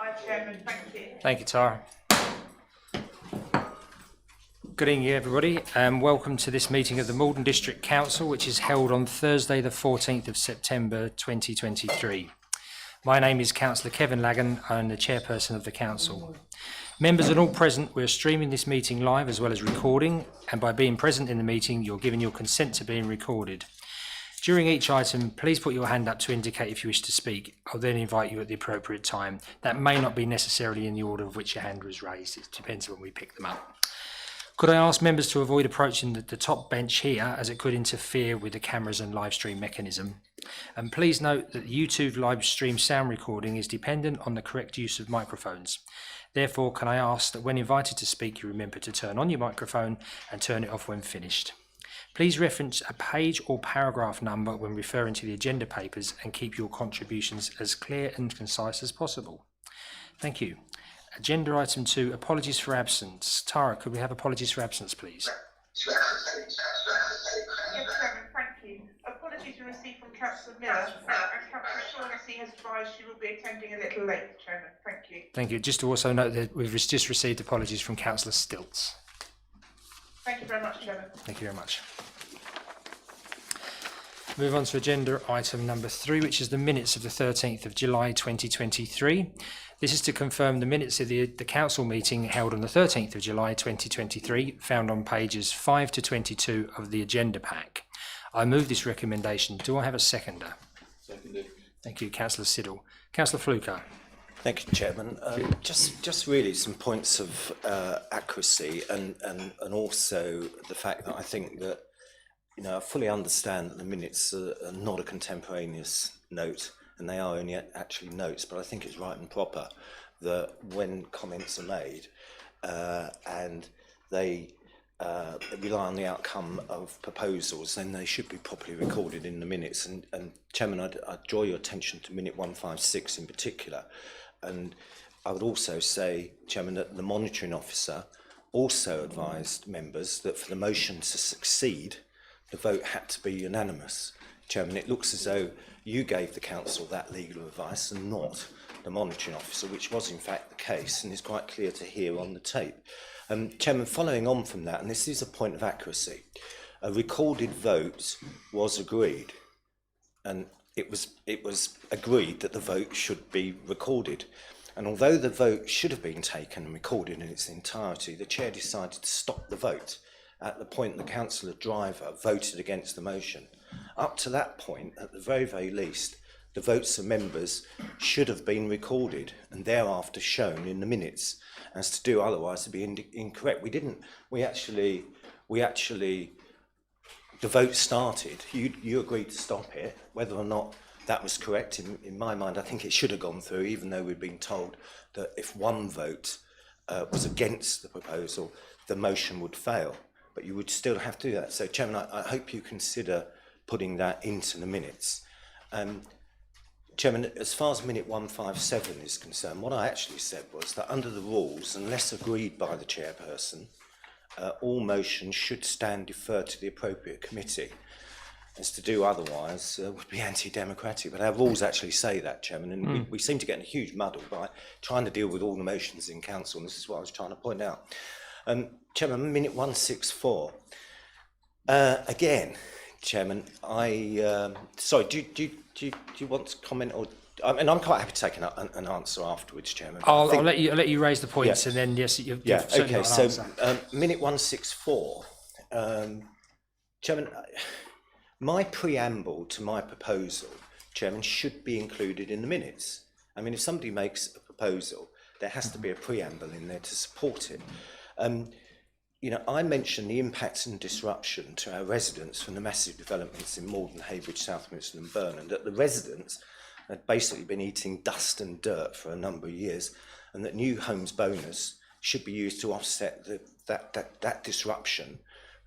Aye, Chairman. Thank you. Thank you, Tara. Good evening, everybody, and welcome to this meeting of the Maldon District Council, which is held on Thursday, the 14th of September 2023. My name is Councillor Kevin Lagan. I'm the Chairperson of the Council. Members and all present, we're streaming this meeting live as well as recording, and by being present in the meeting, you're giving your consent to being recorded. During each item, please put your hand up to indicate if you wish to speak. I'll then invite you at the appropriate time. That may not be necessarily in the order of which your hand was raised. It depends when we pick them up. Could I ask members to avoid approaching the top bench here, as it could interfere with the cameras and live stream mechanism? And please note that the YouTube live stream sound recording is dependent on the correct use of microphones. Therefore, can I ask that when invited to speak, you remember to turn on your microphone and turn it off when finished. Please reference a page or paragraph number when referring to the agenda papers and keep your contributions as clear and concise as possible. Thank you. Agenda item 2, apologies for absence. Tara, could we have apologies for absence, please? Yes, Chairman, thank you. Apologies were received from Councillor Miller, and Councillor Shaughnessy has advised she will be attending a little late, Chairman. Thank you. Thank you. Just to also note that we've just received apologies from Councillor Stilts. Thank you very much, Chairman. Thank you very much. Move on to agenda item number 3, which is the minutes of the 13th of July 2023. This is to confirm the minutes of the council meeting held on the 13th of July 2023, found on pages 5 to 22 of the agenda pack. I move this recommendation. Do I have a seconder? Seconded. Thank you, Councillor Siddle. Councillor Fluker. Thank you, Chairman. Just really some points of accuracy and also the fact that I think that, you know, I fully understand that the minutes are not a contemporaneous note, and they are only actually notes, but I think it's right and proper that when comments are made and they rely on the outcome of proposals, then they should be properly recorded in the minutes. And Chairman, I'd draw your attention to minute 156 in particular. And I would also say, Chairman, that the monitoring officer also advised members that for the motion to succeed, the vote had to be unanimous. Chairman, it looks as though you gave the council that legal advice and not the monitoring officer, which was in fact the case and is quite clear to hear on the tape. Chairman, following on from that, and this is a point of accuracy, a recorded vote was agreed, and it was agreed that the vote should be recorded. And although the vote should have been taken and recorded in its entirety, the chair decided to stop the vote at the point the councillor Driver voted against the motion. Up to that point, at the very, very least, the votes of members should have been recorded and thereafter shown in the minutes. As to do otherwise would be incorrect. The vote started, you agreed to stop it. Whether or not that was correct, in my mind, I think it should have gone through, even though we've been told that if one vote was against the proposal, the motion would fail. But you would still have to do that. So, Chairman, I hope you consider putting that into the minutes. Chairman, as far as minute 157 is concerned, what I actually said was that under the rules, unless agreed by the chairperson, all motions should stand deferred to the appropriate committee. As to do otherwise would be anti-democratic. But our rules actually say that, Chairman, and we seem to get in a huge muddle by trying to deal with all the motions in council, and this is what I was trying to point out. Chairman, minute 164. Again, Chairman, sorry, do you want to comment, or and I'm quite happy to take an answer afterwards, Chairman. I'll let you raise the points, and then yes, you've certainly okay. got an So answer. minute 164, Chairman, my preamble to my proposal, Chairman, should be included in the minutes. I mean, if somebody makes a proposal, there has to be a preamble in there to support it. You know, I mentioned the impacts and disruption to our residents from the massive developments in Maldon, Heybridge, Southminster and Burn, and that the residents had basically been eating dust and dirt for a number of years, and that new homes bonus should be used to offset that disruption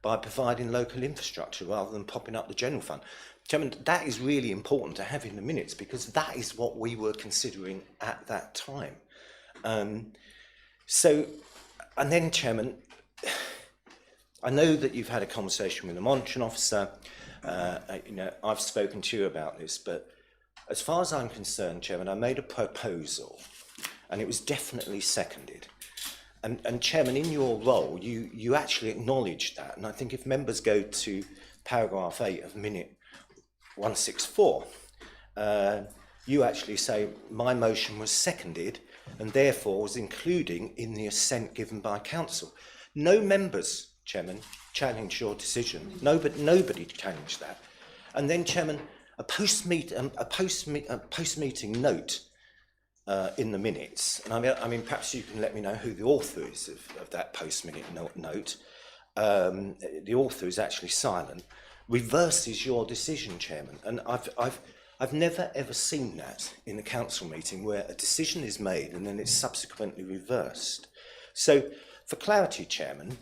by providing local infrastructure rather than popping up the general fund. Chairman, that is really important to have in the minutes, because that is what we were considering at that time. And then, Chairman, I know that you've had a conversation with the monitoring officer. You know, I've spoken to you about this, but as far as I'm concerned, Chairman, I made a proposal and it was definitely seconded. And Chairman, in your role, you actually acknowledged that. And I think if members go to paragraph 8 of minute 164, you actually say, my motion was seconded and therefore was including in the assent given by council. No members, Chairman, challenged your decision. Nobody challenged that. And then, Chairman, a post-meeting note in the minutes, and I mean, perhaps you can let me know who the author is of that post-minute note. The author is actually silent. Reverses your decision, Chairman, and I've never ever seen that in a council meeting where a decision is made and then it's subsequently reversed. So, for clarity, Chairman,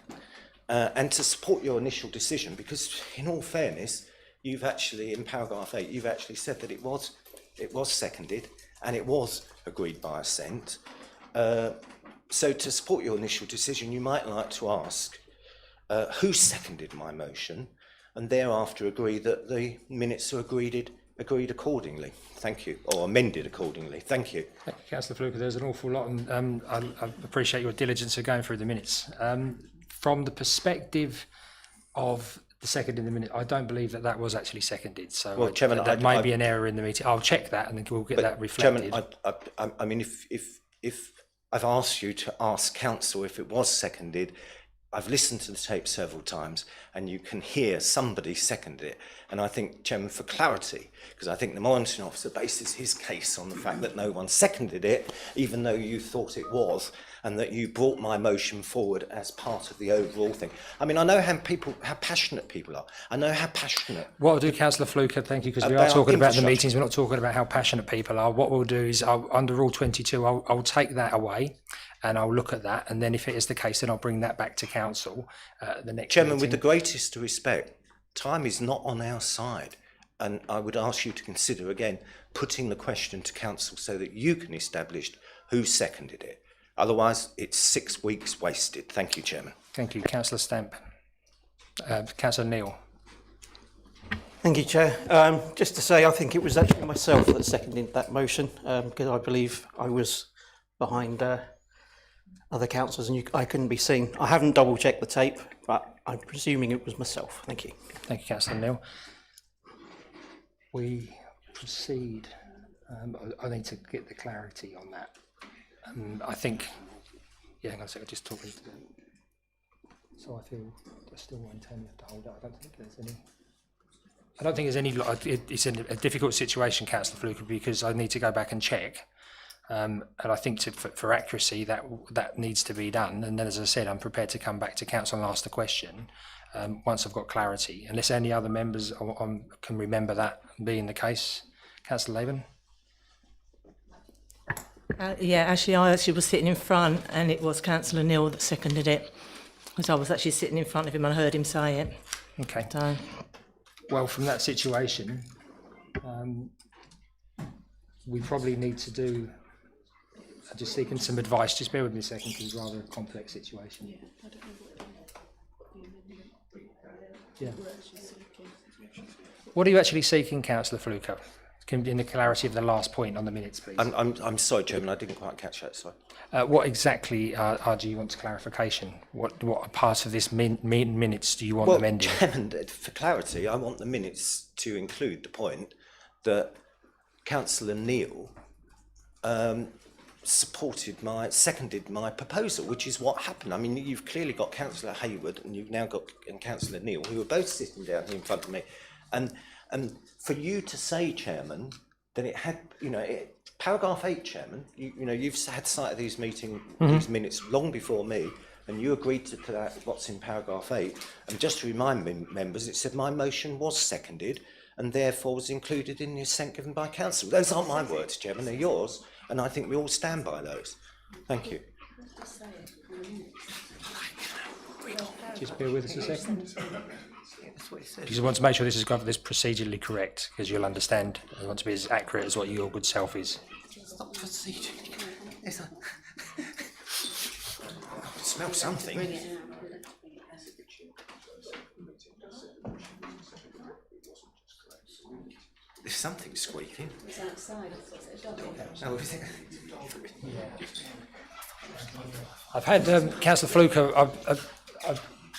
and to support your initial decision, because in all fairness, you've actually, in paragraph 8, you've actually said that it was seconded and it was agreed by assent. So to support your initial decision, you might like to ask who seconded my motion, and thereafter agree that the minutes are agreed accordingly. Thank you, or amended accordingly. Thank you. Thank you, Councillor Fluker. There's an awful lot, and I appreciate your diligence of going through the minutes. From the perspective of the second in the minute, I don't believe that was actually seconded. So, well, Chairman, that might be an error in the meeting. I'll check that, and then we'll get that reflected. Chairman, I mean, if I've asked you to ask council if it was seconded, I've listened to the tape several times, and you can hear somebody seconded it. And I think, Chairman, for clarity, because I think the monitoring officer bases his case on the fact that no one seconded it, even though you thought it was, and that you brought my motion forward as part of the overall thing. I mean, I know how passionate people are. I know how passionate. What I'll do, Councillor Fluker, thank you, because we are talking about the meetings. We're not talking about how passionate people are. What we'll do is, under Rule 22, I'll take that away, and I'll look at that, and then if it is the case, then I'll bring that back to council the next Chairman, meeting. with the greatest respect, time is not on our side, and I would ask you to consider again putting the question to council so that you can establish who seconded it. Otherwise, it's 6 weeks wasted. Thank you, Chairman. Thank you, Councillor Stamp. Councillor Neal. Thank you, Chair. Just to say, I think it was actually myself that seconded that motion, because I believe I was behind other councillors and I couldn't be seen. I haven't double-checked the tape, but I'm presuming it was myself. Thank you. Thank you, Councillor Neal. We proceed. I need to get the clarity on that. I think, yeah, hang on a second, just talking to them. So I feel I still intend to hold up. I don't think there's any, it's a difficult situation, Councillor Fluker, because I need to go back and check. And I think for accuracy, that needs to be done. And then, as I said, I'm prepared to come back to council and ask the question once I've got clarity. Unless any other members can remember that being the case. Councillor Laban? Yeah, I actually was sitting in front, and it was Councillor Neal that seconded it, because I was actually sitting in front of him and I heard him say it. Okay. So, well, from that situation, we probably need to do. I'm just seeking some advice. Just bear with me a second, because it's rather a complex situation. Yeah. What are you actually seeking, Councillor Fluker? In the clarity of the last point on the minutes, please. I'm sorry, Chairman, I didn't quite catch that, sorry. What exactly do you want clarification? What part of this minutes do you want amended? Chairman, for clarity, I want the minutes to include the point that Councillor Neal seconded my proposal, which is what happened. I mean, you've clearly got Councillor Hayward and you've now got Councillor Neal, who are both sitting down here in front of me, and for you to say, Chairman, that it had, paragraph 8, Chairman, you've had sight of these these minutes long before me, and you agreed to that, what's in paragraph 8. And just to remind members, it said my motion was seconded and therefore was included in the assent given by council. Those aren't my words, Chairman, they're yours, and I think we all stand by those. Thank you. Just bear with us a second. Because I want to make sure this is procedurally correct, because you'll understand. I want to be as accurate as what your good self is. It's not procedurally correct. I smell something. There's something squeaking. It's outside. Oh, is it? I've had Councillor Fluker. I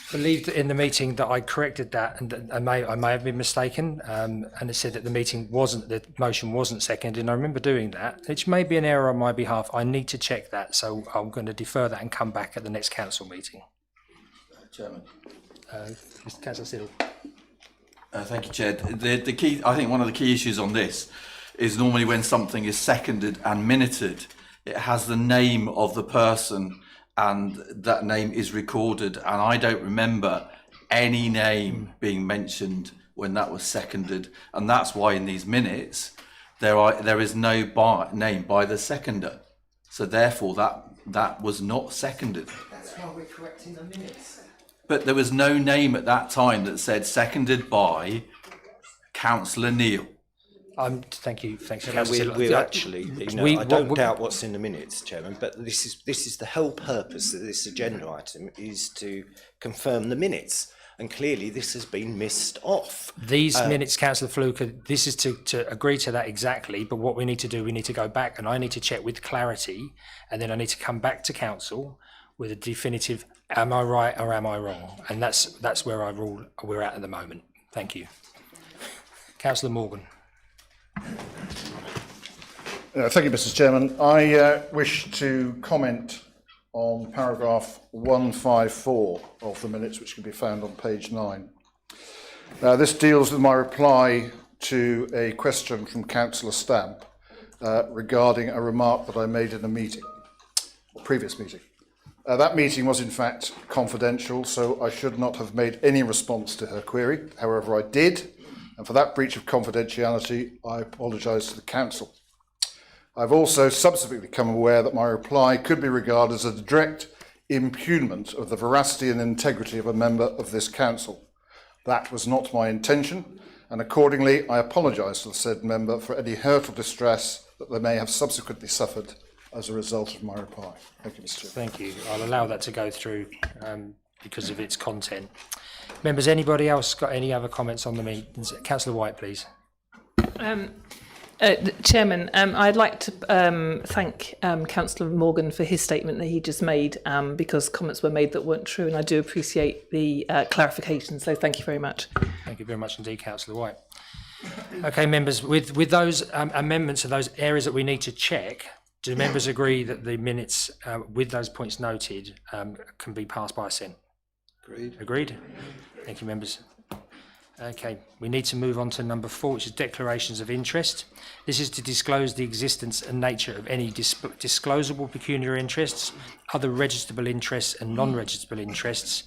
believed in the meeting that I corrected that, and I may have been mistaken, and it said that the motion wasn't seconded. And I remember doing that, which may be an error on my behalf. I need to check that, so I'm going to defer that and come back at the next council meeting. Chairman. Mr. Councillor Siddle. Thank you, Chair. The key, I think one of the key issues on this is normally when something is seconded and minuted, it has the name of the person and that name is recorded. And I don't remember any name being mentioned when that was seconded. And that's why in these minutes, there is no name by the seconder. So therefore that was not seconded. That's why we're correcting the minutes. But there was no name at that time that said seconded by Councillor Neil. Thank you, thanks. We're actually, I don't doubt what's in the minutes, Chairman, but this is the whole purpose of this agenda item is to confirm the minutes. And clearly this has been missed off. These minutes, Councillor Fluker, this is to agree to that exactly, but what we need to do, we need to go back and I need to check with clarity, and then I need to come back to council with a definitive, am I right or am I wrong? And that's where we're at the moment. Thank you. Councillor Morgan. Thank you, Mr. Chairman. I wish to comment on paragraph 154 of the minutes, which can be found on page 9. This deals with my reply to a question from Councillor Stamp regarding a remark that I made in a meeting, or previous meeting. That meeting was in fact confidential, so I should not have made any response to her query. However, I did, and for that breach of confidentiality, I apologise to the Council. I've also subsequently become aware that my reply could be regarded as a direct impugnment of the veracity and integrity of a member of this Council. That was not my intention, and accordingly I apologise to the said member for any hurt or distress that they may have subsequently suffered as a result of my reply. Thank you, Mr. Chair. Thank you. I'll allow that to go through because of its content. Members, anybody else got any other comments on the meeting? Councillor White, please. Chairman, I'd like to thank Councillor Morgan for his statement that he just made, because comments were made that weren't true, and I do appreciate the clarification, so thank you very much. Thank you very much indeed, Councillor White. Okay, members, with those amendments and those areas that we need to check, do members agree that the minutes with those points noted can be passed by assent? Agreed. Agreed? Thank you, members. Okay, we need to move on to number 4, which is declarations of interest. This is to disclose the existence and nature of any disclosable pecuniary interests, other registrable interests and non-registrable interests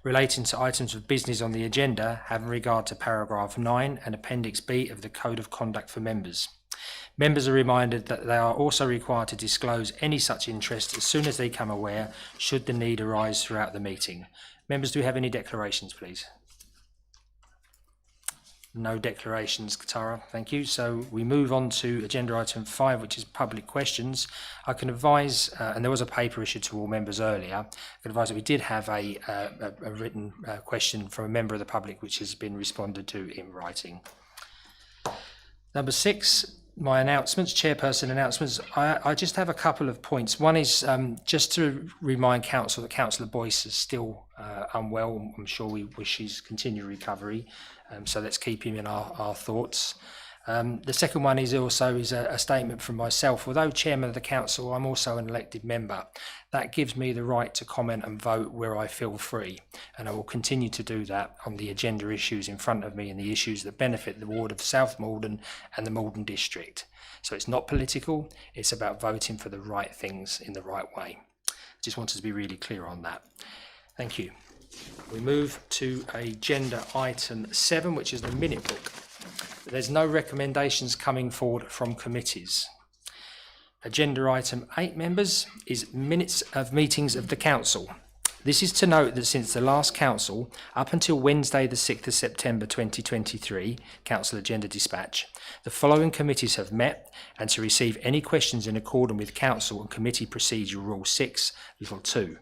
relating to items of business on the agenda, having regard to paragraph 9 and appendix B of the Code of Conduct for Members. Members are reminded that they are also required to disclose any such interest as soon as they become aware, should the need arise throughout the meeting. Members, do we have any declarations, please? No declarations, Tara. Thank you. So we move on to agenda item 5, which is public questions. I can advise, and there was a paper issued to all members earlier, I can advise that we did have a written question from a member of the public, which has been responded to in writing. Number 6, my announcements, chairperson announcements. I just have a couple of points. One is just to remind council that Councillor Boyce is still unwell. I'm sure we wish his continued recovery. So let's keep him in our thoughts. The second one is also a statement from myself. Although chairman of the council, I'm also an elected member. That gives me the right to comment and vote where I feel free, and I will continue to do that on the agenda issues in front of me and the issues that benefit the ward of South Maldon and the Maldon district. So it's not political, it's about voting for the right things in the right way. I just wanted to be really clear on that. Thank you. We move to agenda item 7, which is the minute book. There's no recommendations coming forward from committees. Agenda item 8, members, is minutes of meetings of the council. This is to note that since the last council, up until Wednesday the 6th of September 2023, council agenda dispatch, the following committees have met and to receive any questions in accordance with council and committee procedure rule 6, little 2.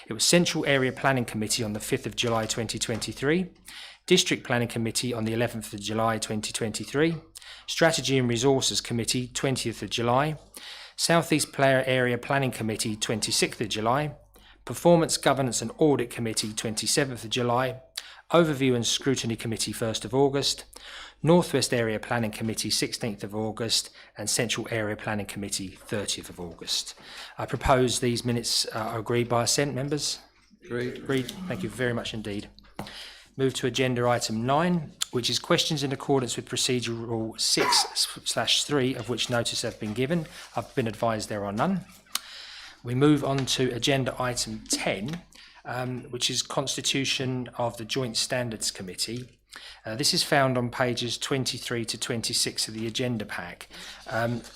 It was Central Area Planning Committee on the 5th of July 2023, District Planning Committee on the 11th of July 2023, Strategy and Resources Committee 20th of July, South East Player Area Planning Committee 26th of July, Performance Governance and Audit Committee 27th of July, Overview and Scrutiny Committee 1st of August, Northwest Area Planning Committee 16th of August and Central Area Planning Committee 30th of August. I propose these minutes are agreed by assent, members. Agreed. Thank you very much indeed. Move to agenda item 9, which is questions in accordance with Procedure Rule 6/3, of which notice have been given. I've been advised there are none. We move on to agenda item 10, which is constitution of the Joint Standards Committee. This is found on pages 23 to 26 of the agenda pack.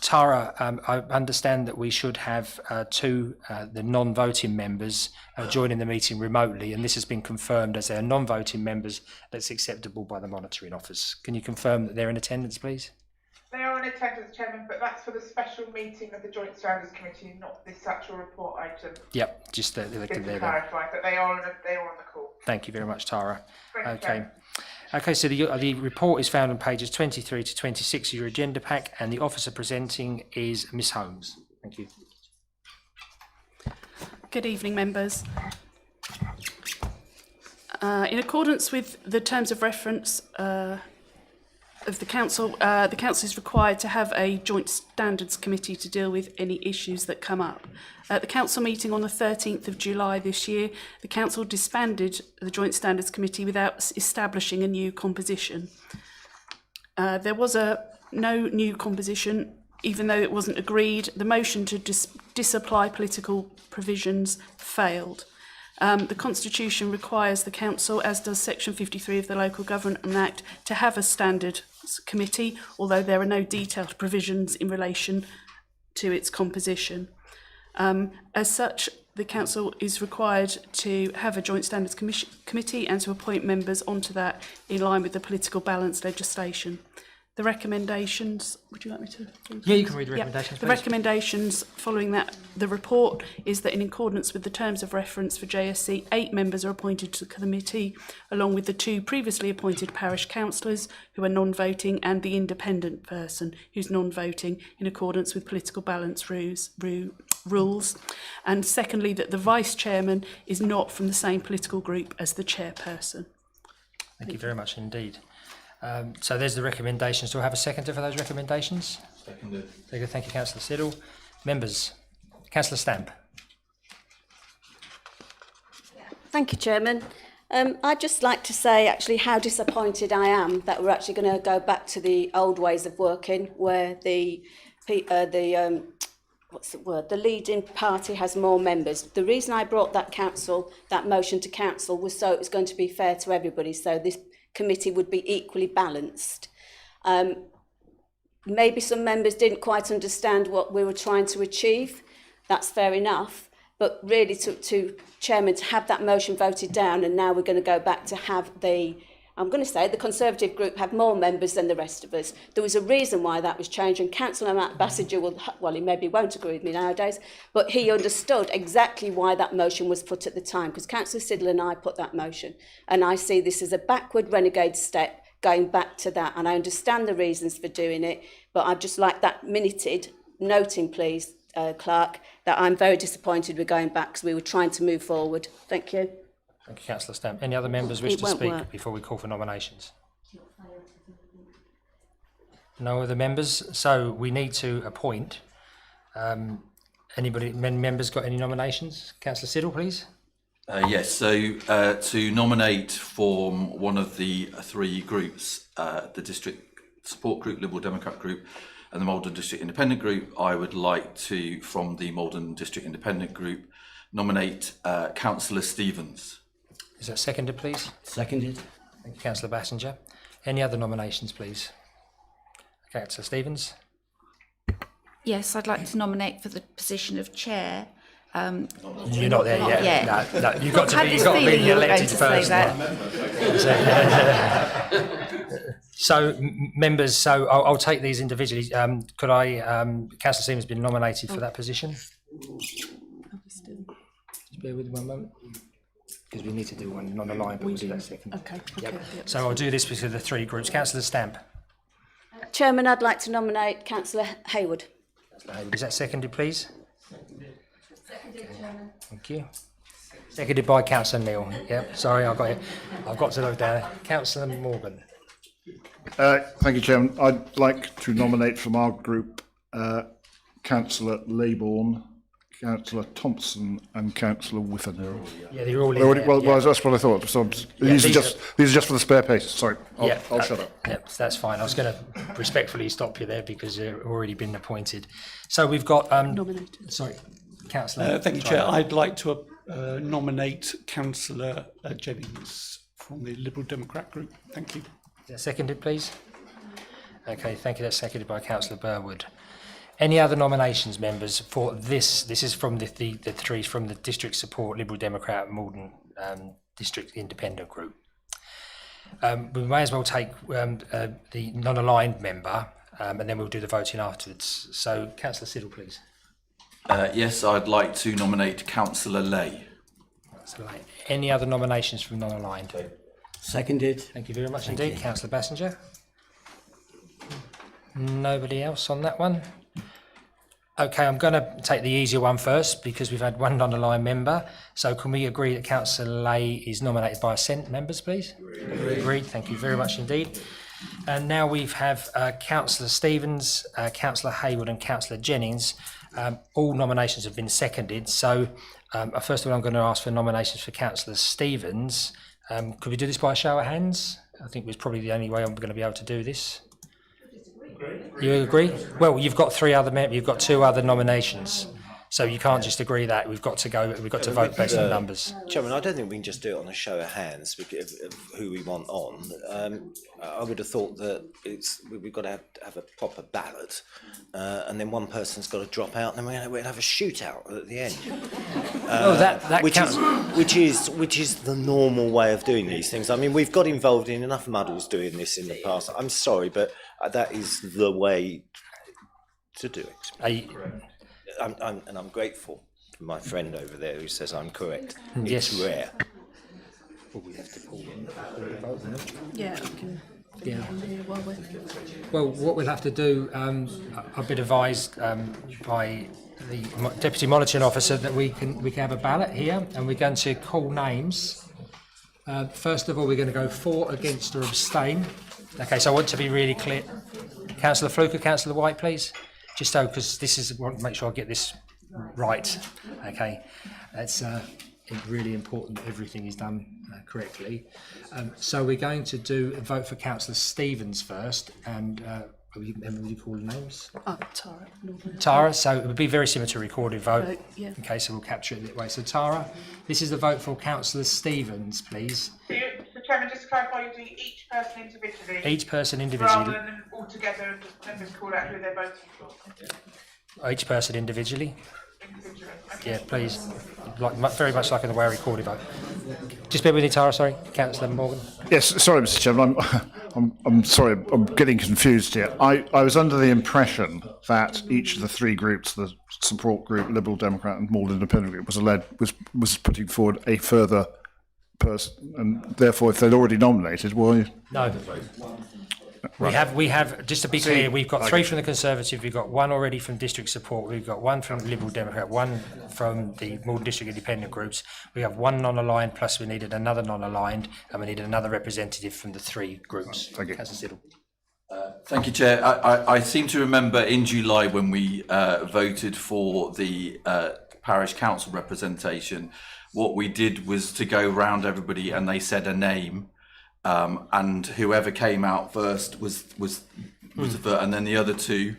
Tara, I understand that we should have the non-voting members joining the meeting remotely, and this has been confirmed as they are non-voting members. That's acceptable by the monitoring office. Can you confirm that they're in attendance, please? They are in attendance, Chairman, but that's for the special meeting of the Joint Standards Committee, not this actual report item. Yep, just to clarify, but they are on the call. Thank you very much, Tara. Thank you, Chairman. Okay, so the report is found on pages 23 to 26 of your agenda pack, and the officer presenting is Miss Holmes. Thank you. Good evening, members. In accordance with the terms of reference of the council is required to have a joint standards committee to deal with any issues that come up. At the council meeting on the 13th of July this year, the council disbanded the joint standards committee without establishing a new composition. There was no new composition, even though it wasn't agreed. The motion to disapply political provisions failed. The Constitution requires the Council, as does Section 53 of the Local Government Act, to have a standard committee, although there are no detailed provisions in relation to its composition. As such, the Council is required to have a Joint Standards Committee and to appoint members onto that in line with the political balance legislation. The recommendations, would you like me to? Yeah, you can read the recommendations. The recommendations following that, the report is that in accordance with the terms of reference for JSC, 8 members are appointed to the committee, along with the 2 previously appointed parish councillors who are non-voting and the independent person who's non-voting in accordance with political balance rules. And secondly, that the vice chairman is not from the same political group as the chairperson. Thank you very much indeed. So there's the recommendations. Do I have a seconder for those recommendations? Seconded. Thank you, Councillor Siddle. Members, Councillor Stamp. Thank you, Chairman. I'd just like to say actually how disappointed I am that we're actually going to go back to the old ways of working, where the leading party has more members. The reason I brought that motion to council was so it was going to be fair to everybody, so this committee would be equally balanced. Maybe some members didn't quite understand what we were trying to achieve. That's fair enough. But really to Chairman, to have that motion voted down, and now we're going to go back to have the Conservative group have more members than the rest of us. There was a reason why that was changed, and Councillor Matt Bassinger he maybe won't agree with me nowadays, but he understood exactly why that motion was put at the time, because Councillor Siddle and I put that motion, and I see this as a backward renegade step going back to that, and I understand the reasons for doing it, but I'd just like that minuted, noting please, Clerk, that I'm very disappointed we're going back because we were trying to move forward. Thank you. Thank you, Councillor Stamp. Any other members wish to speak before we call for nominations? No other members, so we need to appoint. Members got any nominations? Councillor Siddle, please. Yes, so to nominate from one of the 3 groups, the District Support Group, Liberal Democrat Group, and the Maldon District Independent Group, I would like to, from the Maldon District Independent Group, nominate Councillor Stevens. Is that seconded, please? Seconded. Thank you, Councillor Bassinger. Any other nominations, please? Councillor Stevens. Yes, I'd like to nominate for the position of chair. You're not there yet. No, you've got to be the elected person. So, members, I'll take these individually. Could I, Councillor Stevens has been nominated for that position. Just bear with me one moment. because we need to do one non-aligned, but we'll do that second. Okay. Yep. Yep. So I'll do this because the three groups. Councillor Stamp. Chairman, I'd like to nominate Councillor Hayward. Is that seconded, please? Seconded, Chairman. Thank you. Seconded by Councillor Neal. Yep. Sorry, I've got to look down. Councillor Morgan. Thank you, Chairman. I'd like to nominate from our group Councillor Leybourne, Councillor Thompson, and Councillor Whiffen. Yeah, they're all in Already, there. well, Yeah. well, that's what I thought. So these are just for the spare pages. Sorry, I'll shut up. Yep, that's fine. I was going to respectfully stop you there because they've already been appointed. So we've got Nominated. Sorry, Councillor. Thank you, Chair. I'd like to nominate Councillor Jennings from the Liberal Democrat group. Thank you. Is that seconded, please? Okay, thank you. That's seconded by Councillor Burwood. Any other nominations, members, for this? This is from the three from the District Support Liberal Democrat Maldon District Independent Group. We may as well take the non-aligned member, and then we'll do the voting afterwards. So, Councillor Siddle, please. Yes, I'd like to nominate Councillor Lay. Any other nominations from non-aligned? Seconded. Thank you very much indeed. Councillor Bassinger. Nobody else on that one? Okay, I'm going to take the easier one first because we've had one non-aligned member. So can we agree that Councillor Lay is nominated by assent, members, please? Agreed. Thank you very much indeed. And now we have Councillor Stevens, Councillor Hayward and Councillor Jennings. All nominations have been seconded. So first of all, I'm going to ask for nominations for Councillor Stevens. Could we do this by a show of hands? I think it's probably the only way I'm going to be able to do this. You agree? Well, you've got you've got two other nominations, so you can't just agree that. We've got to vote based on numbers. Chairman, I don't think we can just do it on a show of hands of who we want on. I would have thought that we've got to have a proper ballot, and then one person's got to drop out, and then we'll have a shootout at the end. Which is the normal way of doing these things. I mean, we've got involved in enough muddles doing this in the past. I'm sorry, but that is the way to do it. I'm grateful for my friend over there who says I'm correct. Yes. It's rare. Yeah, I can. Yeah. Well, what we'll have to do, I've been advised by the Deputy Monitoring Officer that we can have a ballot here, and we're going to call names. First of all, we're going to go for, against, or abstain. Okay, so I want to be really clear. Councillor Fluker, Councillor White, please. Just so, because I want to make sure I get this right. Okay, that's really important that everything is done correctly. So we're going to do a vote for Councillor Stevens first, and will you call the names? Tara. Tara, so it would be very similar to a recorded vote. Yeah. Okay, so we'll capture it that way. So Tara, this is the vote for Councillor Stevens, please. So Chairman, just to clarify, you're doing each person individually. Each person individually. Rather than all together and just members call out who they're voting for. Each person individually. Individually. Okay. Yeah, please. Very much like in the way I recorded vote. Just bear with me, Tara. Sorry, Councillor Morgan. Yes, sorry, Mr. Chairman. I'm sorry. I'm getting confused here. I was under the impression that each of the three groups, the support group, Liberal Democrat and Maldon Independent Group, was putting forward a further person, and therefore, if they'd already nominated, why? No. We have. Just to be clear, we've got three from the Conservative. We've got one already from District Support. We've got one from Liberal Democrat, one from the Maldon District Independent Groups. We have one non-aligned, plus we needed another non-aligned, and we needed another representative from the three groups. Thank you. Councillor Siddle. Thank you, Chair. I seem to remember in July when we voted for the parish council representation, what we did was to go round everybody and they said a name, and whoever came out first was the and then the other two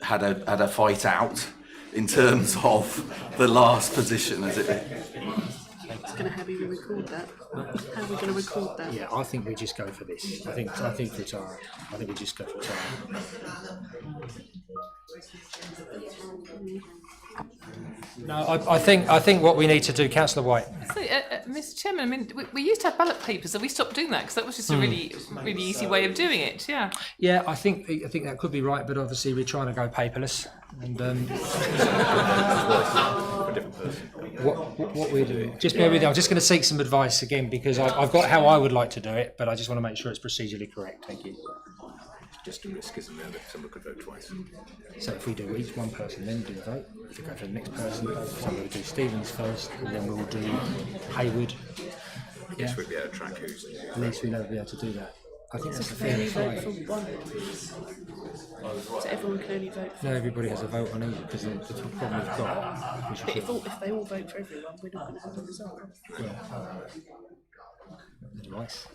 had a fight out in terms of the last position, as it is. It's going to have you record that. How are we going to record that? Yeah, I think we just go for this. I think for Tara. I think we just go for Tara. No, I think what we need to do, Councillor White. So, Mr. Chairman, I mean, we used to have ballot papers, and we stopped doing that because that was just a really easy way of doing it. Yeah. Yeah, I think that could be right, but obviously we're trying to go paperless. And what we're doing, just bear with me. I'm just going to seek some advice again because I've got how I would like to do it, but I just want to make sure it's procedurally correct. Thank you. Just a risk, isn't there, that someone could vote twice? So if we do each one person, then do the vote. If we go for the next person, so we'll do Stevens first, and then we'll do Hayward. I guess we'd be able to track who's. At least we know we'll be able to do that. I think that's a fair vote fight. for one. So everyone can only vote for No, everybody has a vote on either because the problem we've got. But if they all vote for everyone, we're not going to have a result. Advice.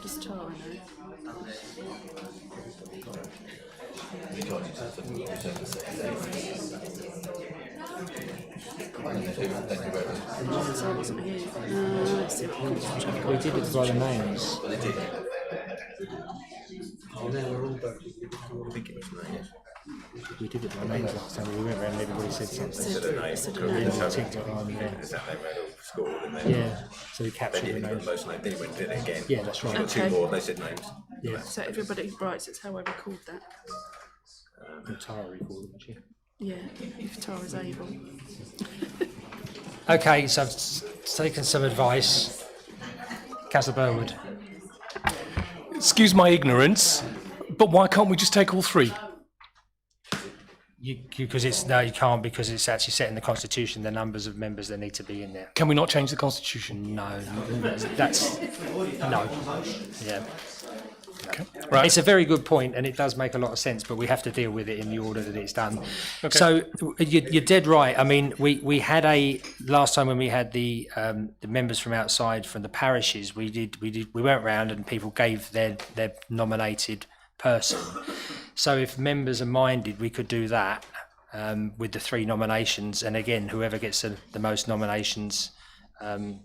Just Tara know. So I wasn't here. Let's see what comes from Chairperson. We did it by the names. We did it by names last time. We went around and everybody said something. Yeah, so we captured the names. Most names, then he went and did it again. Yeah, that's right. Got two more, they said names. Yeah. So everybody writes, it's how I record that. And Tara recalled them, actually. Yeah, if Tara's able. Okay, so I've taken some advice. Councillor Burwood. Excuse my ignorance, but why can't we just take all three? You can't because it's actually set in the constitution the numbers of members that need to be in there. Can we not change the constitution? No, that's no. Yeah. Okay. Right. It's a very good point, and it does make a lot of sense, but we have to deal with it in the order that it's done. Okay. So you're dead right. I mean, we had last time when we had the members from outside from the parishes. We went round and people gave their nominated person. So if members are minded, we could do that with the three nominations, and again, whoever gets the most nominations, well,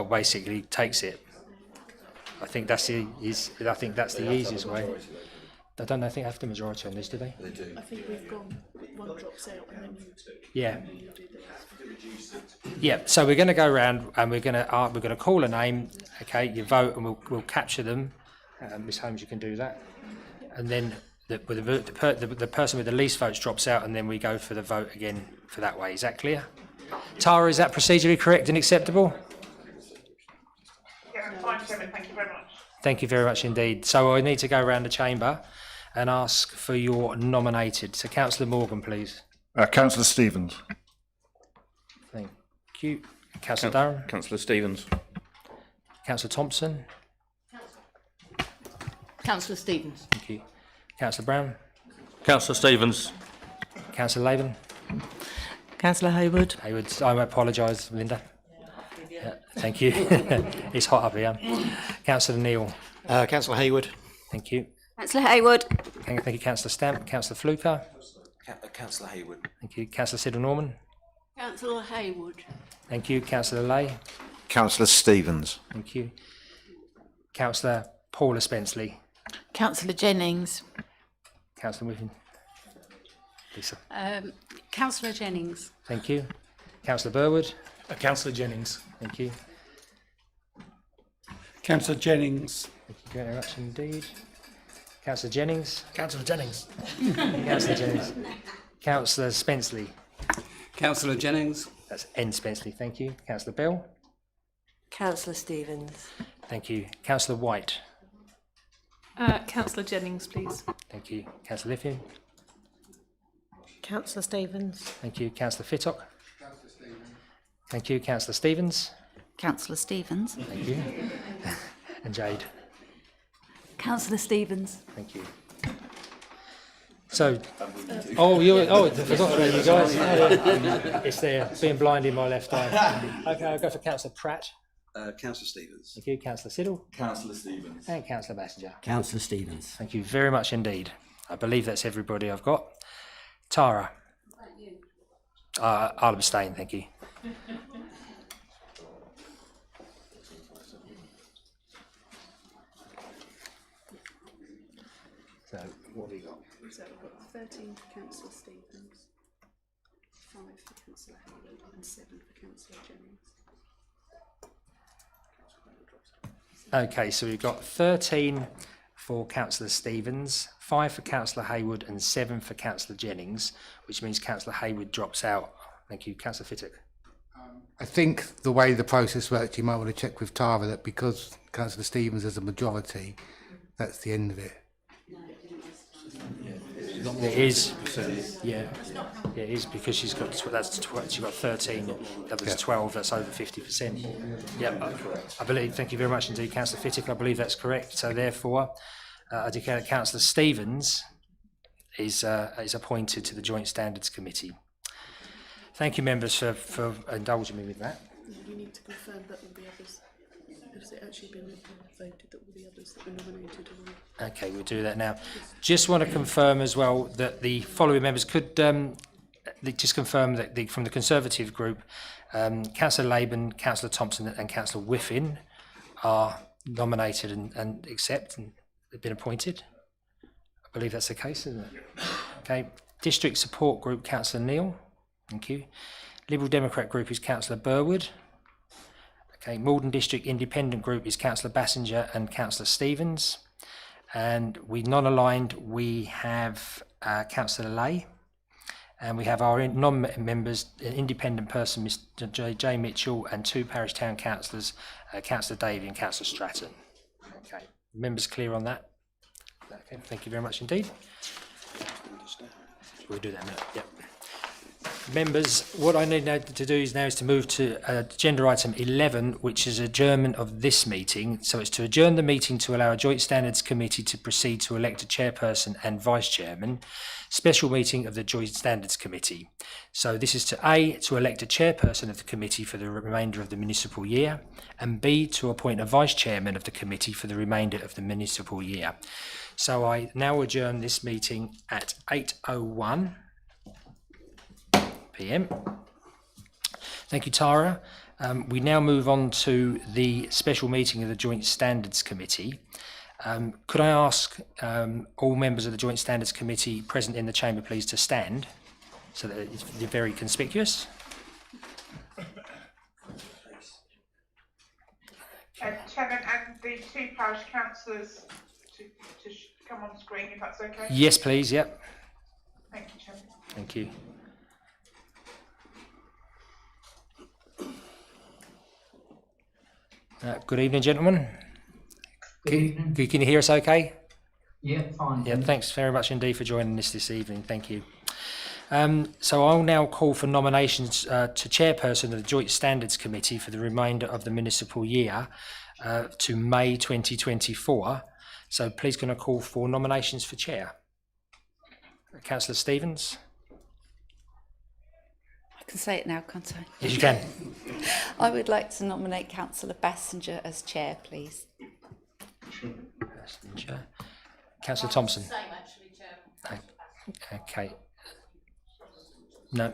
basically takes it. I think that's the easiest way. I don't know. I think they have the majority on this, do they? I think we've gone, one drops out and then Yeah. Yeah. So we're going to go around and we're going to call a name. Okay, you vote, and we'll capture them. Ms. Holmes, you can do that, and then the person with the least votes drops out, and then we go for the vote again for that way. Is that clear? Tara, is that procedurally correct and acceptable? Yeah, fine, Chairman, thank you very much. Thank you very much indeed. So I need to go around the chamber and ask for your nominated. So Councillor Morgan, please. Councillor Stevens. Thank you. Councillor Durham. Councillor Stevens. Councillor Thompson. Councillor Stevens. Thank you. Councillor Brown. Councillor Stevens. Councillor Laven. Councillor Hayward. Hayward, I apologise, Linda. Yeah, thank you. It's hot up here. Councillor Neal. Councillor Hayward. Thank you. Councillor Hayward. Thank you, Councillor Stamp. Councillor Fluker. Councillor Hayward. Thank you. Councillor Siddle Norman. Councillor Hayward. Thank you. Councillor Lay. Councillor Stevens. Thank you. Councillor Paula Spenceley. Councillor Jennings. Councillor Whiffen. Lisa. Councillor Jennings. Thank you. Councillor Burwood. Councillor Jennings. Thank you. Councillor Jennings. Thank you very much indeed. Councillor Jennings. Councillor Jennings. Councillor Jennings. Councillor Spenceley. Councillor Jennings. That's N Spenceley. Thank you. Councillor Bell. Councillor Stevens. Thank you. Councillor White. Councillor Jennings, please. Thank you. Councillor Lithium. Councillor Stevens. Thank you. Councillor Fittock. Thank you. Councillor Stevens. Councillor Stevens. Thank you. And Jade. Councillor Stevens. Thank you. So, I forgot about you guys. It's there, being blind in my left eye. Okay, I'll go for Councillor Pratt. Councillor Stevens. Thank you. Councillor Siddle. Councillor Stevens. And Councillor Bassenger. Councillor Stevens. Thank you very much indeed. I believe that's everybody I've got. Tara. I'll abstain, thank you. So what have we got? So we've got 13 for Councillor Stevens, 5 for Councillor Hayward and 7 for Councillor Jennings. Okay, so we've got 13 for Councillor Stevens, 5 for Councillor Hayward and 7 for Councillor Jennings, which means Councillor Hayward drops out. Thank you. Councillor Fittock. I think the way the process works, you might want to check with Tara that because Councillor Stevens is a majority, that's the end of it. It is, yeah, it is because she's got she's got 13, the other's 12. That's over 50%. Yeah, I believe. Thank you very much indeed, Councillor Fittock. I believe that's correct. So therefore, I declare that Councillor Stevens is appointed to the Joint Standards Committee. Thank you, members, for indulging me with that. We need to confirm that all the others, has it actually been voted that all the others that were nominated are... Okay, we'll do that now. Just want to confirm as well that the following members could just confirm that from the Conservative group, Councillor Laban, Councillor Thompson and Councillor Whiffin are nominated and accept and have been appointed. I believe that's the case, isn't it? Okay. District Support Group, Councillor Neal. Thank you. Liberal Democrat Group is Councillor Burwood. Okay. Maldon District Independent Group is Councillor Bassinger and Councillor Stevens. And we non-aligned, we have Councillor Lay. And we have our non-members, an independent person, Mr. J. Mitchell, and 2 parish town councillors, Councillor Davey and Councillor Stratton. Okay. Members clear on that? Okay. Thank you very much indeed. We'll do that now. Yep. Members, what I need now to do is to move to agenda item 11, which is adjournment of this meeting. So it's to adjourn the meeting to allow a Joint Standards Committee to proceed to elect a chairperson and vice chairman. Special meeting of the Joint Standards Committee. So this is to elect a chairperson of the committee for the remainder of the municipal year, and B, to appoint a vice chairman of the committee for the remainder of the municipal year. So I now adjourn this meeting at 8:01 p.m. Thank you, Tara. We now move on to the special meeting of the Joint Standards Committee. Could I ask all members of the Joint Standards Committee present in the chamber, please, to stand, so that it's very conspicuous. Chairman, and the 2 parish councillors to come on screen, if that's okay? Yes, please. Yep. Thank you, Chairman. Thank you. Good evening, gentlemen. Can you hear us okay? Yeah, fine. Yeah, thanks very much indeed for joining us this evening. Thank you. So I'll now call for nominations to chairperson of the Joint Standards Committee for the remainder of the municipal year to May 2024. So please can I call for nominations for chair? Councillor Stevens? I can say it now, can't I? Yes, you can. I would like to nominate Councillor Bassinger as chair, please. Bassinger. Councillor Thompson? Same, actually, Chair. Okay. No.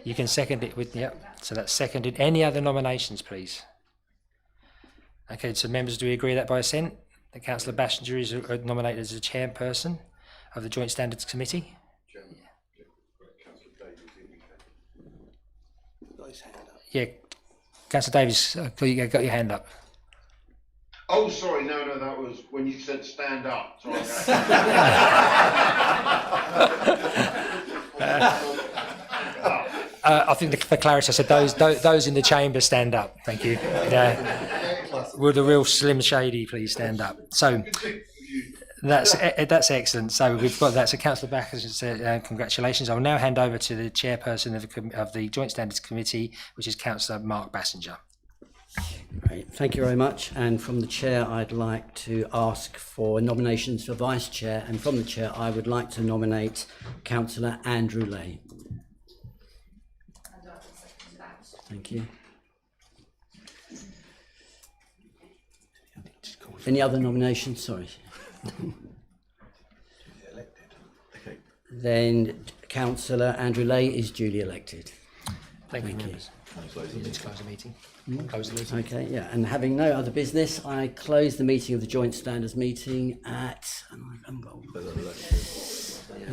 You can second it with, yeah. So that's seconded. Any other nominations, please? Okay, so members, do we agree that by assent? That Councillor Bassinger is nominated as the chairperson of the Joint Standards Committee? Yeah, Councillor Davies, you got your hand up. Oh, sorry, no, that was when you said stand up. Sorry. I think for clarity, I said those in the chamber stand up. Thank you. Would the real Slim Shady please stand up? So that's excellent. So we've got that. So Councillor Backer, congratulations. I will now hand over to the chairperson of the Joint Standards Committee, which is Councillor Mark Bassinger. Great. Thank you very much. And from the chair, I'd like to ask for nominations for vice chair. And from the chair, I would like to nominate Councillor Andrew Lay. Thank you. Any other nominations? Sorry. Then Councillor Andrew Lay is duly elected. Thank you. Members. Let's close the meeting. Close the meeting. Okay, yeah, and having no other business, I close the meeting of the Joint Standards meeting at, there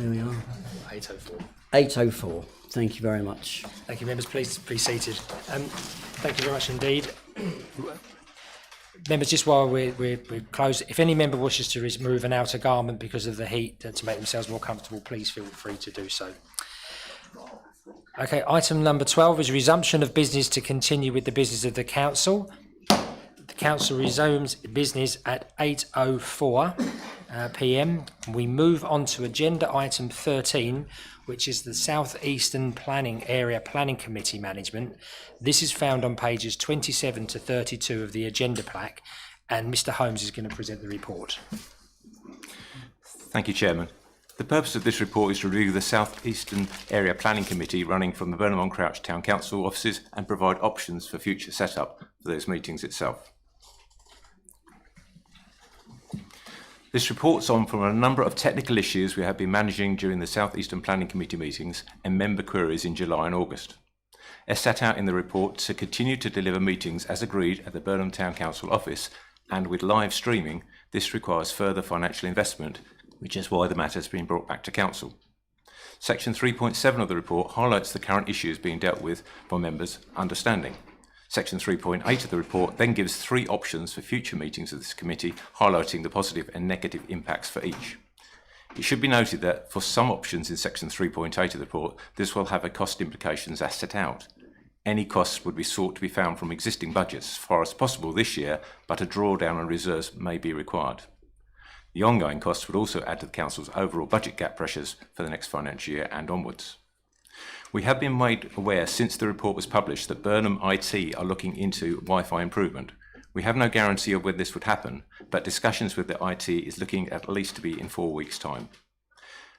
we are, 8:04. 8:04. Thank you very much. Thank you, members. Please be seated. Thank you very much indeed. Members, just while we're closed, if any member wishes to remove an outer garment because of the heat to make themselves more comfortable, please feel free to do so. Okay, item number 12 is resumption of business to continue with the business of the council. The council resumes business at 8:04 p.m. We move on to agenda item 13, which is the South Eastern Planning Area Planning Committee Management. This is found on pages 27 to 32 of the agenda pack, and Mr. Holmes is going to present the report. Thank you, Chairman. The purpose of this report is to review the South Eastern Area Planning Committee running from the Burnham-on-Crouch Town Council offices and provide options for future setup for those meetings itself. This reports on from a number of technical issues we have been managing during the South Eastern Planning Committee meetings and member queries in July and August. As set out in the report, to continue to deliver meetings as agreed at the Burnham Town Council office and with live streaming, this requires further financial investment, which is why the matter has been brought back to Council. Section 3.7 of the report highlights the current issues being dealt with by members' understanding. Section 3.8 of the report then gives 3 options for future meetings of this committee, highlighting the positive and negative impacts for each. It should be noted that for some options in Section 3.8 of the report, this will have a cost implications as set out. Any costs would be sought to be found from existing budgets as far as possible this year, but a drawdown on reserves may be required. The ongoing costs would also add to the Council's overall budget gap pressures for the next financial year and onwards. We have been made aware since the report was published that Burnham IT are looking into Wi-Fi improvement. We have no guarantee of when this would happen, but discussions with the IT is looking at least to be in 4 weeks' time.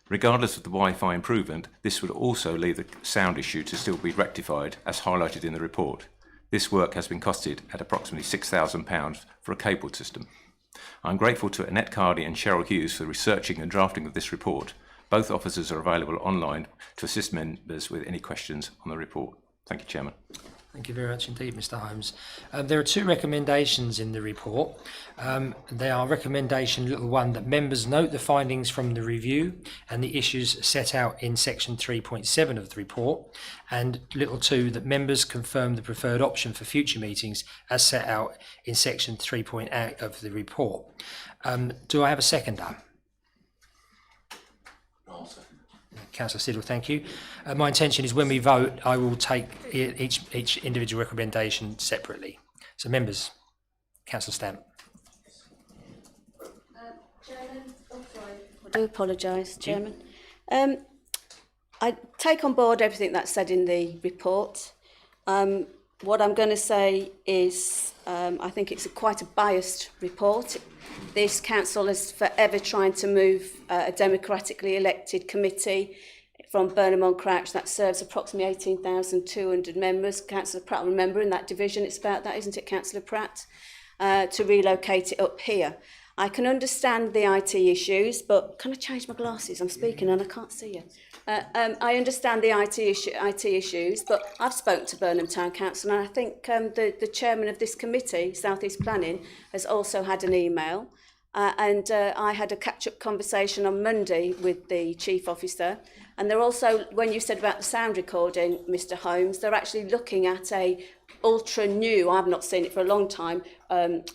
Regardless of the Wi-Fi improvement, this would also leave the sound issue to still be rectified, as highlighted in the report. This work has been costed at approximately £6,000 for a cabled system. I'm grateful to Annette Cardy and Cheryl Hughes for researching and drafting of this report. Both officers are available online to assist members with any questions on the report. Thank you, Chairman. Thank you very much indeed, Mr. Holmes. There are 2 recommendations in the report. They are recommendation little 1, that members note the findings from the review and the issues set out in section 3.7 of the report, and little 2, that members confirm the preferred option for future meetings as set out in section 3.8 of the report. Do I have a seconder? Councillor Siddle, thank you. My intention is when we vote, I will take each individual recommendation separately. So members, Councillor Stamp. Chairman, I do apologise, Chairman. I take on board everything that's said in the report. What I'm going to say is I think it's quite a biased report. This council is forever trying to move a democratically elected committee from Burnham-on-Crouch that serves approximately 18,200 members. Councillor Pratt will remember in that division, it's about that, isn't it, Councillor Pratt? To relocate it up here. I can understand the IT issues, but can I change my glasses? I'm speaking and I can't see you. I understand the IT issues, but I've spoken to Burnham Town Council, and I think the chairman of this committee, South East Planning, has also had an email. And I had a catch-up conversation on Monday with the chief officer. And they're also, when you said about the sound recording, Mr. Holmes, they're actually looking at a ultra new, I've not seen it for a long time,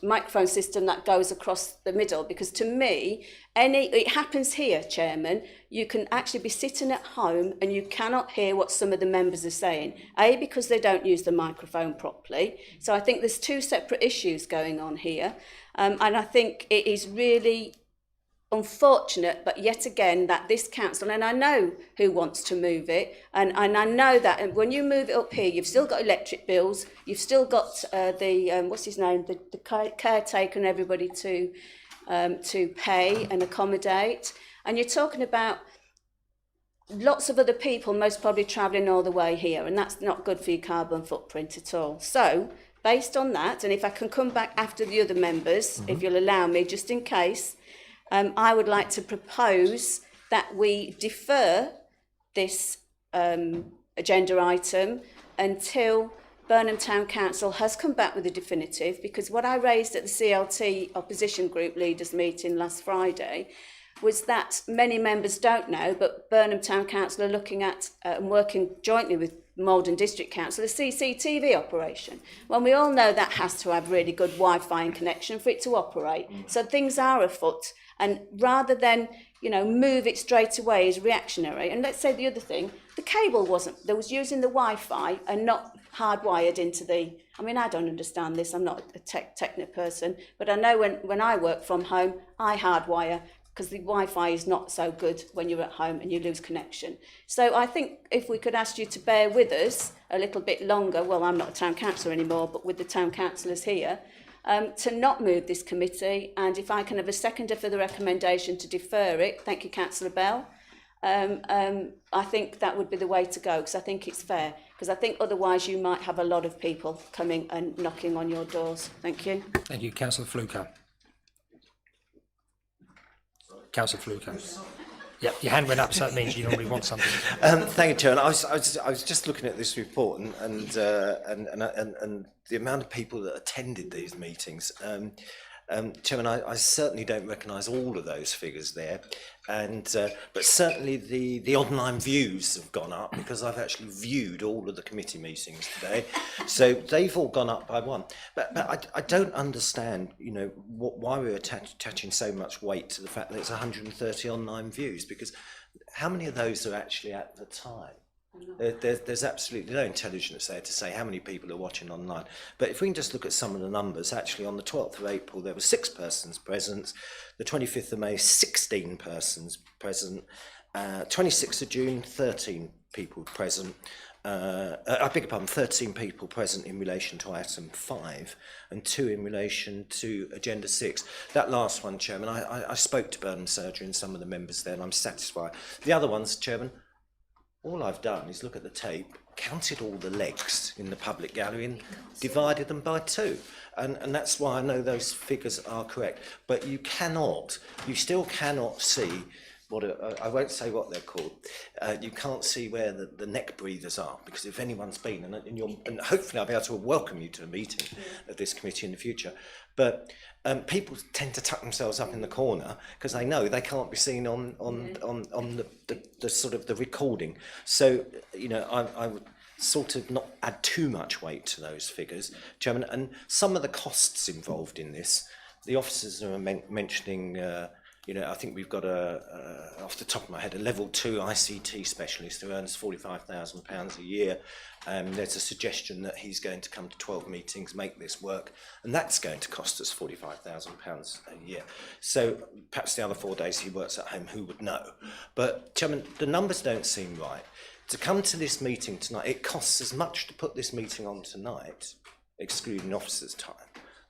microphone system that goes across the middle, because to me, it happens here, Chairman, you can actually be sitting at home and you cannot hear what some of the members are saying, A, because they don't use the microphone properly. So I think there's 2 separate issues going on here, and I think it is really unfortunate, but yet again, that this council, and I know who wants to move it, and I know that when you move it up here, you've still got electric bills, you've still got the what's his name, the caretaker and everybody to pay and accommodate, and you're talking about lots of other people most probably travelling all the way here, and that's not good for your carbon footprint at all. So based on that, and if I can come back after the other members, if you'll allow me, just in case, I would like to propose that we defer this agenda item until Burnham Town Council has come back with a definitive, because what I raised at the CLT opposition group leaders meeting last Friday was that many members don't know, but Burnham Town Council are looking at and working jointly with Maldon District Council a CCTV operation. Well, we all know that has to have really good Wi-Fi and connection for it to operate. So things are afoot, and rather than, you know, move it straight away is reactionary. And let's say the other thing, the cable wasn't, they was using the Wi-Fi and not hardwired into the, I mean, I don't understand this, I'm not a technical person, but I know when I work from home, I hardwire, because the Wi-Fi is not so good when you're at home and you lose connection. So I think if we could ask you to bear with us a little bit longer, well, I'm not a town councillor anymore, but with the town councillors here, to not move this committee, and if I can have a seconder for the recommendation to defer it, thank you, Councillor Bell, I think that would be the way to go, because I think it's fair, because I think otherwise you might have a lot of people coming and knocking on your doors. Thank you. Thank you, Councillor Fluker. Councillor Fluker. Yep, your hand went up, so that means you normally want something. Thank you, Chair. I was just looking at this report and the amount of people that attended these meetings. Chairman, I certainly don't recognise all of those figures there, but certainly the online views have gone up, because I've actually viewed all of the committee meetings today, so they've all gone up by one. But I don't understand, you know, why we're attaching so much weight to the fact that it's 130 online views, because how many of those are actually at the time? There's absolutely no intelligence there to say how many people are watching online. But if we can just look at some of the numbers, actually on the 12th of April there were 6 persons present, the 25th of May 16 persons present, 26th of June 13 people present, I beg your pardon, 13 people present in relation to item 5 and 2 in relation to agenda 6. That last one, Chairman, I spoke to Burnham Surgery and some of the members there, and I'm satisfied. The other ones, Chairman, all I've done is look at the tape, counted all the legs in the public gallery and divided them by 2. And that's why I know those figures are correct. But you still cannot see I won't say what they're called. You can't see where the neck breathers are, because if anyone's been, and hopefully I'll be able to welcome you to a meeting of this committee in the future, but people tend to tuck themselves up in the corner because they know they can't be seen on the sort of the recording. So, you know, I would sort of not add too much weight to those figures, Chairman. And some of the costs involved in this, the officers are mentioning. You know, I think we've got off the top of my head, a level 2 ICT specialist who earns £45,000 a year. There's a suggestion that he's going to come to 12 meetings, make this work, and that's going to cost us £45,000 a year. So perhaps the other 4 days he works at home, who would know? But, Chairman, the numbers don't seem right. To come to this meeting tonight, it costs as much to put this meeting on tonight, excluding officers' time,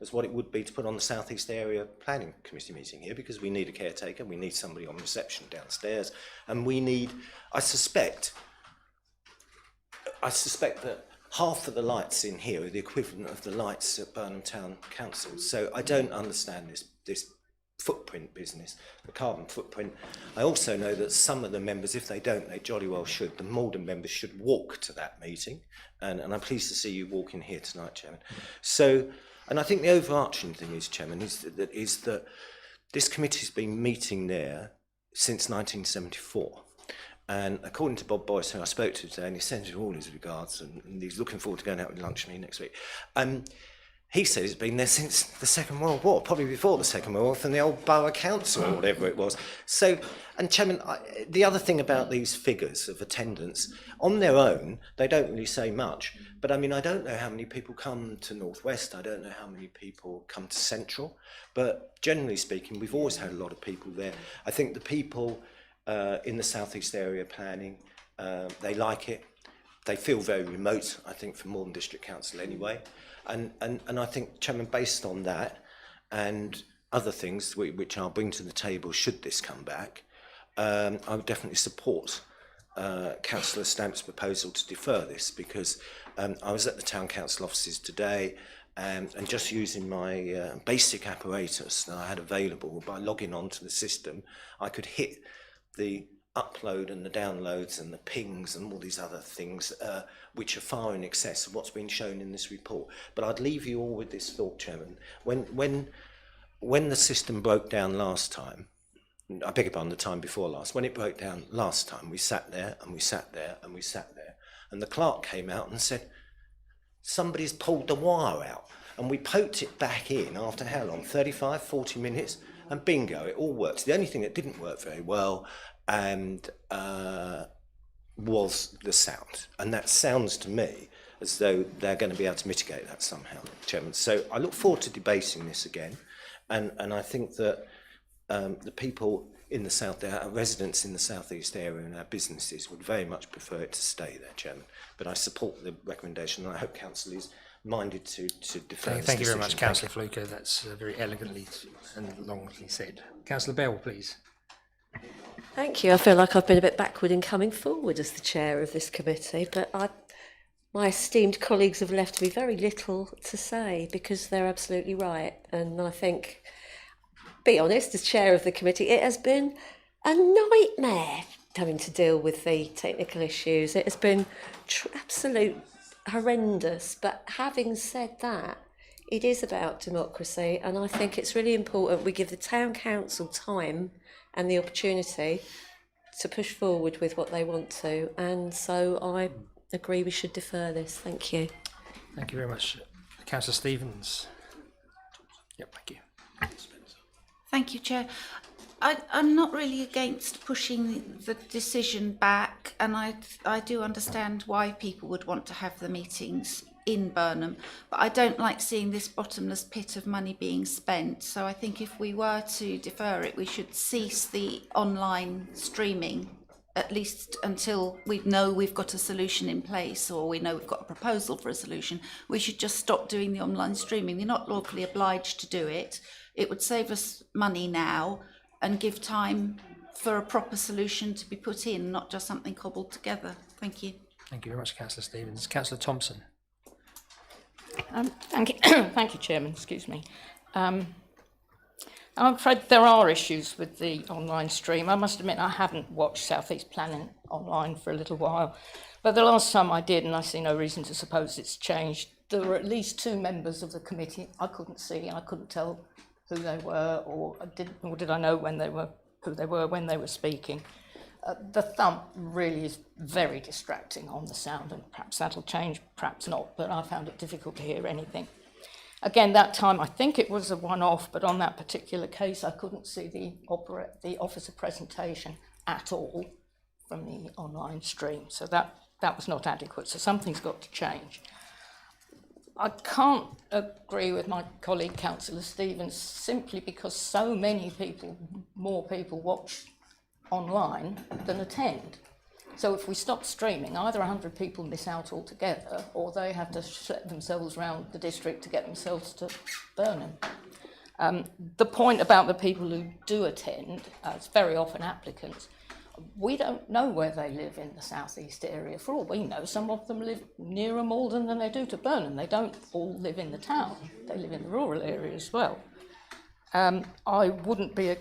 as what it would be to put on the South East Area Planning Committee meeting here, because we need a caretaker, we need somebody on reception downstairs, and we need, I suspect that half of the lights in here are the equivalent of the lights at Burnham Town Council. So I don't understand this footprint business, the carbon footprint. I also know that some of the members, if they don't, they jolly well should. The Maldon members should walk to that meeting, and I'm pleased to see you walking here tonight, Chairman. So. And I think the overarching thing is, Chairman, is that this committee's been meeting there since 1974. And according to Bob Boyce, who I spoke to today, and he sends you all his regards, and he's looking forward to going out with lunch with me next week. He says it's been there since the Second World War, probably before the Second World War, from the old Borough Council or whatever it was. So, and Chairman, the other thing about these figures of attendance, on their own, they don't really say much. But I mean, I don't know how many people come to North West. I don't know how many people come to Central. But generally speaking, we've always had a lot of people there. I think the people in the South East Area Planning, they like it. They feel very remote, I think, from Maldon District Council anyway. And I think, Chairman, based on that and other things which I'll bring to the table should this come back, I would definitely support Councillor Stamp's proposal to defer this, because I was at the Town Council offices today and just using my basic apparatus that I had available, by logging onto the system, I could hit the upload and the downloads and the pings and all these other things, which are far in excess of what's been shown in this report. But I'd leave you all with this thought, Chairman. When the system broke down last time, I beg your pardon, the time before last, when it broke down last time, we sat there and we sat there and we sat there, and the clerk came out and said, somebody's pulled the wire out. And we poked it back in after how long? 35, 40 minutes? And bingo, it all works. The only thing that didn't work very well was the sound. And that sounds to me as though they're going to be able to mitigate that somehow, Chairman. So I look forward to debating this again. And I think that the people in the south, our residents in the southeast area and our businesses would very much prefer it to stay there, Chairman. But I support the recommendation, and I hope Council is minded to defer this Thank you very much, decision. Councillor Fluker. That's very elegantly and longly said. Councillor Bell, please. Thank you. I feel like I've been a bit backward in coming forward as the chair of this committee, but my esteemed colleagues have left me very little to say because they're absolutely right. And I think, be honest, as chair of the committee, it has been a nightmare having to deal with the technical issues. It has been absolute horrendous. But having said that, it is about democracy, and I think it's really important we give the town council time and the opportunity to push forward with what they want to. And so I agree we should defer this. Thank you. Thank you very much. Councillor Stevens. Yep, thank you. Thank you, Chair. I'm not really against pushing the decision back, and I do understand why people would want to have the meetings in Burnham, but I don't like seeing this bottomless pit of money being spent. So I think if we were to defer it, we should cease the online streaming, at least until we know we've got a solution in place, or we know we've got a proposal for a solution. We should just stop doing the online streaming. We're not lawfully obliged to do it. It would save us money now and give time for a proper solution to be put in, not just something cobbled together. Thank you. Thank you very much, Councillor Stevens. Councillor Thompson. Thank you, thank you, Chairman. Excuse me. I'm afraid there are issues with the online stream. I must admit I haven't watched South East Planning online for a little while, but the last time I did, and I see no reason to suppose it's changed, there were at least 2 members of the committee I couldn't see. I couldn't tell who they were, or did I know who they were when they were speaking. The thump really is very distracting on the sound, and perhaps that'll change, perhaps not, but I found it difficult to hear anything. Again, that time I think it was a one-off, but on that particular case I couldn't see the officer presentation at all from the online stream, so that was not adequate, so something's got to change. I can't agree with my colleague Councillor Stevens simply because so many people, more people watch online than attend. So if we stop streaming, either 100 people miss out altogether, or they have to set themselves around the district to get themselves to Burnham. The point about the people who do attend, it's very often applicants, we don't know where they live in the southeast area. For all we know, some of them live nearer Maldon than they do to Burnham. They don't all live in the town. They live in the rural area as well. I wouldn't be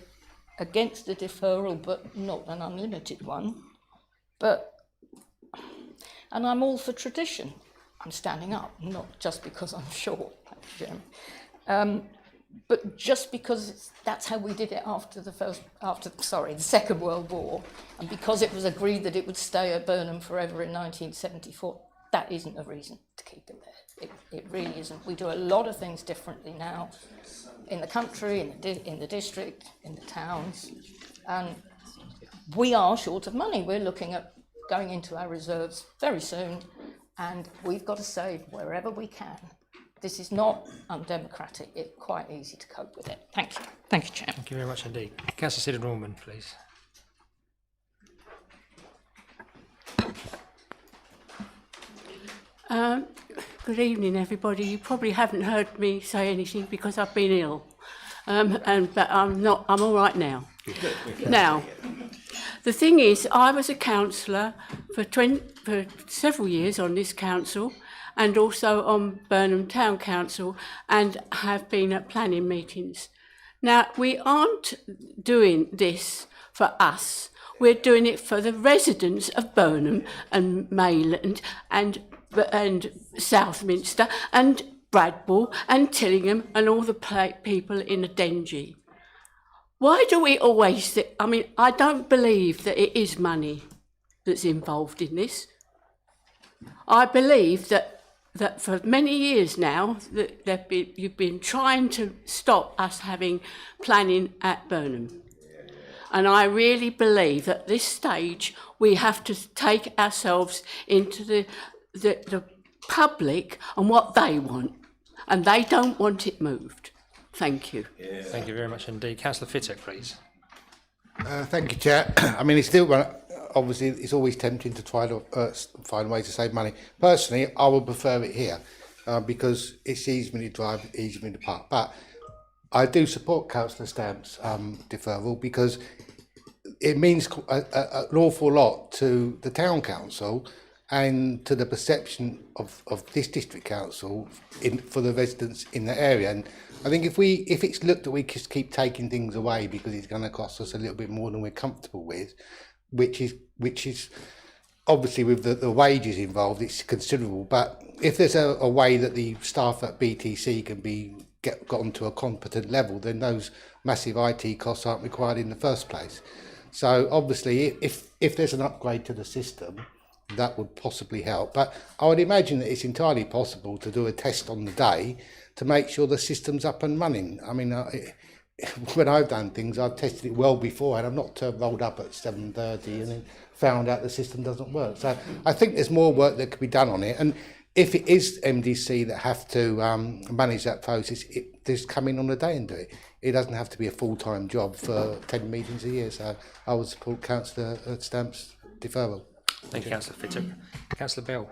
against a deferral, but not an unlimited one. And I'm all for tradition. I'm standing up, not just because I'm short, Jim. But just because that's how we did it after the Second World War, and because it was agreed that it would stay at Burnham forever in 1974, that isn't a reason to keep it there. It really isn't. We do a lot of things differently now in the country, in the district, in the towns, and we are short of money. We're looking at going into our reserves very soon, and we've got to save wherever we can. This is not undemocratic. It's quite easy to cope with it. Thank you. Thank you, Chair. Thank you very much indeed. Councillor Siddle-Norman, please. Good evening, everybody. You probably haven't heard me say anything because I've been ill, but I'm all right now. Now, the thing is, I was a councillor for several years on this council, and also on Burnham Town Council, and have been at planning meetings. Now, we aren't doing this for us. we're doing it for the residents of Burnham and Mayland and Southminster and Bradwell and Tillingham and all the people in Dengie. Why do we always think, I mean, I don't believe that it is money that's involved in this. I believe that for many years now, that you've been trying to stop us having planning at Burnham. And I really believe at this stage we have to take ourselves into the public and what they want. And they don't want it moved. Thank you. Yeah. Thank you very much indeed. Councillor Fittock, please. Thank you, Chair. I mean, it's still, obviously, it's always tempting to try to find ways to save money. Personally, I would prefer it here because it's easy to drive, easy to park. But I do support Councillor Stamp's deferral because it means an awful lot to the town council and to the perception of this district council for the residents in the area. And I think if it's looked at, we just keep taking things away because it's going to cost us a little bit more than we're comfortable with, which is obviously with the wages involved, it's considerable. But if there's a way that the staff at BTC can get onto a competent level, then those massive IT costs aren't required in the first place. So obviously, if there's an upgrade to the system, that would possibly help. But I would imagine that it's entirely possible to do a test on the day to make sure the system's up and running. I mean, when I've done things, I've tested it well before, and I've not rolled up at 7:30 and then found out the system doesn't work. So I think there's more work that could be done on it. And if it is MDC that have to manage that process, just come in on the day and do it. It doesn't have to be a full-time job for 10 meetings a year. So I would support Councillor Stamp's deferral. Thank you, Councillor Fittock. Councillor Bell.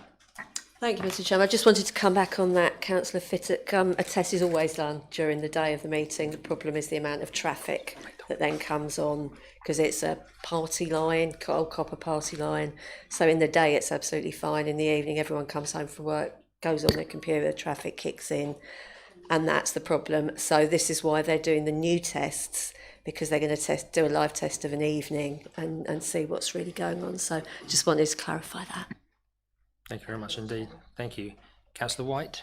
Thank you, Mr. Chairman. I just wanted to come back on that, Councillor Fittock. A test is always done during the day of the meeting. The problem is the amount of traffic that then comes on because it's a party line, old copper party line. So in the day, it's absolutely fine. In the evening, everyone comes home from work, goes on their computer, the traffic kicks in, and that's the problem. So this is why they're doing the new tests, because they're going to do a live test of an evening and see what's really going on. So just wanted to clarify that. Thank you very much indeed. Thank you. Councillor White.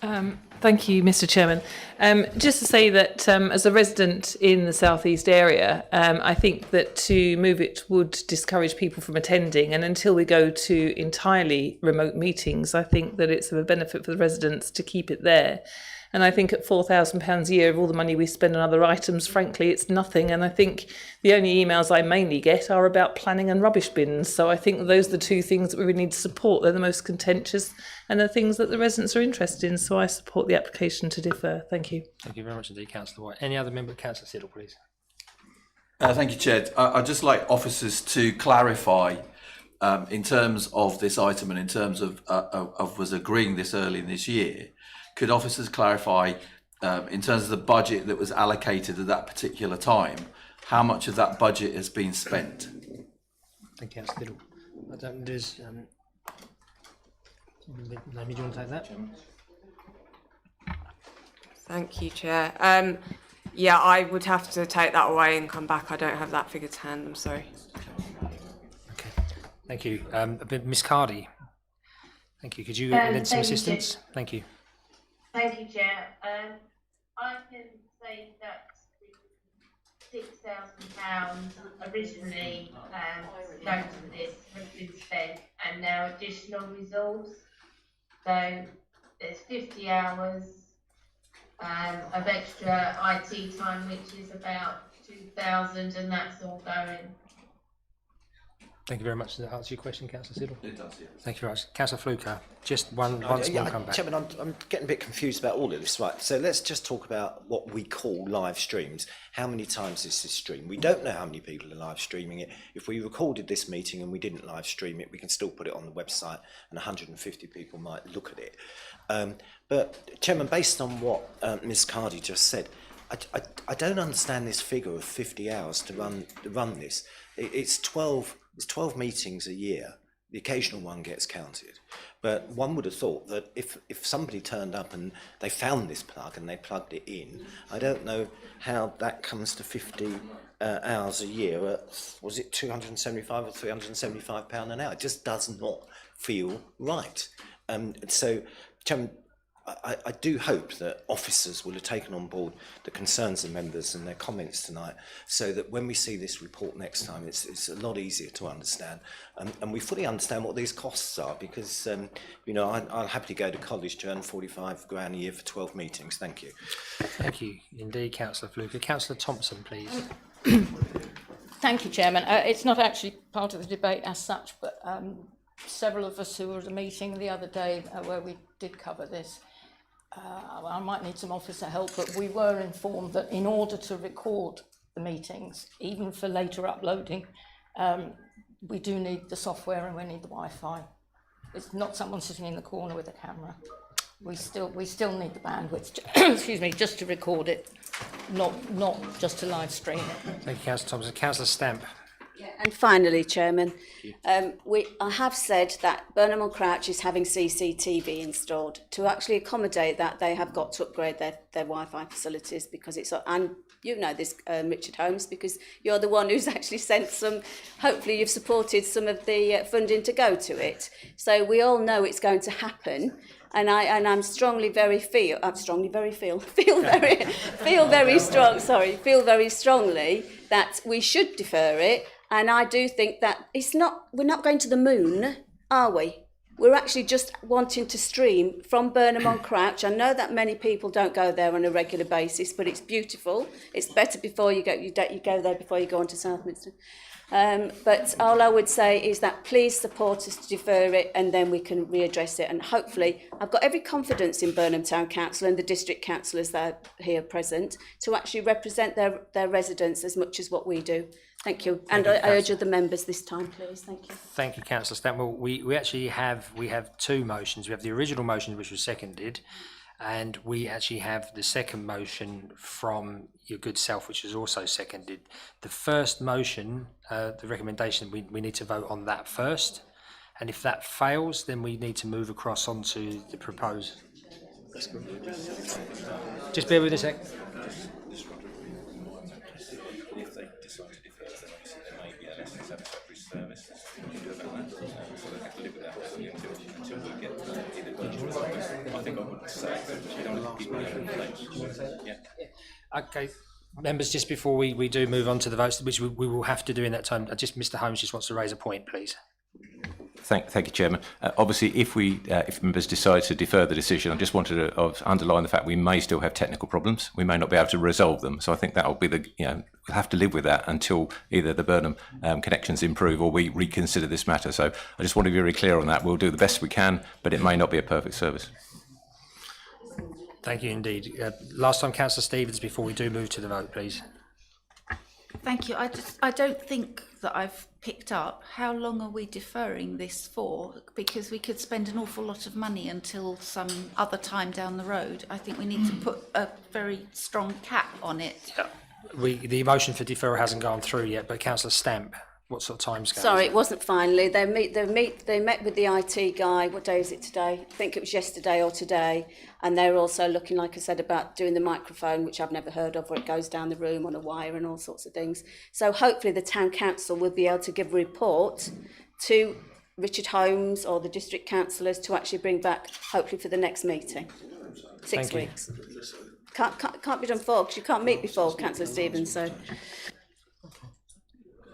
Thank you, Mr. Chairman. Just to say that as a resident in the South East area, I think that to move it would discourage people from attending. And until we go to entirely remote meetings, I think that it's of a benefit for the residents to keep it there. And I think at £4,000 a year of all the money we spend on other items, frankly, it's nothing. And I think the only emails I mainly get are about planning and rubbish bins. So I think those are the two things that we really need to support. They're the most contentious and the things that the residents are interested in. So I support the application to defer. Thank you. Thank you very much indeed, Councillor White. Any other member? Councillor Siddle, please. Thank you, Chair. I'd just like officers to clarify in terms of this item and in terms of us agreeing this early in this year. Could officers clarify, in terms of the budget that was allocated at that particular time, how much of that budget has been spent? Thank you, Councillor Siddle. I don't, does, Naomi, do you want to take that? Thank you, Chair. Yeah, I would have to take that away and come back. I don't have that figure to hand, I'm sorry. Okay, thank you. Miss Cardy. Thank you. Could you lend some assistance? Thank you. Thank you, Chair. I can say that £6,000 originally noted this has been spent and now additional resource. So there's 50 hours of extra IT time, which is about 2,000, and that's all going. Thank you very much. Does that answer your question, Councillor Siddle? It does, yeah. Thank you very much. Councillor Fluker, just one small comeback. Chairman, I'm getting a bit confused about all of this. Right, so let's just talk about what we call live streams. How many times is this streamed? We don't know how many people are live streaming it. If we recorded this meeting and we didn't live stream it, we can still put it on the website and 150 people might look at it. But Chairman, based on what Ms. Cardy just said, I don't understand this figure of 50 hours to run this. It's 12 meetings a year. The occasional one gets counted. But one would have thought that if somebody turned up and they found this plug and they plugged it in, I don't know how that comes to 50 hours a year at, was it 275 or 375 pound an hour? It just does not feel right. So, Chairman, I do hope that officers will have taken on board the concerns of members and their comments tonight, so that when we see this report next time, it's a lot easier to understand, and we fully understand what these costs are, because you know, I'll happily go to college to earn 45 grand a year for 12 meetings. Thank you. Thank you indeed, Councillor Fluker. Councillor Thompson, please. Thank you, Chairman. It's not actually part of the debate as such, but several of us who were at a meeting the other day where we did cover this, I might need some officer help, but we were informed that in order to record the meetings, even for later uploading, we do need the software and we need the Wi-Fi. It's not someone sitting in the corner with a camera. We still need the bandwidth, excuse me, just to record it, not just to live stream it. Thank you, Councillor Thompson. Councillor Stamp. And finally, Chairman, I have said that Burnham on Crouch is having CCTV installed. To actually accommodate that, they have got to upgrade their Wi-Fi facilities, because it's, and you know this, Richard Holmes, because you're the one who's actually sent some, hopefully you've supported some of the funding to go to it. So we all know it's going to happen. And I'm feel very strongly that we should defer it. And I do think that we're not going to the moon, are we? We're actually just wanting to stream from Burnham on Crouch. I know that many people don't go there on a regular basis, but it's beautiful. It's better before you go there before you go on to Southminster. But all I would say is that please support us to defer it, and then we can readdress it. And hopefully, I've got every confidence in Burnham Town Council and the district councillors that are here present to actually represent their residents as much as what we do. Thank you. And I urge other members this time, please. Thank you. Thank you, Councillor Stamp. Well, we actually have two motions. We have the original motion, which was seconded, and we actually have the second motion from your good self, which was also seconded. The first motion, the recommendation, we need to vote on that first, and if that fails, then we need to move across onto the proposed. Just bear with us a sec. If they decide to defer, then obviously there may be a less satisfactory service. So they have to live with that until we get either virtual. I think I would say that we don't keep it in place. Yeah. Okay, members, just before we do move on to the votes, which we will have to do in that time, Mr. Holmes just wants to raise a point, please. Thank you, Chairman. Obviously, if members decide to defer the decision, I just wanted to underline the fact we may still have technical problems. We may not be able to resolve them. So I think that will be we'll have to live with that until either the Burnham connections improve or we reconsider this matter. So I just want to be very clear on that. We'll do the best we can, but it may not be a perfect service. Thank you indeed. Last time, Councillor Stevens, before we do move to the vote, please. Thank you. I don't think that I've picked up how long are we deferring this for, because we could spend an awful lot of money until some other time down the road. I think we need to put a very strong cap on it. Yeah. The motion for deferral hasn't gone through yet, but Councillor Stamp, what sort of timescale? Sorry, it wasn't finally. They met with the IT guy. What day is it today? I think it was yesterday or today. And they're also looking, like I said, about doing the microphone, which I've never heard of, where it goes down the room on a wire and all sorts of things. So hopefully the town council will be able to give a report to Richard Holmes or the district councillors to actually bring back, hopefully for the next meeting. 6 weeks. Can't be done before, because you can't meet before, Councillor Stevens. So.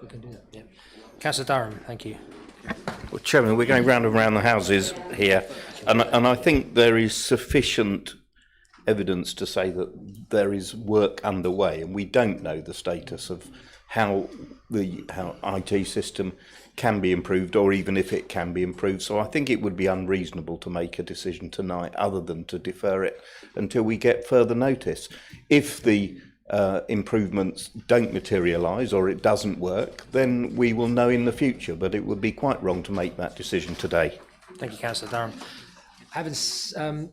We can do that, yeah. Councillor Durham, thank you. Well, Chairman, we're going round and round the houses here, and I think there is sufficient evidence to say that there is work underway, and we don't know the status of how the IT system can be improved, or even if it can be improved. So I think it would be unreasonable to make a decision tonight other than to defer it until we get further notice. If the improvements don't materialise or it doesn't work, then we will know in the future, but it would be quite wrong to make that decision today. Thank you, Councillor Durham. Having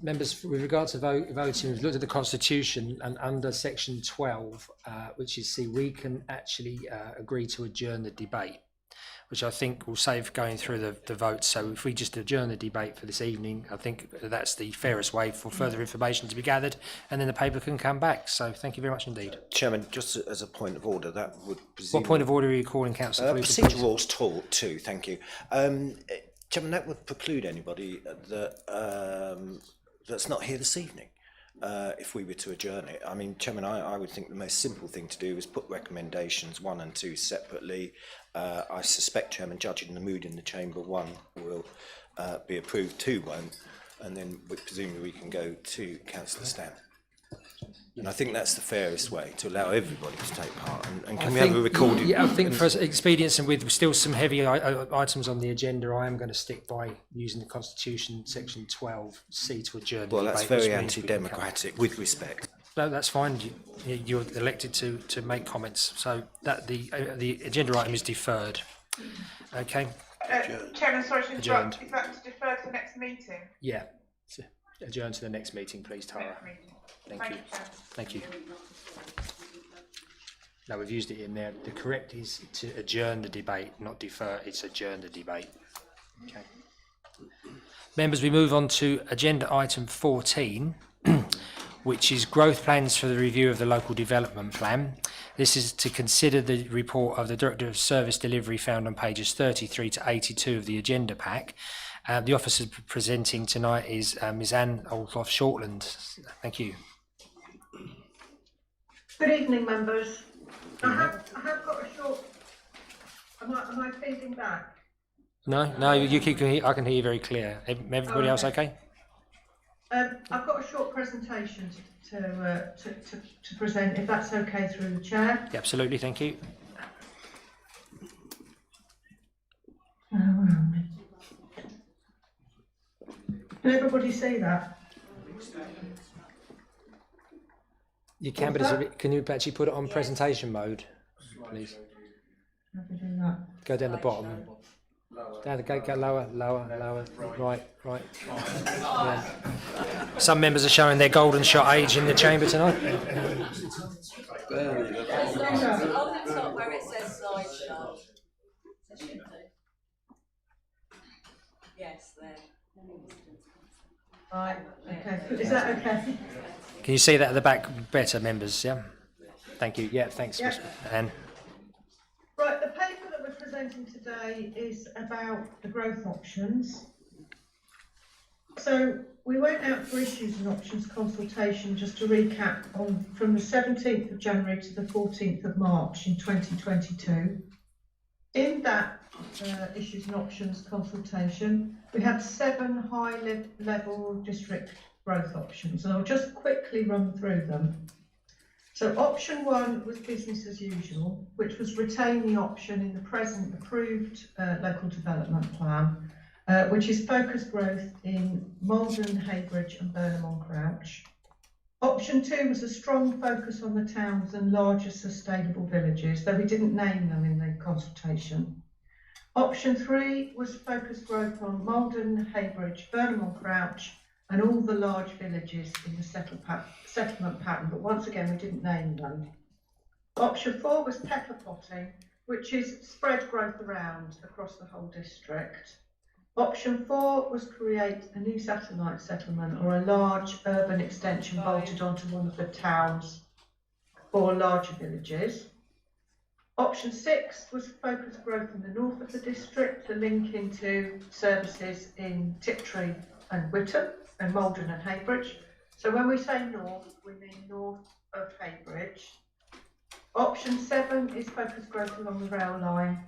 members, with regard to voting, we've looked at the Constitution, and under section 12, which is C, we can actually agree to adjourn the debate. which I think will save going through the votes. So if we just adjourn the debate for this evening, I think that's the fairest way for further information to be gathered, and then the paper can come back. So thank you very much indeed. Chairman, just as a point of order, that would presume... What point of order are you calling, Councillor? Procedurals too, thank you. Chairman, that would preclude anybody that's not here this evening. If we were to adjourn it. I mean, Chairman, I would think the most simple thing to do is put recommendations 1 and 2 separately. I suspect, Chairman, judging the mood in the chamber, 1 will be approved, 2 won't, and then presumably we can go to Councillor Stamp. And I think that's the fairest way to allow everybody to take part. And can we have a recording? Yeah, I think for expedience and with still some heavy items on the agenda, I am going to stick by using the Constitution, Section 12C to adjourn. Well, that's very anti-democratic, with respect. No, that's fine. You're elected to make comments, so that the agenda item is deferred. Okay. Chairman, sorry to interrupt. Is that to defer to the next meeting? Yeah. Adjourn to the next meeting, please, Tara. Thank you. Thank you. No, we've used it in there. The correct is to adjourn the debate, not defer. It's adjourn the debate. Okay. Members, we move on to agenda item 14, which is growth plans for the review of the local development plan. This is to consider the report of the Director of Service Delivery found on pages 33 to 82 of the agenda pack. The officer presenting tonight is Ms Anne Oldclough-Shortland. Thank you. Good evening, members. I have got a short... Am I feeding back? No, you keep. I can hear you very clear. Everybody else okay? I've got a short presentation to present, if that's okay, through the chair. Yeah, absolutely, thank you. Can everybody see that? You can, but can you actually put it on presentation mode, please? Go down the bottom. Down the gate, go lower, right. Yeah. Some members are showing their golden shot age in the chamber tonight. On the top where it says slideshow. Yes, there. Right, okay. Is that okay? Can you see that at the back better, members? Yeah. Thank you. Yeah, thanks, Yeah. Anne. Right, the paper that we're presenting today is about the growth options. So we went out for issues and options consultation, just to recap, from the 17th of January to the 14th of March in 2022. In that issues and options consultation, we had 7 high-level district growth options, and I'll just quickly run through them. So option 1 was business as usual, which was retain the option in the present approved local development plan, which is focused growth in Maldon, Heybridge and Burnham-on-Crouch. Option 2 was a strong focus on the towns and larger sustainable villages, though we didn't name them in the consultation. Option 3 was focused growth on Maldon, Heybridge, Burnham-on-Crouch and all the large villages in the settlement pattern, but once again we didn't name them. Option 4 was pepper potting, which is spread growth around across the whole district. Option 4 was create a new satellite settlement or a large urban extension bolted onto one of the towns or larger villages. Option 6 was focused growth in the north of the district to link into services in Tiptree and Witham and Maldon and Heybridge. So when we say north, we mean north of Heybridge. Option 7 is focused growth along the rail line.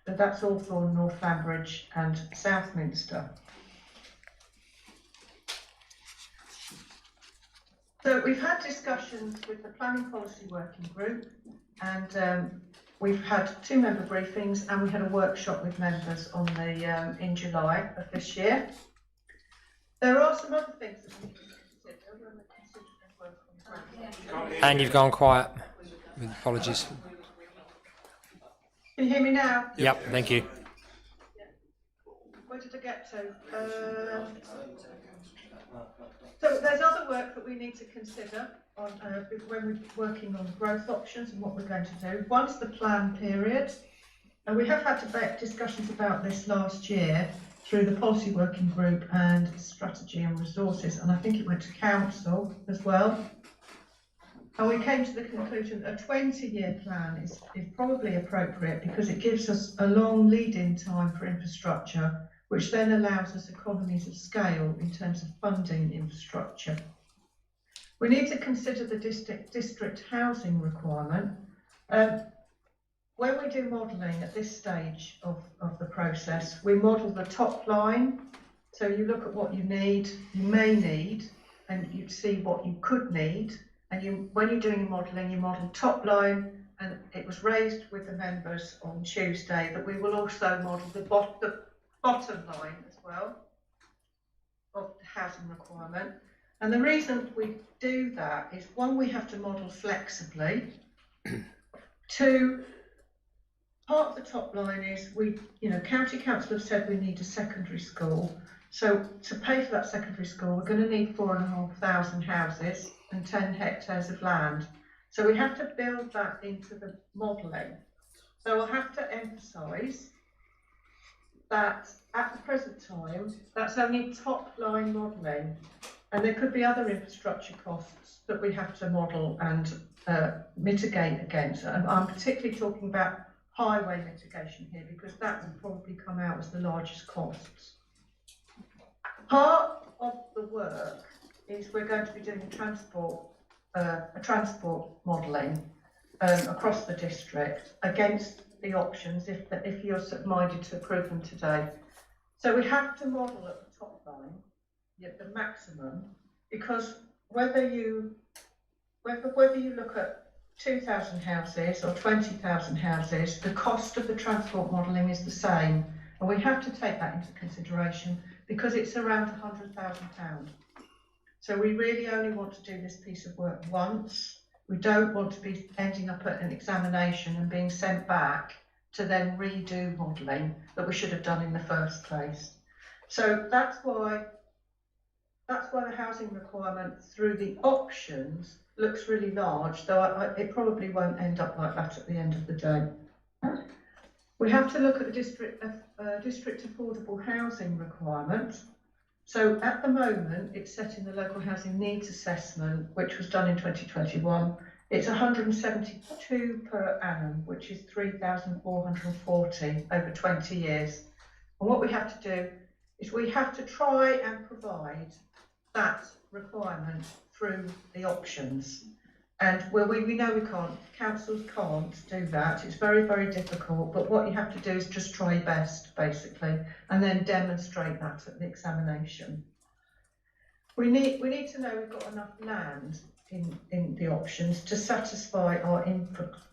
So that's Hawthorne, North Lambridge and Southminster. So we've had discussions with the Planning Policy Working Group, and we've had 2 member briefings, and we had a workshop with members on the in July of this year. There are some other things that we need to consider when we're considering work on grants. And you've gone quiet. Apologies. Can you hear me now? Yep, thank you. Where did I get to? So there's other work that we need to consider on when we're working on growth options and what we're going to do. One's the plan period. And we have had discussions about this last year through the policy working group and strategy and resources, and I think it went to council as well. And we came to the conclusion that a 20-year plan is probably appropriate because it gives us a long lead-in time for infrastructure, which then allows us economies of scale in terms of funding infrastructure. We need to consider the district housing requirement. When we do modelling at this stage of the process, we model the top line. So you look at what you need, you may need, and you see what you could need. And when you're doing your modelling, you model top line, and it was raised with the members on Tuesday that we will also model the bottom line as well of the housing requirement. And the reason we do that is, one, we have to model flexibly. Two, part of the top line is County Council have said we need a secondary school. So to pay for that secondary school, we're going to need 4,500 houses and 10 hectares of land. So we have to build that into the modelling. So I'll have to emphasise that at the present time, that's only top line modelling. And there could be other infrastructure costs that we have to model and mitigate against. And I'm particularly talking about highway mitigation here because that will probably come out as the largest costs. Part of the work is we're going to be doing a transport modelling across the district against the options if you're minded to approve them today. So we have to model at the top line, the maximum, because whether you look at 2,000 houses or 20,000 houses, the cost of the transport modelling is the same, and we have to take that into consideration because it's around £100,000. So we really only want to do this piece of work once. We don't want to be ending up at an examination and being sent back to then redo modelling that we should have done in the first place. So that's why the housing requirement through the options looks really large, though it probably won't end up like that at the end of the day. We have to look at the district affordable housing requirement. So at the moment, it's set in the local housing needs assessment, which was done in 2021. It's 172 per annum, which is 3,440 over 20 years. And what we have to do is we have to try and provide that requirement through the options. And we know we can't, councils can't do that. It's very, very difficult, but what you have to do is just try your best, basically, and then demonstrate that at the examination. We need to know we've got enough land in the options to satisfy our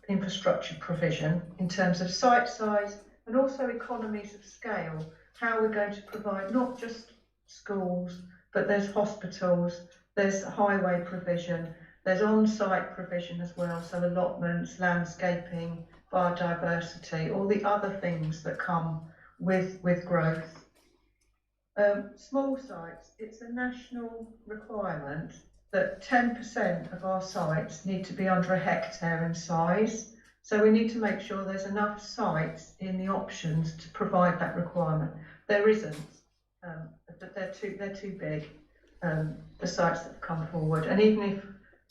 infrastructure provision in terms of site size and also economies of scale, how we're going to provide not just schools, but there's hospitals, there's highway provision, there's on-site provision as well, so allotments, landscaping, biodiversity, all the other things that come with growth. Small sites, it's a national requirement that 10% of our sites need to be under a hectare in size. So we need to make sure there's enough sites in the options to provide that requirement. There isn't, but they're too big, the sites that have come forward. And even if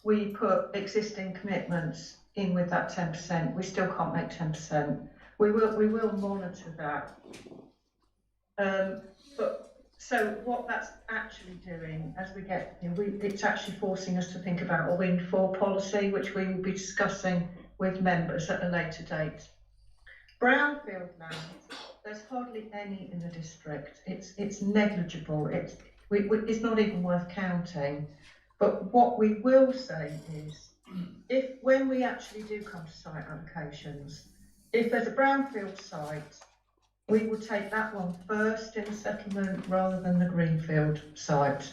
we put existing commitments in with that 10%, we still can't make 10%. We will monitor that. But so what that's actually doing, as we get, it's actually forcing us to think about a windfall policy, which we will be discussing with members at a later date. Brownfield land, there's hardly any in the district. It's negligible. It's not even worth counting. But what we will say is, when we actually do come to site allocations, if there's a brownfield site, we will take that one first in the settlement rather than the greenfield site.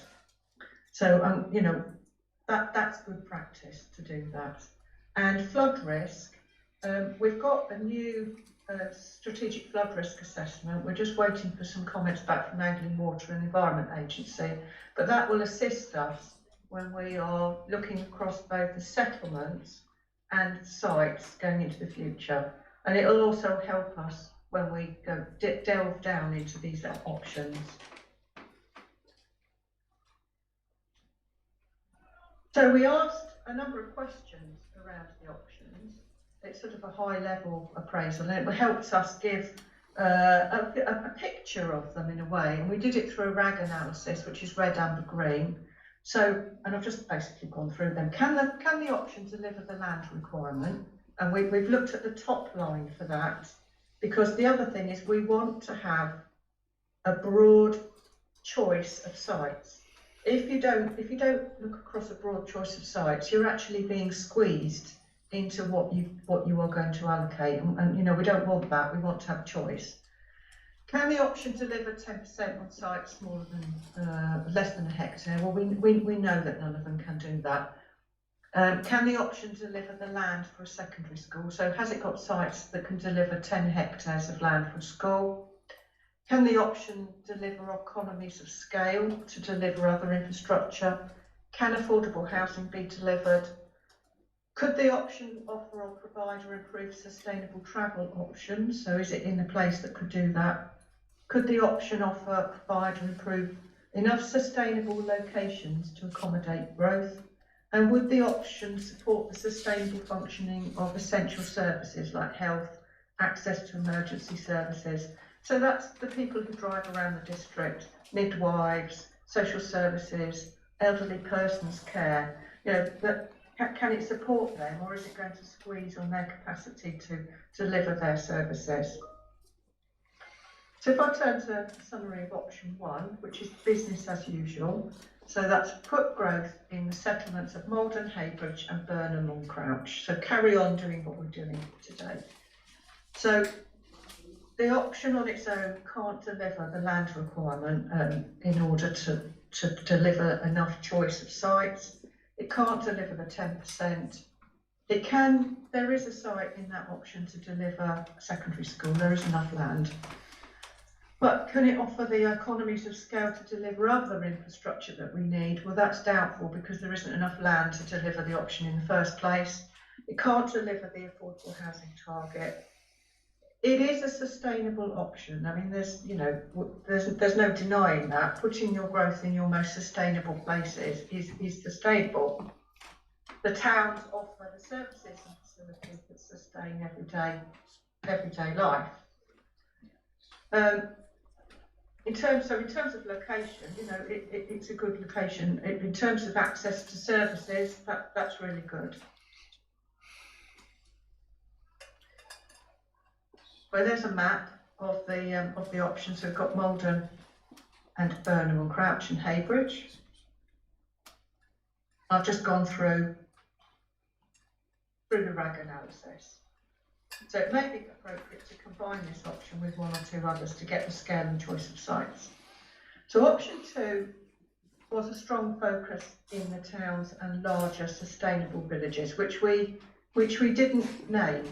So, that's good practice to do that. And flood risk, we've got a new strategic flood risk assessment. We're just waiting for some comments back from Angling Water and Environment Agency, but that will assist us when we are looking across both the settlements and sites going into the future. And it'll also help us when we go delve down into these options. So we asked a number of questions around the options. It's sort of a high level appraisal, and it helps us give a picture of them in a way. And we did it through a RAG analysis, which is red, amber, green. So, and I've just basically gone through them. Can the option deliver the land requirement? And we've looked at the top line for that, because the other thing is we want to have a broad choice of sites. If you don't look across a broad choice of sites, you're actually being squeezed into what you are going to allocate, and you know, we don't want that. We want to have choice. Can the option deliver 10% on sites smaller than less than a hectare? Well, we know that none of them can do that. Can the option deliver the land for a secondary school? So has it got sites that can deliver 10 hectares of land for a school? Can the option deliver economies of scale to deliver other infrastructure? Can affordable housing be delivered? Could the option offer or provide or improve sustainable travel options? So is it in a place that could do that? Could the option offer, provide or improve enough sustainable locations to accommodate growth? And would the option support the sustainable functioning of essential services like health, access to emergency services? So that's the people who drive around the district, midwives, social services, elderly persons care. You know, that can it support them, or is it going to squeeze on their capacity to deliver their services? So if I turn to the summary of option 1, which is business as usual, so that's put growth in the settlements of Maldon, Heybridge and Burnham on Crouch. So carry on doing what we're doing today. So the option on its own can't deliver the land requirement in order to deliver enough choice of sites. It can't deliver the 10%. It can, there is a site in that option to deliver a secondary school, there is enough land. But can it offer the economies of scale to deliver other infrastructure that we need? Well, that's doubtful because there isn't enough land to deliver the option in the first place. It can't deliver the affordable housing target. It is a sustainable option. I mean, there's no denying that. Putting your growth in your most sustainable places is sustainable. The towns offer the services and facilities that sustain everyday life. In terms of location, you know, it's a good location. In terms of access to services, that's really good. Well, there's a map of the options. So we've got Maldon and Burnham and Crouch and Heybridge. I've just gone through the RAG analysis. So it may be appropriate to combine this option with one or two others to get the scale and choice of sites. So option 2 was a strong focus in the towns and larger sustainable villages, which we didn't name,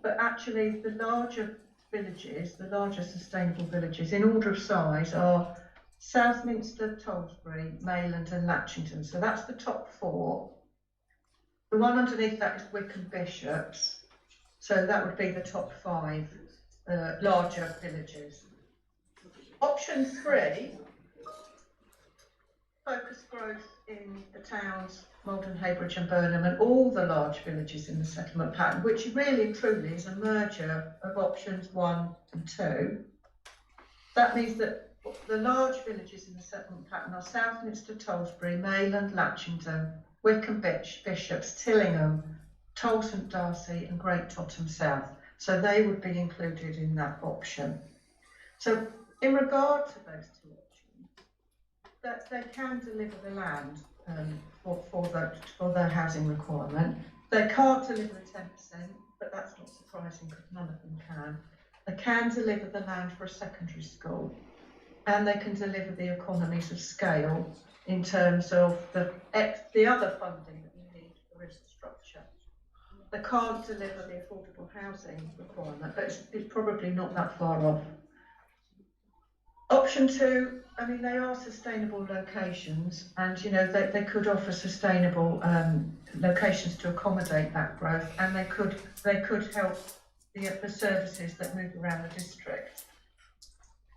but actually the larger villages, the larger sustainable villages in order of size are Southminster, Tollesbury, Mayland and Latchington. So that's the top 4. The one underneath that is Wickham Bishops. So that would be the top 5 larger villages. Option 3, focus growth in the towns, Maldon, Heybridge and Burnham and all the large villages in the settlement pattern, which really and truly is a merger of options 1 and 2. That means that the large villages in the settlement pattern are Southminster, Tollesbury, Mayland, Latchington, Wickham Bishops, Tillingham, Toll St Darcy and Great Totham South. So they would be included in that option. So in regard to those 2 options, that they can deliver the land for their housing requirement. They can't deliver the 10%, but that's not surprising because none of them can. They can deliver the land for a secondary school, and they can deliver the economies of scale in terms of the other funding that we need for infrastructure. They can't deliver the affordable housing requirement, but it's probably not that far off. Option 2, I mean, they are sustainable locations, and you know they could offer sustainable locations to accommodate that growth, and they could help the services that move around the district.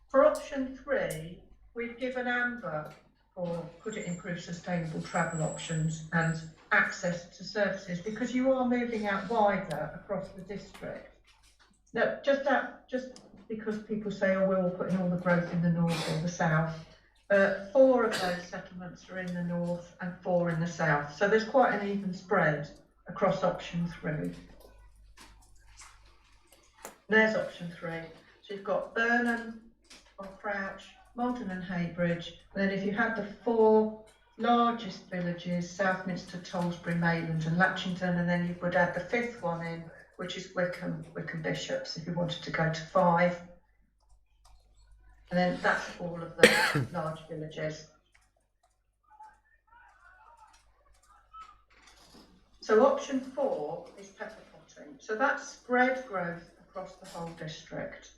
For option 3, we've given amber for could it improve sustainable travel options and access to services, because you are moving out wider across the district. Now, just because people say, oh, we're all putting all the growth in the north or the south, 4 of those settlements are in the north and 4 in the south. So there's quite an even spread across option 3. There's option 3. So you've got Burnham or Crouch, Maldon and Heybridge. And then if you had the 4 largest villages, Southminster, Tollesbury, Mayland and Latchington, and then you would add the 5th one in, which is Wickham Bishops, if you wanted to go to 5. And then that's all of the large villages. So option 4 is pepper potting. So that's spread growth across the whole district.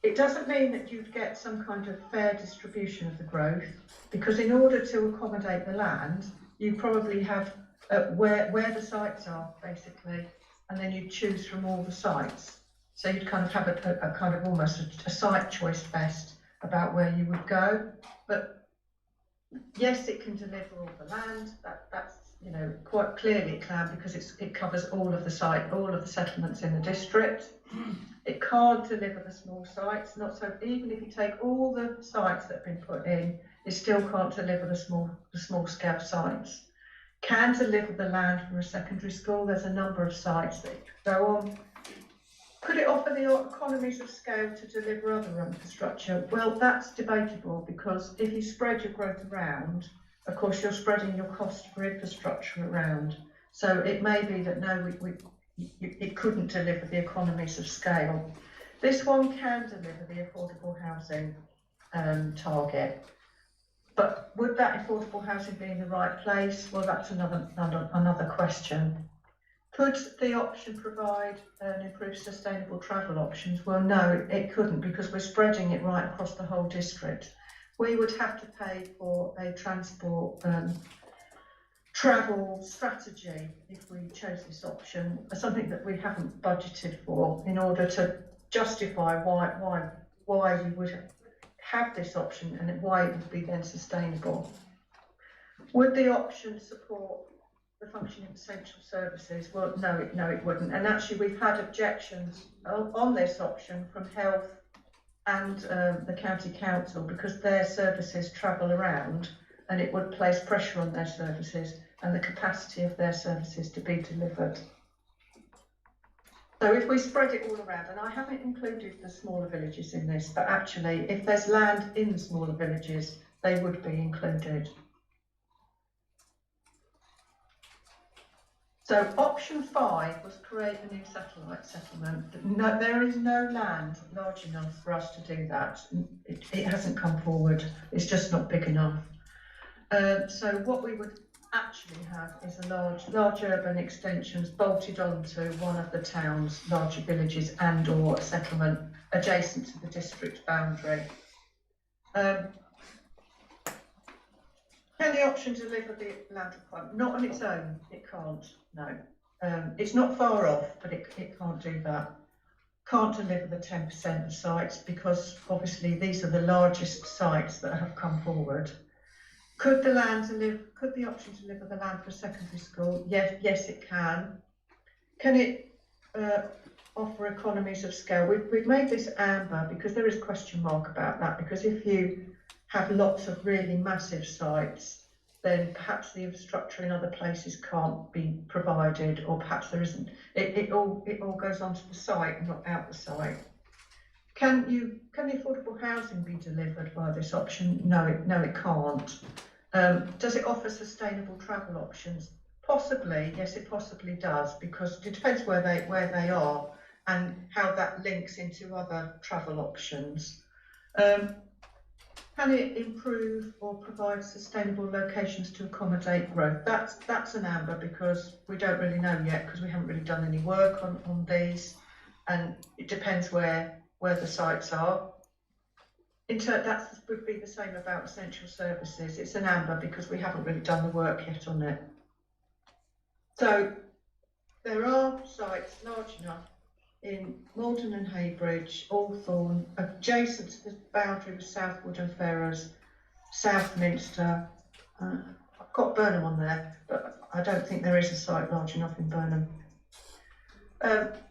It doesn't mean that you'd get some kind of fair distribution of the growth, because in order to accommodate the land, you probably have where the sites are, basically, and then you choose from all the sites. So you'd kind of have a kind of almost a site choice fest about where you would go. But yes, it can deliver all the land. That's quite clearly it can, because it covers all of the settlements in the district. It can't deliver the small sites. Not so. Even if you take all the sites that have been put in, it still can't deliver the small scale sites. Can deliver the land for a secondary school. There's a number of sites that it could go on. Could it offer the economies of scale to deliver other infrastructure? Well, that's debatable, because if you spread your growth around, of course, you're spreading your cost for infrastructure around. So it may be that no, it couldn't deliver the economies of scale. This one can deliver the affordable housing target. But would that affordable housing be in the right place? Well, that's another question. Could the option provide improved sustainable travel options? Well, no, it couldn't, because we're spreading it right across the whole district. We would have to pay for a transport travel strategy if we chose this option, something that we haven't budgeted for, in order to justify why we would have this option and why it would be then sustainable. Would the option support the functioning of essential services? Well, no, it wouldn't. And actually, we've had objections on this option from Health and the County Council, because their services travel around, and it would place pressure on their services and the capacity of their services to be delivered. So if we spread it all around, and I haven't included the smaller villages in this, but actually, if there's land in the smaller villages, they would be included. So option 5 was create a new satellite settlement. No, there is no land large enough for us to do that. It hasn't come forward. It's just not big enough. So what we would actually have is a large urban extensions bolted onto one of the town's larger villages and or a settlement adjacent to the district boundary. Can the option deliver the land requirement? Not on its own, it can't, no. It's not far off, but it can't do that. Can't deliver the 10% of sites, because obviously these are the largest sites that have come forward. Could the option deliver the land for a secondary school? Yes, it can. Can it offer economies of scale? We've made this amber because there is a question mark about that, because if you have lots of really massive sites, then perhaps the infrastructure in other places can't be provided, or perhaps there isn't. It all goes onto the site and not out the site. Can the affordable housing be delivered by this option? No, it can't. Does it offer sustainable travel options? Possibly, yes, it possibly does, because it depends where they are and how that links into other travel options. Can it improve or provide sustainable locations to accommodate growth? That's an amber, because we don't really know yet, because we haven't really done any work on these, and it depends where the sites are. That would be the same about essential services. It's an amber because we haven't really done the work yet on it. So there are sites large enough in Maldon and Heybridge, Althorn, adjacent to the boundary with Southwood and Ferrers, Southminster. I've got Burnham on there, but I don't think there is a site large enough in Burnham.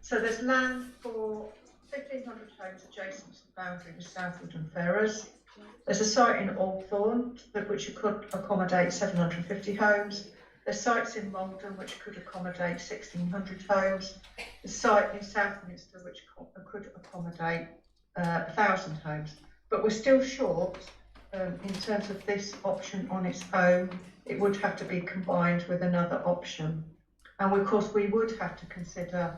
So there's land for 1,500 homes adjacent to the boundary with Southwood and Ferrers. There's a site in Althorn which could accommodate 750 homes. There's sites in Maldon which could accommodate 1,600 homes. The site in Southminster which could accommodate 1,000 homes. But we're still short in terms of this option on its own. It would have to be combined with another option. And of course we would have to consider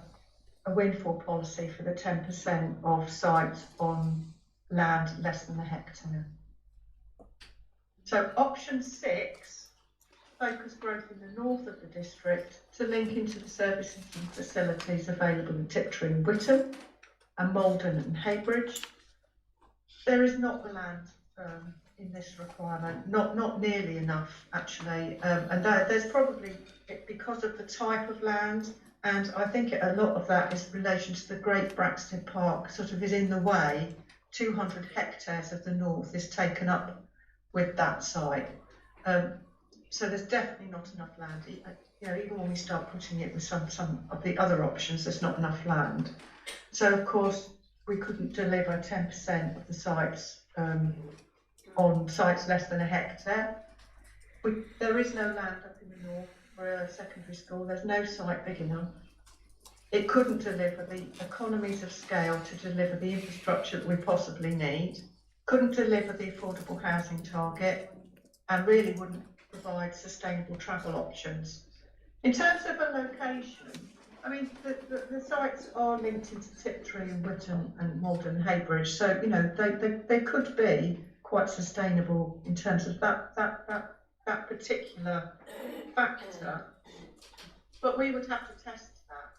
a windfall policy for the 10% of sites on land less than a hectare. So option 6, focus growth in the north of the district to link into the services and facilities available in Tiptree and Witham and Maldon and Heybridge. There is not the land in this requirement, not nearly enough actually, and there's probably, because of the type of land, and I think a lot of that is in relation to the Great Braxton Park sort of is in the way. 200 hectares of the north is taken up with that site. So there's definitely not enough land. You know, even when we start putting it with some of the other options, there's not enough land. So of course we couldn't deliver 10% of the sites on sites less than a hectare. There is no land up in the north for a secondary school. There's no site big enough. It couldn't deliver the economies of scale to deliver the infrastructure that we possibly need, couldn't deliver the affordable housing target, and really wouldn't provide sustainable travel options. In terms of a location, I mean, the sites are linked into Tiptree and Witham and Maldon and Heybridge, so you know they could be quite sustainable in terms of that particular factor. But we would have to test that.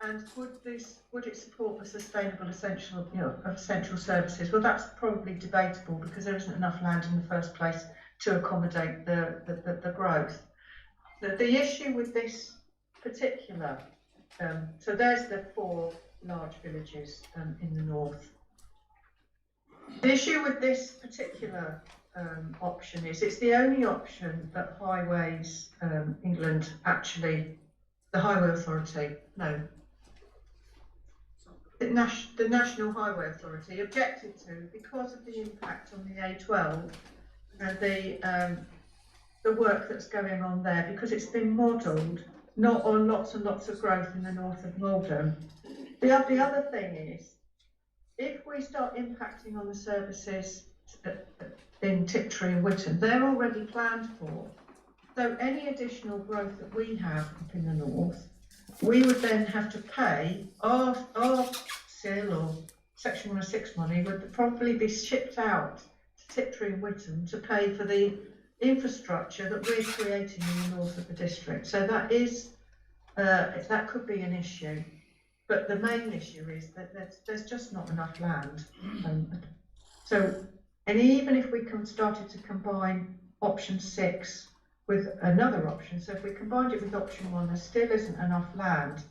And would it support the sustainable essential services? Well, that's probably debatable because there isn't enough land in the first place to accommodate the growth. The issue with this particular, so there's the 4 large villages in the north. The issue with this particular option is it's the only option that Highways England actually, the Highway Authority, no, the National Highway Authority objected to because of the impact on the A12 and the work that's going on there, because it's been modelled not on lots and lots of growth in the north of Maldon. The other thing is, if we start impacting on the services in Tiptree and Witham, they're already planned for. So any additional growth that we have up in the north, we would then have to pay our SIL or Section 106 money would probably be shipped out to Tiptree and Witham to pay for the infrastructure that we're creating in the north of the district. So that is, that could be an issue. But the main issue is that there's just not enough land. And even if we started to combine option 6 with another option, so if we combined it with option 1, there still isn't enough land.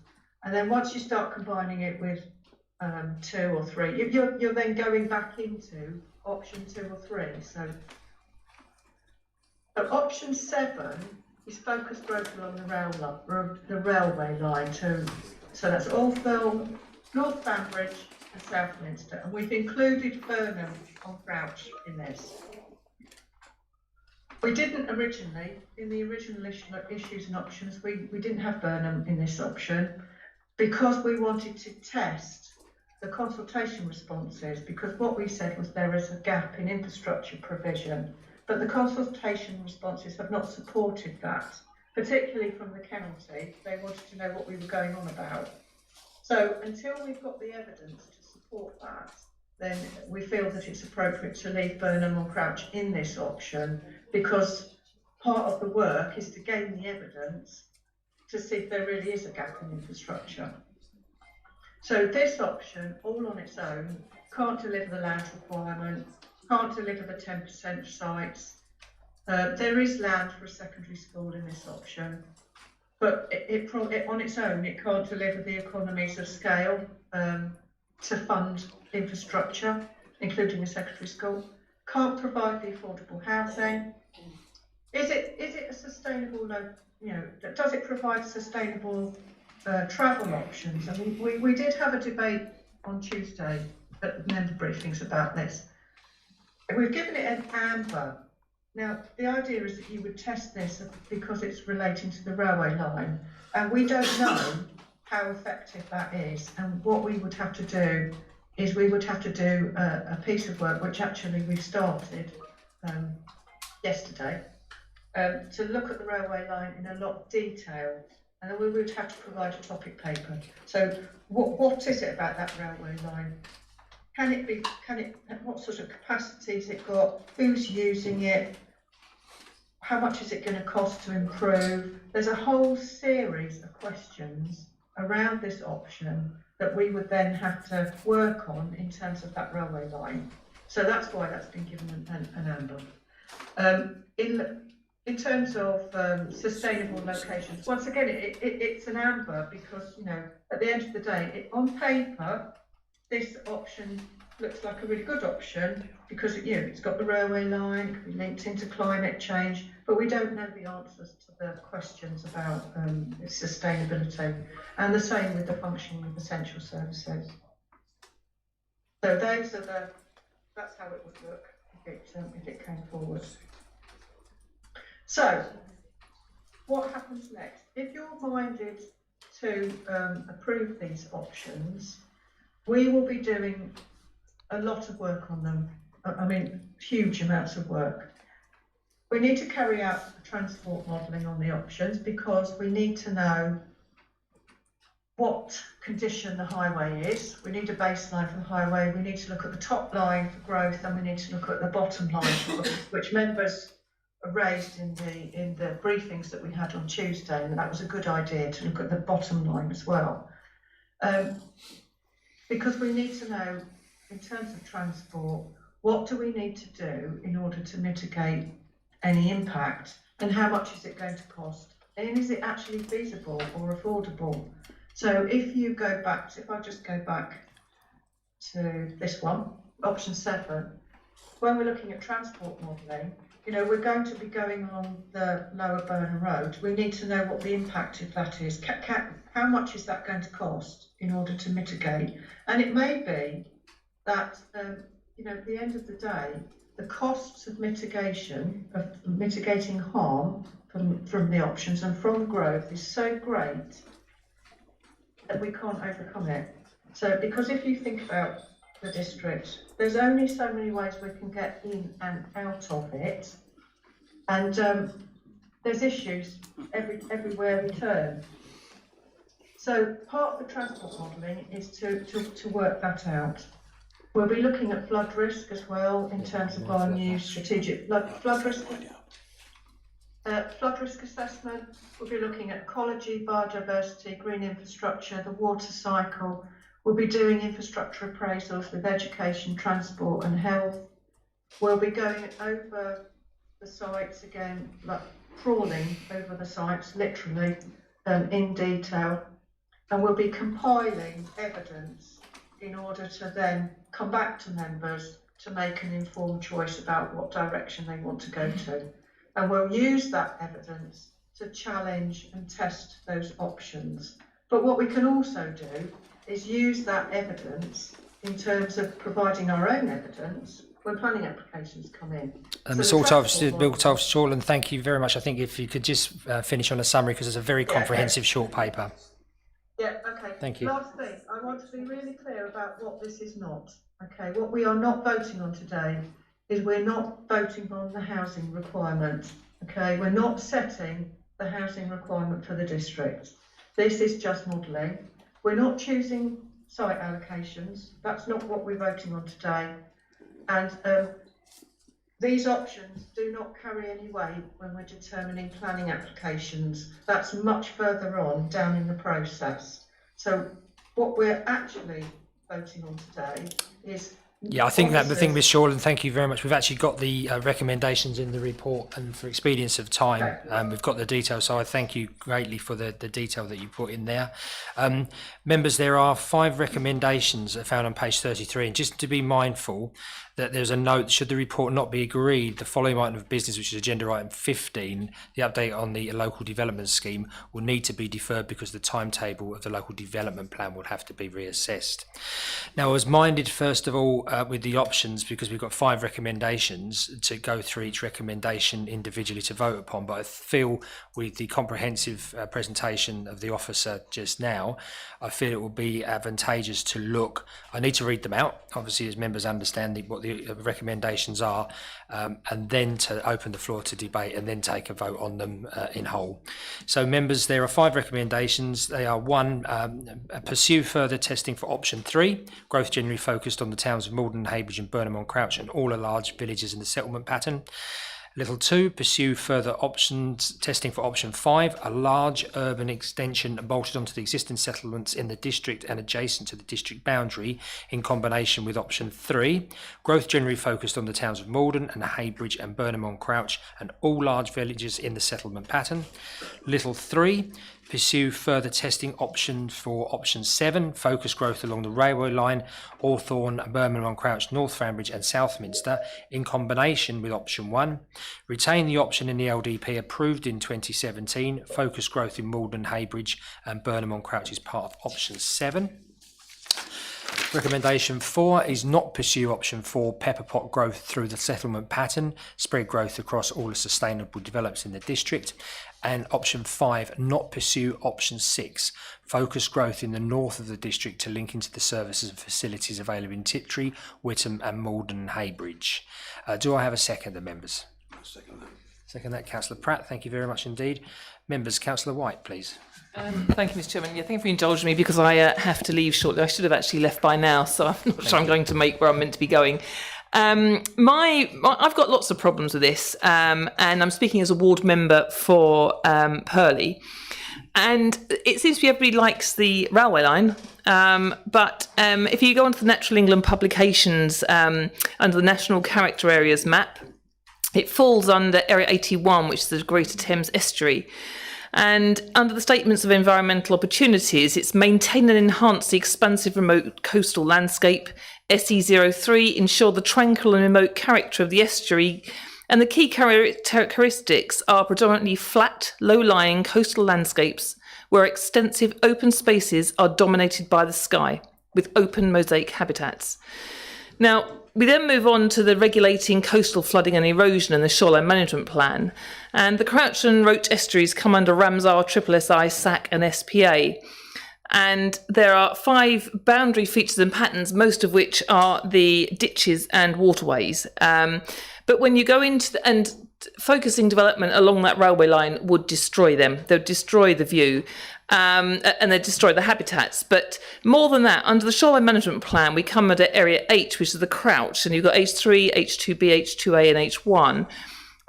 And then once you start combining it with 2 or 3, you're then going back into option 2 or 3. So option 7 is focused growth along the railway line. So that's Althorn, North Banbridge and Southminster. And we've included Burnham on Crouch in this. We didn't originally, in the original issues and options, we didn't have Burnham in this option because we wanted to test the consultation responses, because what we said was there is a gap in infrastructure provision, but the consultation responses have not supported that, particularly from the county. They wanted to know what we were going on about. So until we've got the evidence to support that, then we feel that it's appropriate to leave Burnham on Crouch in this option, because part of the work is to gain the evidence to see if there really is a gap in infrastructure. So this option, all on its own, can't deliver the land requirement, can't deliver the 10% sites. There is land for a secondary school in this option. but it on its own, it can't deliver the economies of scale to fund infrastructure, including a secondary school, can't provide the affordable housing. Is it a sustainable, does it provide sustainable travel options? I mean, we did have a debate on Tuesday at the member briefings about this. We've given it an amber. Now, the idea is that you would test this because it's relating to the railway line, and we don't know how effective that is. And what we would have to do is we would have to do a piece of work, which actually we started yesterday, to look at the railway line in a lot of detail, and then we would have to provide a topic paper. So what is it about that railway line? What sort of capacity has it got? Who's using it? How much is it going to cost to improve? There's a whole series of questions around this option that we would then have to work on in terms of that railway line. So that's why that's been given an amber. In terms of sustainable locations, once again, it's an amber because, at the end of the day, on paper, this option looks like a really good option because it's got the railway line, it can be linked into climate change, but we don't know the answers to the questions about its sustainability, and the same with the functioning of essential services. So that's how it would look if it came forward. So, what happens next? If you're minded to approve these options, we will be doing a lot of work on them. I mean, huge amounts of work. We need to carry out transport modelling on the options because we need to know what condition the highway is. We need a baseline for the highway. We need to look at the top line for growth, and we need to look at the bottom line for growth, which members raised in the briefings that we had on Tuesday, and that was a good idea to look at the bottom line as well. Because we need to know, in terms of transport, what do we need to do in order to mitigate any impact, and how much is it going to cost, and is it actually feasible or affordable? So if I just go back to this one, option 7, when we're looking at transport modelling, we're going to be going along the Lower Burnham Road. We need to know what the impact of that is. How much is that going to cost in order to mitigate? And it may be that, at the end of the day, the costs of mitigating harm from the options and from growth is so great that we can't overcome it. So, because if you think about the district, there's only so many ways we can get in and out of it, and there's issues everywhere we turn. So part of the transport modelling is to work that out. We'll be looking at flood risk as well in terms of our new strategic flood risk assessment. We'll be looking at ecology, biodiversity, green infrastructure, the water cycle. We'll be doing infrastructure appraisals with education, transport and health. We'll be going over the sites again, like crawling over the sites, literally, in detail. And we'll be compiling evidence in order to then come back to members to make an informed choice about what direction they want to go to. And we'll use that evidence to challenge and test those options. But what we can also do is use that evidence in terms of providing our own evidence when planning applications come in. Ms. Althoff, thank you very much. I think if you could just finish on a summary, because it's a very comprehensive short paper. Yeah, okay. Thank you. Last thing, I want to be really clear about what this is not. Okay, what we are not voting on today is we're not voting on the housing requirement. Okay, we're not setting the housing requirement for the district. This is just modelling. We're not choosing site allocations. That's not what we're voting on today. And these options do not carry any weight when we're determining planning applications. That's much further on down in the process. So what we're actually voting on today is Yeah, I think that the thing with Shortland, thank you very much. We've actually got the recommendations in the report, and for expedience of time, we've got the details. So I thank you greatly for the detail that you put in there. Members, there are 5 recommendations found on page 33, and just to be mindful that there's a note, should the report not be agreed, the following item of business, which is agenda item 15, the update on the local development scheme, will need to be deferred because the timetable of the local development plan will have to be reassessed. Now, I was minded, first of all, with the options, because we've got 5 recommendations, to go through each recommendation individually to vote upon, but I feel with the comprehensive presentation of the officer just now, I feel it will be advantageous to look, I need to read them out, obviously, as members understand what the recommendations are, and then to open the floor to debate and then take a vote on them in whole. So members, there are 5 recommendations. They are: 1, pursue further testing for option 3, growth generally focused on the towns of Maldon, Heybridge and Burnham-on-Crouch and all the large villages in the settlement pattern. Little 2, pursue further options testing for option 5, a large urban extension bolted onto the existing settlements in the district and adjacent to the district boundary, in combination with option 3, growth generally focused on the towns of Maldon and Heybridge and Burnham-on-Crouch and all large villages in the settlement pattern. Little 3, pursue further testing options for option 7, focus growth along the railway line, Hawthorne, Burnham-on-Crouch, North Fambridge and Southminster, in combination with option 1. Retain the option in the LDP approved in 2017, focus growth in Maldon, Heybridge and Burnham-on-Crouch is part of option 7. Recommendation 4 is not pursue option 4, pepper pot growth through the settlement pattern, spread growth across all the sustainable developments in the district. And option 5, not pursue option 6, focus growth in the north of the district to link into the services and facilities available in Tiptree, Witham and Maldon and Heybridge. Do I have a seconder, members? Second that, Councillor Pratt. Thank you very much indeed. Members, Councillor White, please. Thank you, Mr. Chairman. Yeah, thank you for indulging me because I have to leave shortly. I should have actually left by now, so I'm not sure I'm going to make where I'm meant to be going. I've got lots of problems with this, and I'm speaking as a ward member for Purley. And it seems to be everybody likes the railway line, but if you go onto the Natural England publications under the National Character Areas map, it falls under Area 81, which is the Greater Thames Estuary. And under the statements of environmental opportunities, it's maintain and enhance the expansive remote coastal landscape. SE03, ensure the tranquil and remote character of the estuary. And the key characteristics are predominantly flat, low-lying coastal landscapes where extensive open spaces are dominated by the sky, with open mosaic habitats. Now, we then move on to the regulating coastal flooding and erosion and the shoreline management plan. And the Crouch and Roach estuaries come under Ramsar, SSI, SAC and SPA. And there are 5 boundary features and patterns, most of which are the ditches and waterways. But when you go into and focusing development along that railway line would destroy them. They would destroy the view and they destroy the habitats. But more than that, under the shoreline management plan, we come under Area H, which is the Crouch, and you've got H3, H2B, H2A and H1.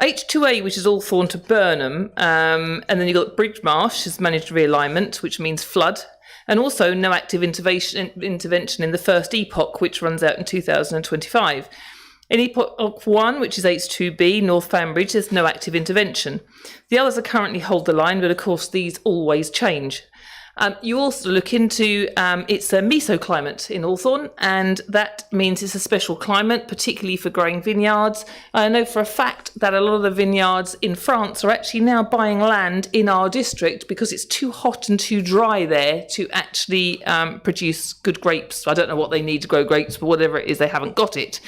H2A, which is Hawthorne to Burnham, and then you've got Bridge Marsh as managed realignment, which means flood, and also no active intervention in the first epoch, which runs out in 2025. In Epoch 1, which is H2B, North Fambridge, there's no active intervention. The others are currently hold the line, but of course these always change. You also look into, it's a mesoclimate in Hawthorne, and that means it's a special climate, particularly for growing vineyards. I know for a fact that a lot of the vineyards in France are actually now buying land in our district because it's too hot and too dry there to actually produce good grapes. I don't know what they need to grow grapes, but whatever it is, they haven't got it.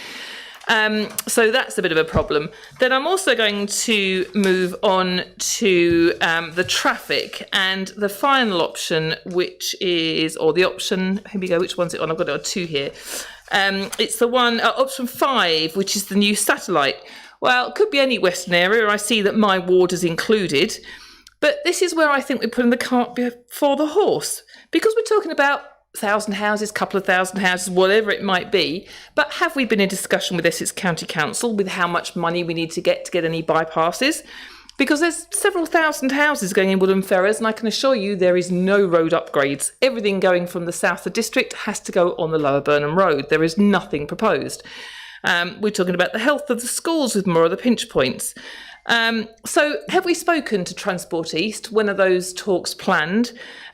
So that's a bit of a problem. Then I'm also going to move on to the traffic and the final option, which is, or the option, here we go, which one's it on? I've got 2 here. It's the one, option 5, which is the new satellite. Well, it could be any Western area. I see that my ward is included. But this is where I think we're putting the cart before the horse, because we're talking about 1,000 houses, couple of thousand houses, whatever it might be. But have we been in discussion with Essex County Council with how much money we need to get any bypasses? Because there's several thousand houses going in Woodham Ferrers, and I can assure you there is no road upgrades. Everything going from the south of the district has to go on the Lower Burnham Road. There is nothing proposed. We're talking about the health of the schools with more of the pinch points. So have we spoken to Transport East? When are those talks planned?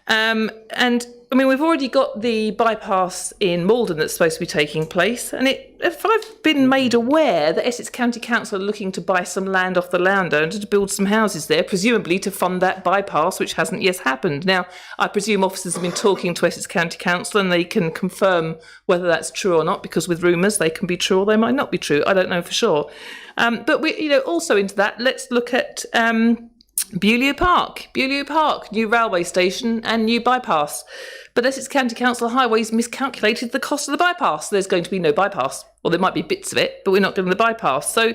And I mean, we've already got the bypass in Maldon that's supposed to be taking place. And if I've been made aware that Essex County Council are looking to buy some land off the landowner to build some houses there, presumably to fund that bypass, which hasn't yet happened. Now, I presume officers have been talking to Essex County Council and they can confirm whether that's true or not, because with rumours they can be true or they might not be true. I don't know for sure. But we, also into that, let's look at Beaulieu Park, new railway station and new bypass. But Essex County Council Highways miscalculated the cost of the bypass. There's going to be no bypass, or there might be bits of it, but we're not doing the bypass. So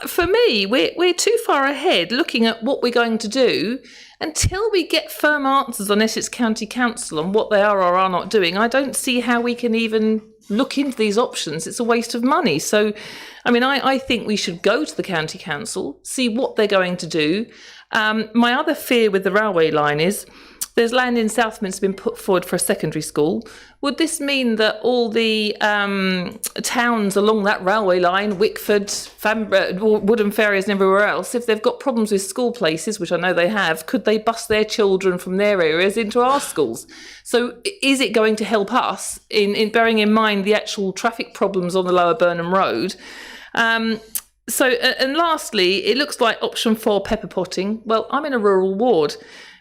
for me, we're too far ahead looking at what we're going to do until we get firm answers on Essex County Council on what they are or are not doing. I don't see how we can even look into these options. It's a waste of money. So, I mean, I think we should go to the County Council, see what they're going to do. My other fear with the railway line is there's land in Southminster been put forward for a secondary school. Would this mean that all the towns along that railway line, Wickford, Woodham Ferrers and everywhere else, if they've got problems with school places, which I know they have, could they bus their children from their areas into our schools? So is it going to help us in bearing in mind the actual traffic problems on the Lower Burnham Road? So, and lastly, it looks like option 4, pepper potting. Well, I'm in a rural ward.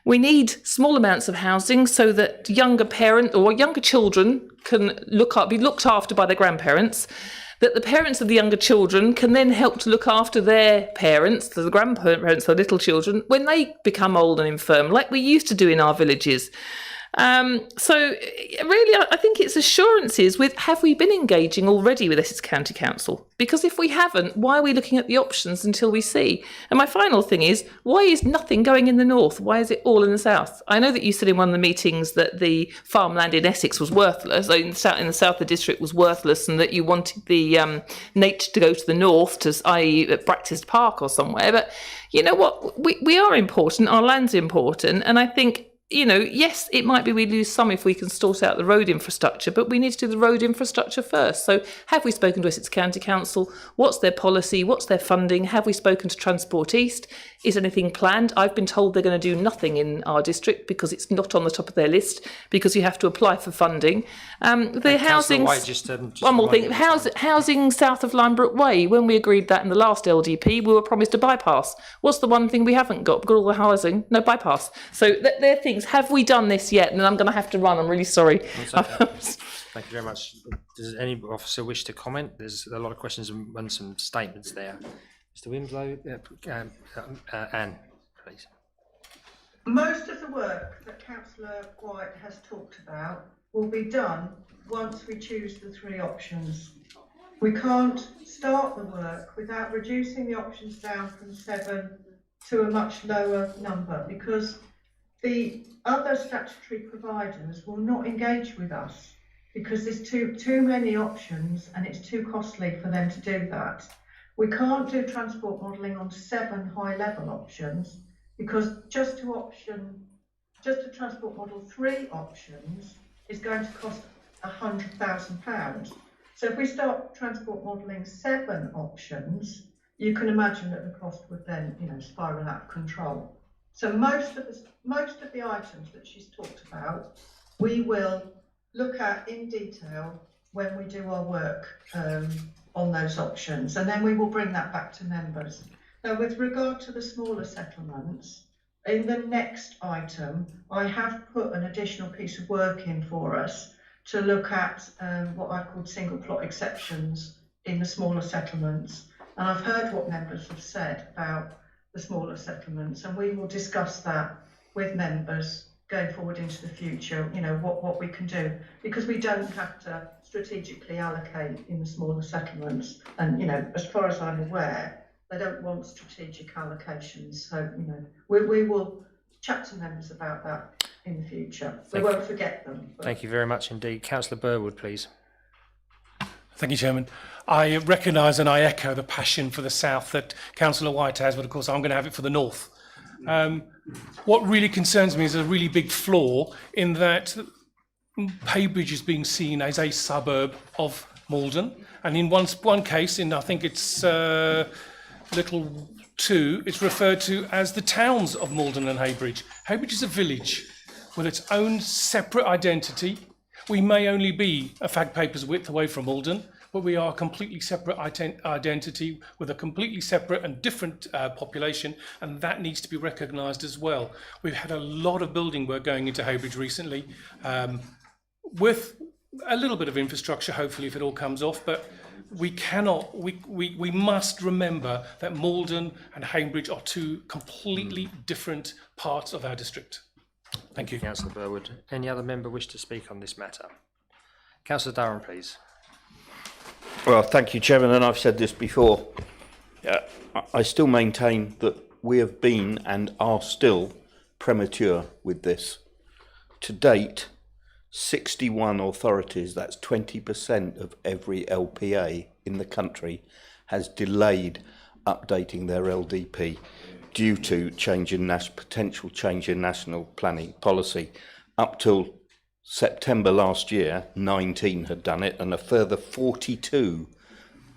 We need small amounts of housing so that younger parent or younger children can be looked after by their grandparents, that the parents of the younger children can then help to look after their parents, the grandparents of little children, when they become old and infirm, like we used to do in our villages. So really, I think it's assurances with, have we been engaging already with Essex County Council? Because if we haven't, why are we looking at the options until we see? And my final thing is, why is nothing going in the north? Why is it all in the south? I know that you said in one of the meetings that the farmland in Essex was worthless, in the south of the district was worthless, and that you wanted the nature to go to the north, to i.e. at Bractis Park or somewhere. But you know what? We are important, our land's important, and I think, yes, it might be we lose some if we can sort out the road infrastructure, but we need to do the road infrastructure first. So have we spoken to Essex County Council? What's their policy? What's their funding? Have we spoken to Transport East? Is anything planned? I've been told they're going to do nothing in our district because it's not on the top of their list, because you have to apply for funding. The housing, one more thing, housing south of Linebrook Way. When we agreed that in the last LDP, we were promised a bypass. What's the one thing we haven't got? We've got all the housing, no bypass. So they're things. Have we done this yet? And I'm going to have to run. I'm really sorry. Thank you very much. Does any officer wish to comment? There's a lot of questions and some statements there. Mr. Winslow, Anne, please. Most of the work that Councillor White has talked about will be done once we choose the 3 options. We can't start the work without reducing the options down from 7 to a much lower number, because the other statutory providers will not engage with us because there's too many options and it's too costly for them to do that. We can't do transport modelling on 7 high-level options because just to transport model 3 options is going to cost £100,000. So if we start transport modelling 7 options, you can imagine that the cost would then, spiral out of control. So most of the items that she's talked about, we will look at in detail when we do our work on those options, and then we will bring that back to members. Now, with regard to the smaller settlements, in the next item, I have put an additional piece of work in for us to look at what I've called single plot exceptions in the smaller settlements. And I've heard what members have said about the smaller settlements, and we will discuss that with members going forward into the future, what we can do, because we don't have to strategically allocate in the smaller settlements. And, as far as I'm aware, they don't want strategic allocations. So, we will chat to members about that in the future. We won't forget them. Thank you very much indeed. Councillor Burwood, please. Thank you, Chairman. I recognise and I echo the passion for the south that Councillor White has, but of course I'm going to have it for the north. What really concerns me is a really big flaw in that Heybridge is being seen as a suburb of Maldon, and in one case, in I think it's little 2, it's referred to as the towns of Maldon and Heybridge. Heybridge is a village with its own separate identity. We may only be a fag paper's width away from Maldon, but we are a completely separate identity with a completely separate and different population, and that needs to be recognised as well. We've had a lot of building work going into Heybridge recently, with a little bit of infrastructure, hopefully, if it all comes off, but we must remember that Maldon and Heybridge are two completely different parts of our district. Thank you, Councillor Burwood. Any other member wish to speak on this matter? Councillor Durham, please. Well, thank you, Chairman, and I've said this before. I still maintain that we have been and are still premature with this. To date, 61 authorities, that's 20% of every LPA in the country, has delayed updating their LDP due to potential change in national planning policy. Up till September last year, 19 had done it, and a further 42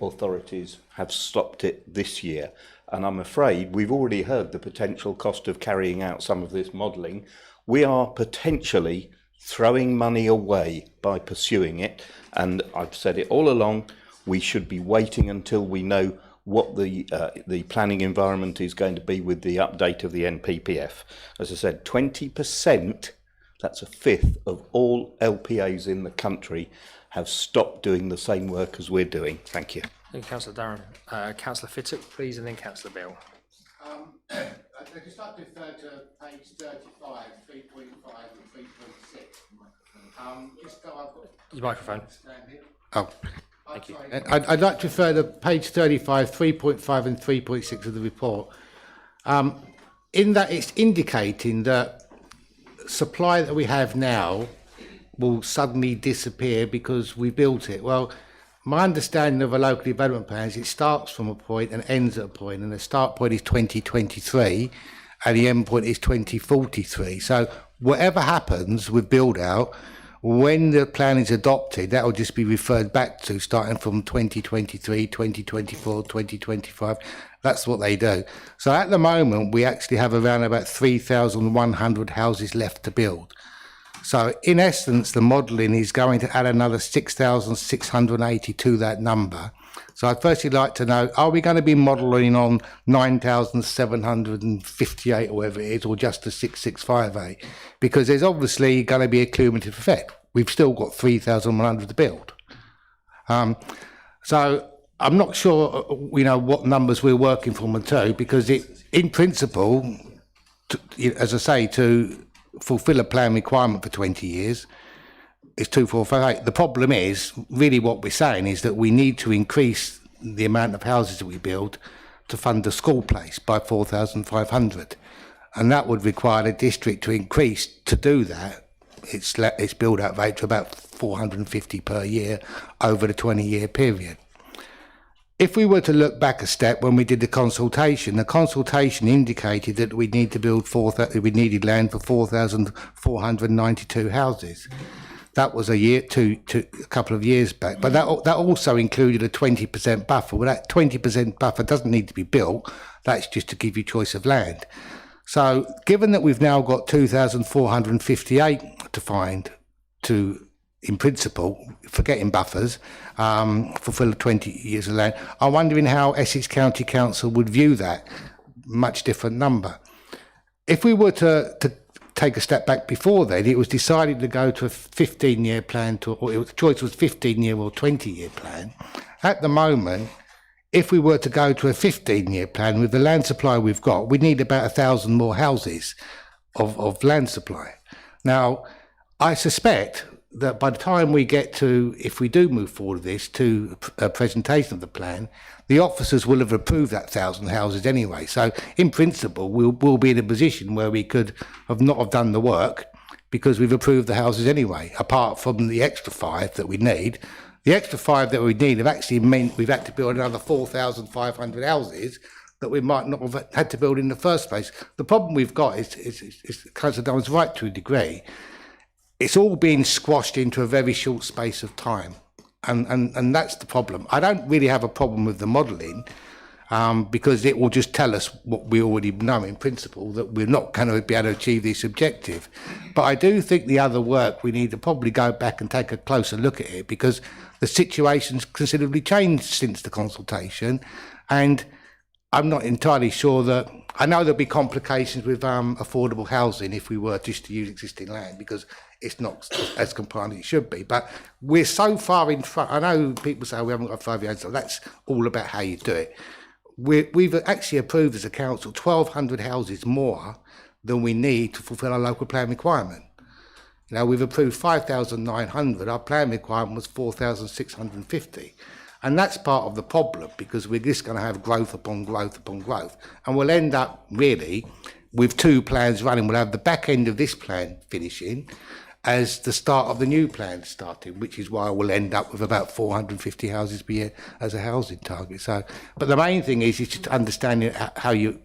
authorities have stopped it this year. And I'm afraid we've already heard the potential cost of carrying out some of this modelling. We are potentially throwing money away by pursuing it, and I've said it all along, we should be waiting until we know what the planning environment is going to be with the update of the NPPF. As I said, 20%, that's a fifth of all LPAs in the country, have stopped doing the same work as we're doing. Thank you. Thank you, Councillor Durham. Councillor Fittock, please, and then Councillor Bell. I just like to refer to page 35, 3.5 and 3.6. Just go up. Your microphone. Oh. Thank you. I'd like to refer to page 35, 3.5 and 3.6 of the report. In that it's indicating that supply that we have now will suddenly disappear because we built it. Well, my understanding of a local development plan is it starts from a point and ends at a point, and the start point is 2023 and the end point is 2043. So whatever happens with build out, when the plan is adopted, that will just be referred back to starting from 2023, 2024, 2025. That's what they do. So at the moment, we actually have around about 3,100 houses left to build. So in essence, the modelling is going to add another 6,680 to that number. So I'd firstly like to know, are we going to be modelling on 9,758 or whatever it is, or just the 6,658? Because there's obviously going to be a cumulative effect. We've still got 3,100 to build. So I'm not sure, what numbers we're working from and to, because in principle, as I say, to fulfil a plan requirement for 20 years, it's 2,458. The problem is, really what we're saying is that we need to increase the amount of houses that we build to fund the school place by 4,500. And that would require the district to increase, to do that, its build-out rate to about 450 per year over the 20-year period. If we were to look back a step when we did the consultation indicated that we need to build we needed land for 4,492 houses. That was a couple of years back, but that also included a 20% buffer. Well, that 20% buffer doesn't need to be built. That's just to give you choice of land. So, given that we've now got 2,458 to find to, in principle, forgetting buffers, fulfil 20 years of land, I'm wondering how Essex County Council would view that much different number. If we were to take a step back before then, it was decided to go to a 15-year plan, the choice was 15-year or 20-year plan. At the moment, if we were to go to a 15-year plan with the land supply we've got, we need about 1,000 more houses of land supply. Now, I suspect that by the time we get to, if we do move forward with this, to a presentation of the plan, the officers will have approved that 1,000 houses anyway. So in principle, we'll be in a position where we could have not have done the work, because we've approved the houses anyway, apart from the extra 5 that we need. The extra 5 that we need have actually meant we've had to build another 4,500 houses that we might not have had to build in the first place. The problem we've got is Councillor Dunham's right to a degree. It's all being squashed into a very short space of time. And that's the problem. I don't really have a problem with the modelling because it will just tell us what we already know in principle, that we're not going to be able to achieve this objective. But I do think the other work, we need to probably go back and take a closer look at it, because the situation's considerably changed since the consultation. And I'm not entirely sure that, I know there'll be complications with affordable housing if we were just to use existing land, because it's not as compliant as it should be. But we're so far in front. I know people say we haven't got 5 years, so that's all about how you do it. We've actually approved as a council 1,200 houses more than we need to fulfil our local plan requirement. You know, we've approved 5,900. Our plan requirement was 4,650. And that's part of the problem, because we're just going to have growth upon growth upon growth. And we'll end up really with 2 plans running. We'll have the back end of this plan finishing as the start of the new plan starting, which is why we'll end up with about 450 houses per year as a housing target. So, but the main thing is just understanding how you're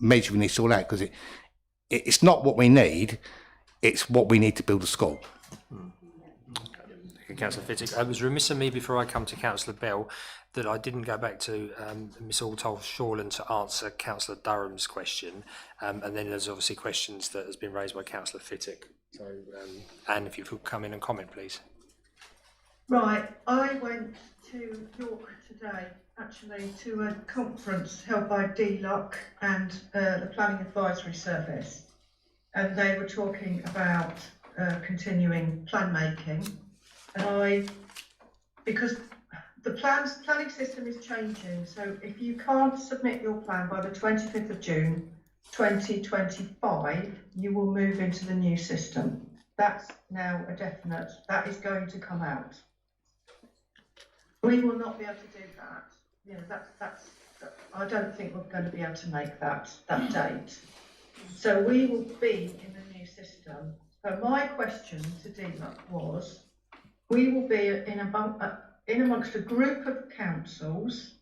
measuring this all out, because it's not what we need, it's what we need to build a school. Councillor Fittick. It was remiss of me before I come to Councillor Bell that I didn't go back to Miss Althoff-Shawland to answer Councillor Durham's question, and then there's obviously questions that has been raised by Councillor Fittick. So, Anne, if you could come in and comment, please. Right, I went to York today, actually, to a conference held by DLUC and the Planning Advisory Service, and they were talking about continuing plan making. And because the planning system is changing, so if you can't submit your plan by the 25th of June 2025, you will move into the new system. That's now a definite, that is going to come out. We will not be able to do that. You know, that's I don't think we're going to be able to make that date. So we will be in the new system. So my question to DLUC was, we will be in amongst a group of councils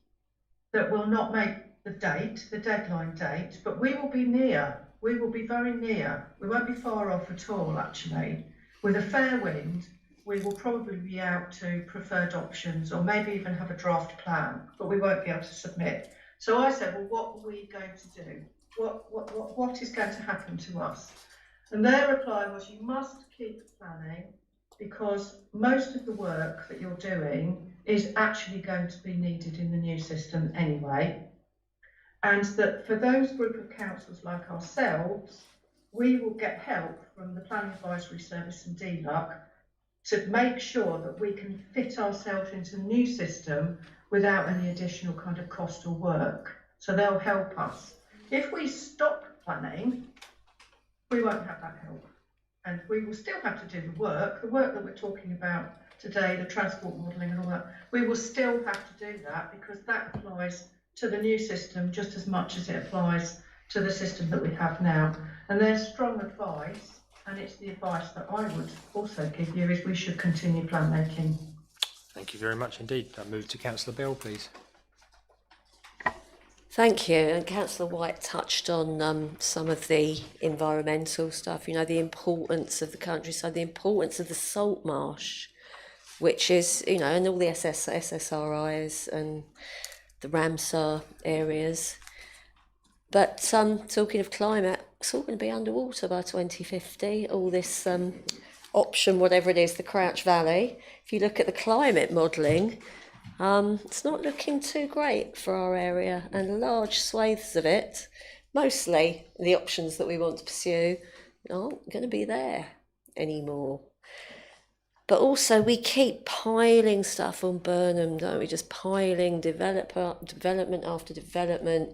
that will not make the deadline date, but we will be near. We will be very near. We won't be far off at all, actually. With a fair wind, we will probably be out to preferred options, or maybe even have a draft plan, but we won't be able to submit. So I said, well, what are we going to do? What is going to happen to us? And their reply was, you must keep planning, because most of the work that you're doing is actually going to be needed in the new system anyway. And that for those group of councils like ourselves, we will get help from the Planning Advisory Service and DLUC to make sure that we can fit ourselves into the new system without any additional kind of cost or work. So they'll help us. If we stop planning, we won't have that help. And we will still have to do the work that we're talking about today, the transport modelling and all that. We will still have to do that, because that applies to the new system just as much as it applies to the system that we have now. And there's strong advice, and it's the advice that I would also give you, is we should continue plan making. Thank you very much indeed. I move to Councillor Bell, please. Thank you. And Councillor White touched on some of the environmental stuff, you know, the importance of the countryside, the importance of the salt marsh, which is, you know, and all the SSRIs and the Ramsar areas. But talking of climate, it's all going to be underwater by 2050, all this option, whatever it is, the Crouch Valley. If you look at the climate modelling, it's not looking too great for our area, and large swathes of it, mostly the options that we want to pursue, aren't going to be there anymore. But also we keep piling stuff on Burnham, don't we? Just piling development after development.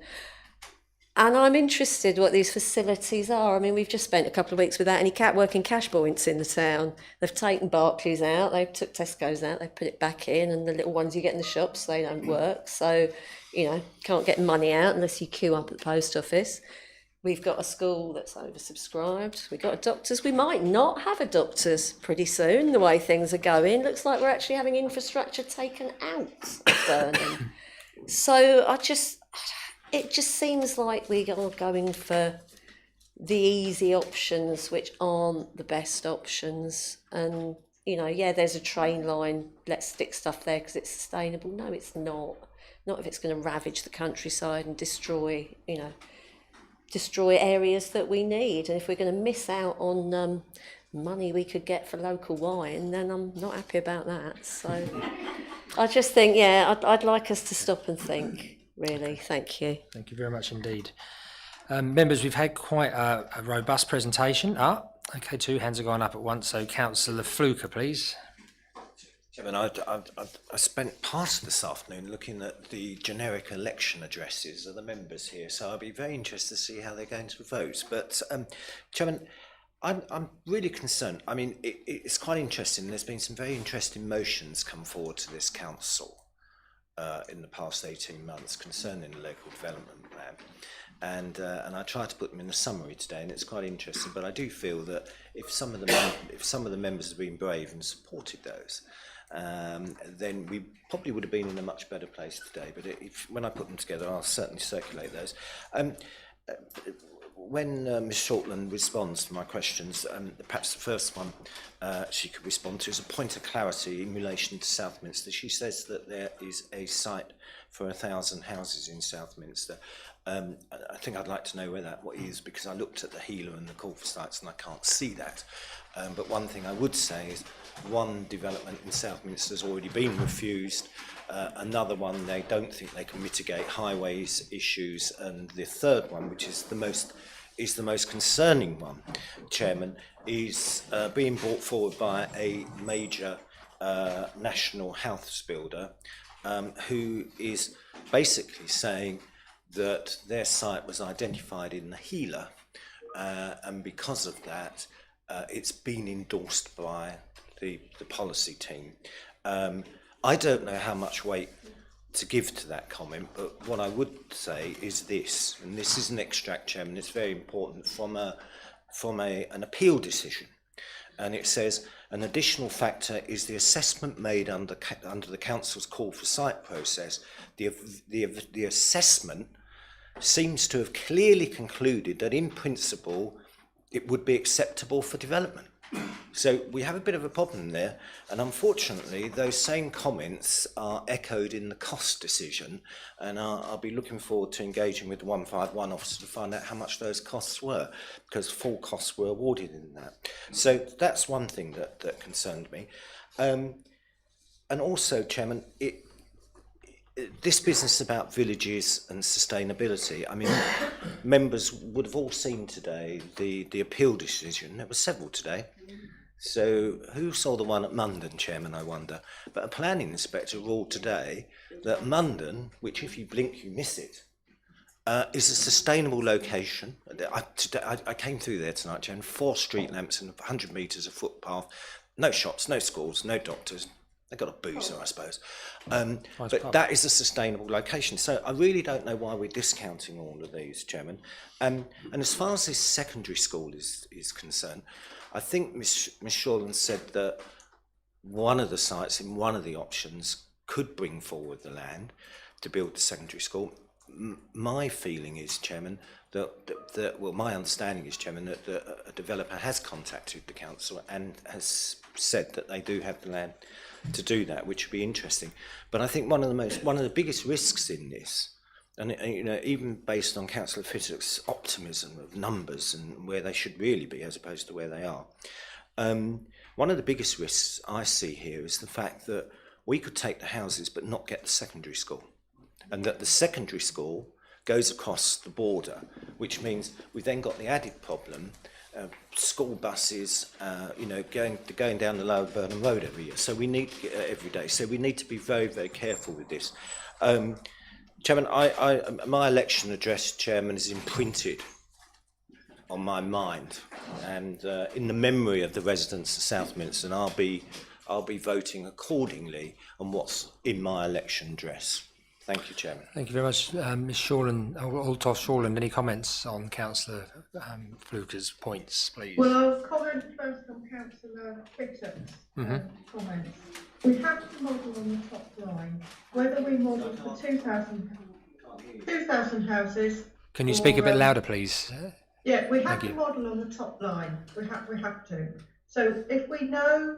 And I'm interested what these facilities are. I mean, we've just spent a couple of weeks without any working cash points in the town. They've taken Barclays out, they took Tesco's out, they put it back in, and the little ones you get in the shops, they don't work. So, you know, can't get money out unless you queue up at the post office. We've got a school that's oversubscribed. We've got a doctors. We might not have a doctors pretty soon, the way things are going. Looks like we're actually having infrastructure taken out of Burnham. So it just seems like we are going for the easy options, which aren't the best options. And, you know, yeah, there's a train line. Let's stick stuff there because it's sustainable. No, it's not. Not if it's going to ravage the countryside and destroy areas that we need. And if we're going to miss out on money we could get for local wine, then I'm not happy about that. So I just think, yeah, I'd like us to stop and think, really. Thank you. Thank you very much indeed. Members, we've had quite a robust presentation. Okay, 2 hands are going up at once. So Councillor Fluker, please. Chairman, I spent part of this afternoon looking at the generic election addresses of the members here, so I'll be very interested to see how they're going to vote. But, Chairman, I'm really concerned. I mean, it's quite interesting. There's been some very interesting motions come forward to this council in the past 18 months concerning the local development plan. And I tried to put them in a summary today, and it's quite interesting. But I do feel that if some of the members had been brave and supported those, then we probably would have been in a much better place today. But when I put them together, I'll certainly circulate those. When Ms Shortland responds to my questions, perhaps the first one she could respond to is a point of clarity in relation to Southminster. She says that there is a site for 1,000 houses in Southminster. I think I'd like to know where that is, because I looked at the Healer and the Colfer sites and I can't see that. But one thing I would say is one development in Southminster has already been refused. Another one, they don't think they can mitigate highways issues, and the third one, which is the most concerning one, Chairman, is being brought forward by a major national house builder who is basically saying that their site was identified in the Healer, and because of that, it's been endorsed by the policy team. I don't know how much weight to give to that comment, but what I would say is this, and this is an extract, Chairman, it's very important, from an appeal decision. And it says, an additional factor is the assessment made under the council's call for site process. The assessment seems to have clearly concluded that in principle it would be acceptable for development. So we have a bit of a problem there, and unfortunately those same comments are echoed in the cost decision, and I'll be looking forward to engaging with the 151 officer to find out how much those costs were, because full costs were awarded in that. So that's one thing that concerned me. And also, Chairman, this business about villages and sustainability, I mean, members would have all seen today the appeal decision. There were several today. So who saw the one at Maldon, Chairman, I wonder? But a planning inspector ruled today that Maldon, which if you blink you miss it, is a sustainable location. I came through there tonight, Chairman, 4 street lamps and 100 metres of footpath, no shops, no schools, no doctors. They've got a boozer, I suppose. But that is a sustainable location. So I really don't know why we're discounting all of these, Chairman. And as far as this secondary school is concerned, I think Ms Shortland said that one of the sites in one of the options could bring forward the land to build the secondary school. My feeling is, Chairman, well, my understanding is, Chairman, that a developer has contacted the council and has said that they do have the land to do that, which would be interesting. But I think one of the biggest risks in this, and you know, even based on Councillor Fittock's optimism of numbers and where they should really be as opposed to where they are, one of the biggest risks I see here is the fact that we could take the houses but not get the secondary school, and that the secondary school goes across the border, which means we've then got the added problem school buses, you know, going down the Lower Burnham Road every year. So we need every day. So we need to be very, very careful with this. Chairman, my election address, Chairman, is imprinted on my mind and in the memory of the residents of Southminster, and I'll be voting accordingly on what's in my election address. Thank you, Chairman. Thank you very much, Ms. Shortland, Althoff Shortland. Any comments on Councillor Fluker's points, please? Well, I'll comment first on Councillor Fitton's comments. We have to model on the top line, whether we model for 2,000 houses. Can you speak a bit louder, please? Yeah, we have Thank to you. model on the top line. We have to. So if we know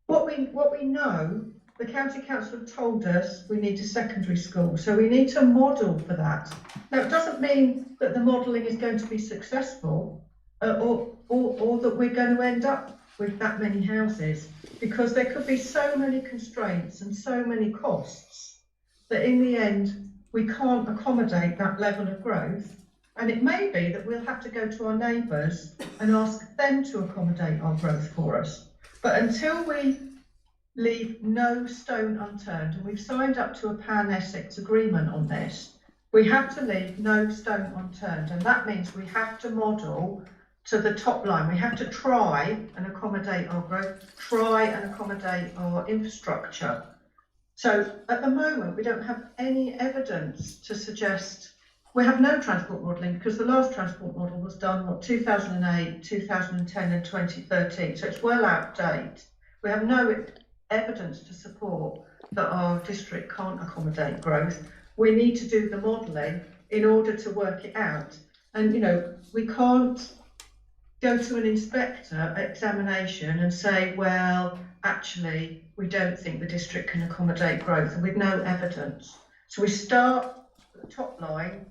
what we know, the county council have told us we need a secondary school, so we need to model for that. Now, it doesn't mean that the modelling is going to be successful, or that we're going to end up with that many houses, because there could be so many constraints and so many costs that in the end we can't accommodate that level of growth. And it may be that we'll have to go to our neighbours and ask them to accommodate our growth for us. But until we leave no stone unturned, and we've signed up to a Pan-Essex agreement on this, we have to leave no stone unturned, and that means we have to model to the top line. We have to try and accommodate our growth, try and accommodate our infrastructure. So at the moment, we don't have any evidence to suggest. We have no transport modelling, because the last transport model was done, 2008, 2010 and 2013, so it's well out of date. We have no evidence to support that our district can't accommodate growth. We need to do the modelling in order to work it out. And, you know, we can't go to an inspector examination and say, well, actually, we don't think the district can accommodate growth, with no evidence. So we start at the top line,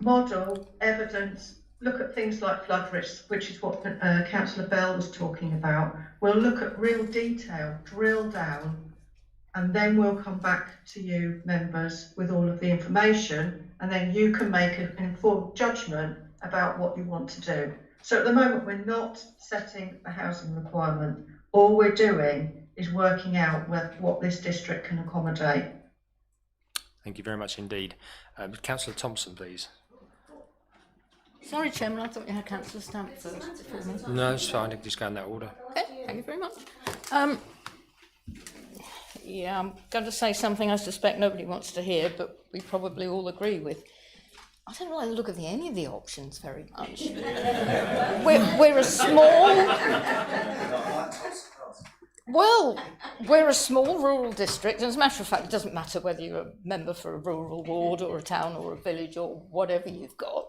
model, evidence, look at things like flood risks, which is what Councillor Bell was talking about. We'll look at real detail, drill down, and then we'll come back to you, members, with all of the information, and then you can make an informed judgment about what you want to do. So at the moment, we're not setting a housing requirement. All we're doing is working out what this district can accommodate. Thank you very much indeed. Councillor Thompson, please. Sorry, Chairman, I thought you had Councillor Stamp first before me. No, it's fine. I can just go in that order. Okay, thank you very much. Yeah, I'm going to say something I suspect nobody wants to hear, but we probably all agree with. I don't like the look of any of the options very much. we're a small... Well, we're a small rural district, and as a matter of fact, it doesn't matter whether you're a member for a rural ward or a town or a village or whatever you've got.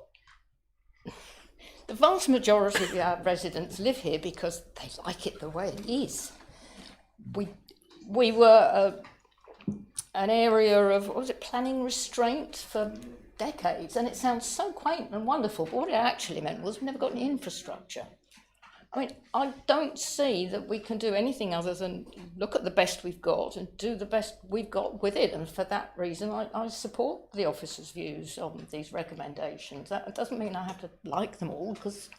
The vast majority of our residents live here because they like it the way it is. We were an area of, what was it, planning restraint for decades, and it sounds so quaint and wonderful, but what it actually meant was we never got any infrastructure. I mean, I don't see that we can do anything other than look at the best we've got and do the best we've got with it. And for that reason, I support the officer's views on these recommendations. That doesn't mean I have to like them all, because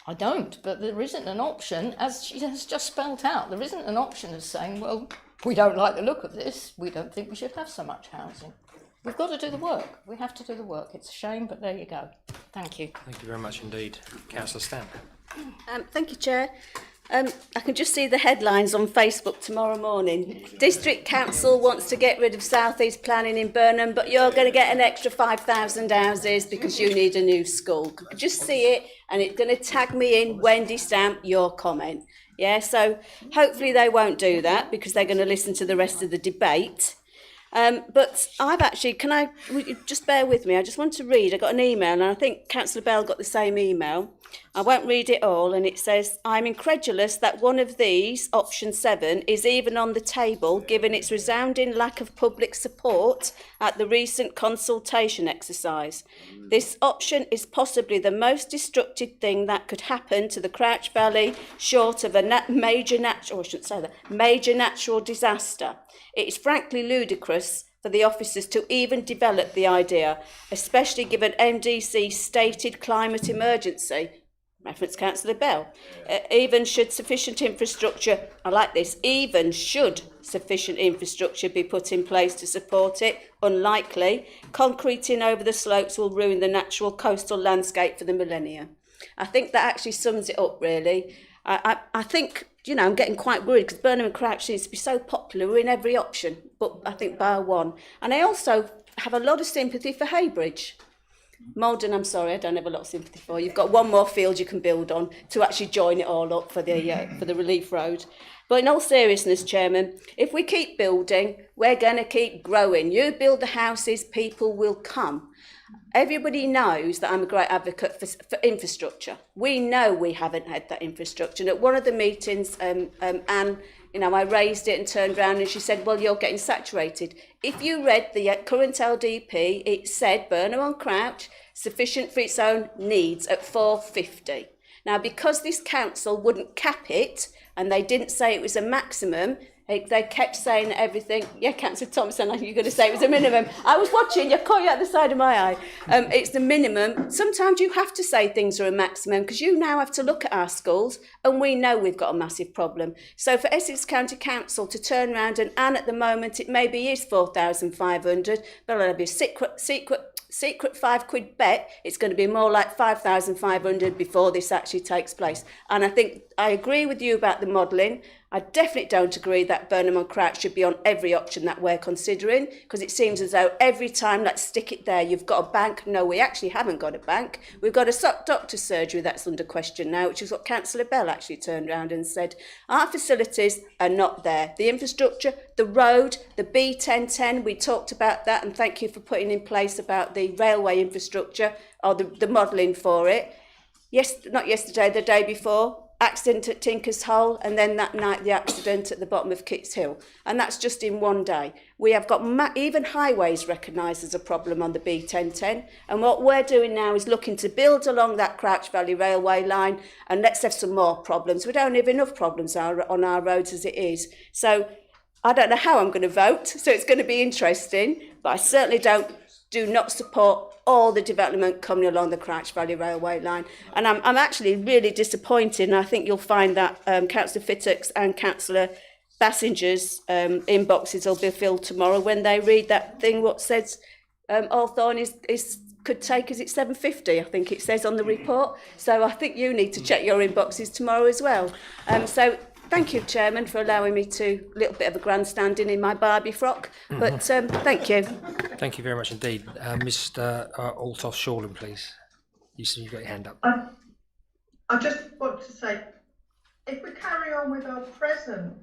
I don't. But there isn't an option, as she has just spelt out, there isn't an option of saying, well, we don't like the look of this. We don't think we should have so much housing. We've got to do the work. We have to do the work. It's a shame, but there you go. Thank you. Thank you very much indeed. Councillor Stamp. Thank you, Chair. I can just see the headlines on Facebook tomorrow morning. District Council wants to get rid of South East planning in Burnham, but you're going to get an extra 5,000 houses because you need a new school. I just see it, and it's going to tag me in, Wendy Stamp, your comment. Yeah, so hopefully they won't do that because they're going to listen to the rest of the debate. But I've actually, would you just bear with me? I just want to read. I got an email, and I think Councillor Bell got the same email. I won't read it all, and it says, I'm incredulous that one of these, option 7, is even on the table, given its resounding lack of public support at the recent consultation exercise. This option is possibly the most destructive thing that could happen to the Crouch Valley, short of a major natural disaster. It is frankly ludicrous for the officers to even develop the idea, especially given MDC's stated climate emergency. Reference Councillor Bell. Even should sufficient infrastructure, I like this, even should sufficient infrastructure be put in place to support it, unlikely, concreting over the slopes will ruin the natural coastal landscape for the millennia. I think that actually sums it up, really. I think, you know, I'm getting quite worried because Burnham and Crouch seems to be so popular. We're in every option, but I think bar one. And I also have a lot of sympathy for Heybridge. Maldon, I'm sorry, I don't have a lot of sympathy for. You've got one more field you can build on to actually join it all up for the relief road. But in all seriousness, Chairman, if we keep building, we're going to keep growing. You build the houses, people will come. Everybody knows that I'm a great advocate for infrastructure. We know we haven't had that infrastructure. And at one of the meetings, Anne, I raised it and turned around and she said, well, you're getting saturated. If you read the current LDP, it said Burnham-on-Crouch, sufficient for its own needs at 450. Now, because this council wouldn't cap it, and they didn't say it was a maximum, they kept saying everything. Yeah, Councillor Thompson, you're going to say it was a minimum. I was watching, you caught you at the side of my eye. It's the minimum. Sometimes you have to say things are a maximum because you now have to look at our schools and we know we've got a massive problem. So for Essex County Council to turn around and at the moment it maybe is 4,500, but it'll be a secret £5 bet, it's going to be more like 5,500 before this actually takes place. And I think I agree with you about the modelling. I definitely don't agree that Burnham-on-Crouch should be on every option that we're considering, because it seems as though every time, let's stick it there, you've got a bank. No, we actually haven't got a bank. We've got a doctor's surgery that's under question now, which is what Councillor Bell actually turned around and said. Our facilities are not there. The infrastructure, the road, the B1010, we talked about that, and thank you for putting in place about the railway infrastructure, or the modelling for it. Yes, not yesterday, the day before. Accident at Tinker's Hole, and then that night the accident at the bottom of Kitts Hill, and that's just in one day. We have got even highways recognised as a problem on the B1010, and what we're doing now is looking to build along that Crouch Valley Railway line, and let's have some more problems. We don't have enough problems on our roads as it is. So I don't know how I'm going to vote, so it's going to be interesting, but I certainly do not support all the development coming along the Crouch Valley Railway line. And I'm actually really disappointed, and I think you'll find that Councillor Fittock's and Councillor Bassinger's inboxes will be filled tomorrow when they read that thing what says Hawthorne could take, is it 750, I think it says on the report. So I think you need to check your inboxes tomorrow as well. So thank you, Chairman, for allowing me to a little bit of a grandstanding in my Barbie frock. But thank you. Thank you very much indeed. Mr. Althoff-Shoreham, please. You've got your hand up. I just want to say, if we carry on with our present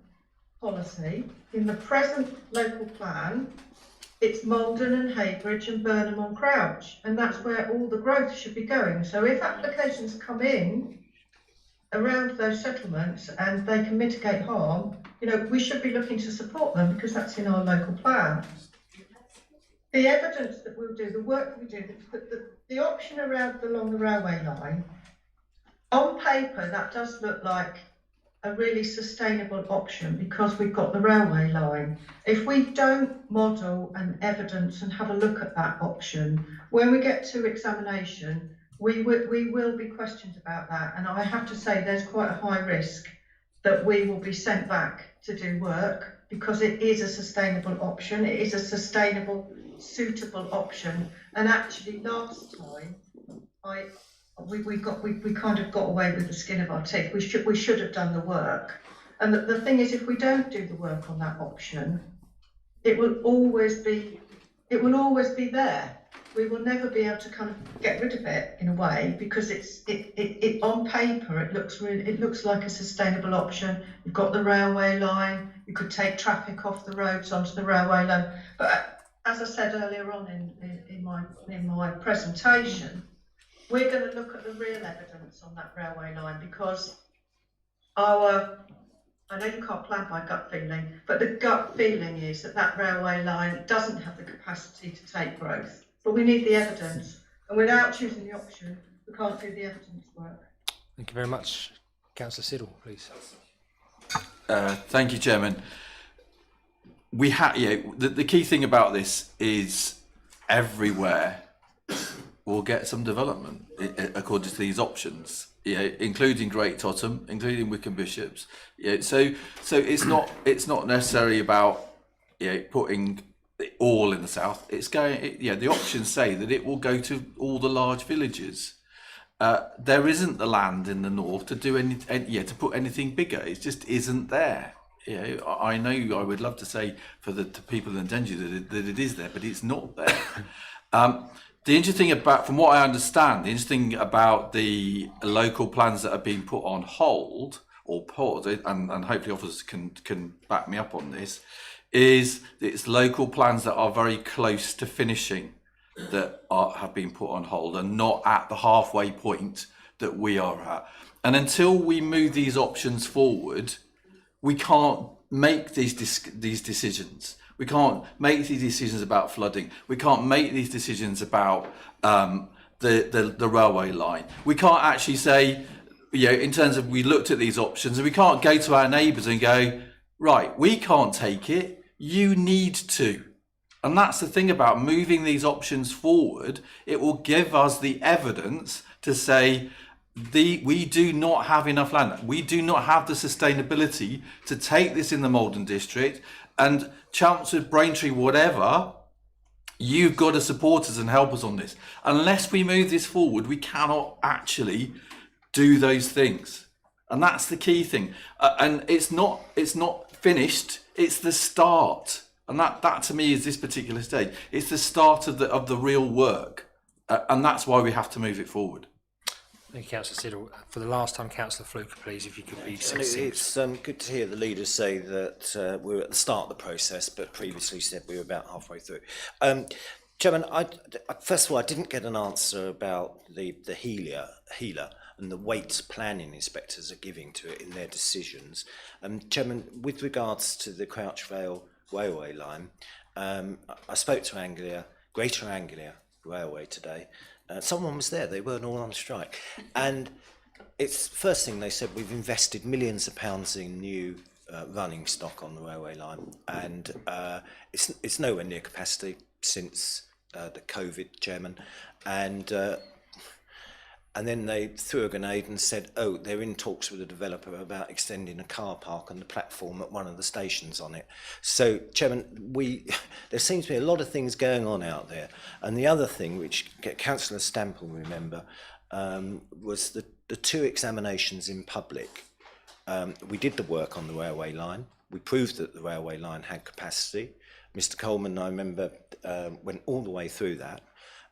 policy, in the present local plan, it's Maldon and Heybridge and Burnham-on-Crouch, and that's where all the growth should be going. So if applications come in around those settlements and they can mitigate harm, we should be looking to support them because that's in our local plan. The evidence that we'll do, the work that we do, the option along the railway line, on paper that does look like a really sustainable option because we've got the railway line. If we don't model and evidence and have a look at that option, when we get to examination, we will be questioned about that, and I have to say there's quite a high risk that we will be sent back to do work because it is a sustainable option. It is a sustainable, suitable option. And actually, last time, we kind of got away with the skin of our teeth. We should have done the work. And the thing is, if we don't do the work on that option, it will always be there. We will never be able to kind of get rid of it in a way because it on paper it looks like a sustainable option. You've got the railway line. You could take traffic off the roads onto the railway line. But as I said earlier on in my presentation, we're going to look at the real evidence on that railway line because I know you can't plan by gut feeling, but the gut feeling is that railway line doesn't have the capacity to take growth. But we need the evidence, and without choosing the option, we can't do the evidence work. Thank you very much. Councillor Siddle, please. Thank you, Chairman. The key thing about this is everywhere we'll get some development according to these options, including Great Totham, including Wickham Bishops. So it's not necessarily about putting all in the south. It's going. The options say that it will go to all the large villages. There isn't the land in the north to do to put anything bigger. It just isn't there. I know I would love to say for the people in Dengie that it is there, but it's not there. The interesting thing about, from what I understand, the interesting thing about the local plans that have been put on hold or paused, and hopefully officers can back me up on this, is it's local plans that are very close to finishing that have been put on hold and not at the halfway point that we are at. And until we move these options forward, we can't make these decisions. We can't make these decisions about flooding. We can't make these decisions about the railway line. We can't actually say, in terms of, we looked at these options, and we can't go to our neighbours and go, right, we can't take it, you need to. And that's the thing about moving these options forward. It will give us the evidence to say, we do not have enough land. We do not have the sustainability to take this in the Maldon district. And Chelmsford, Braintree, whatever, you've got to support us and help us on this. Unless we move this forward, we cannot actually do those things. And that's the key thing. And it's not finished. It's the start. And that to me is this particular stage. It's the start of the real work. And that's why we have to move it forward. Thank you, Councillor Siddle. For the last time, Councillor Fluker, please, if you could be succinct. It's good to hear the leaders say that we're at the start of the process, but previously said we were about halfway through. Chairman, first of all, I didn't get an answer about the healer and the weight planning inspectors are giving to it in their decisions. Chairman, with regards to the Crouch Vale railway line, I spoke to Greater Anglia Railway today. Someone was there, they weren't all on strike. And it's first thing they said, we've invested millions of pounds in new running stock on the railway line, and it's nowhere near capacity since the COVID, Chairman. And then they threw a grenade and said, oh, they're in talks with a developer about extending a car park and the platform at one of the stations on it. So, Chairman, there seems to be a lot of things going on out there. And the other thing, which Councillor Stamp will remember, was the two examinations in public. We did the work on the railway line. We proved that the railway line had capacity. Mr. Coleman, I remember, went all the way through that.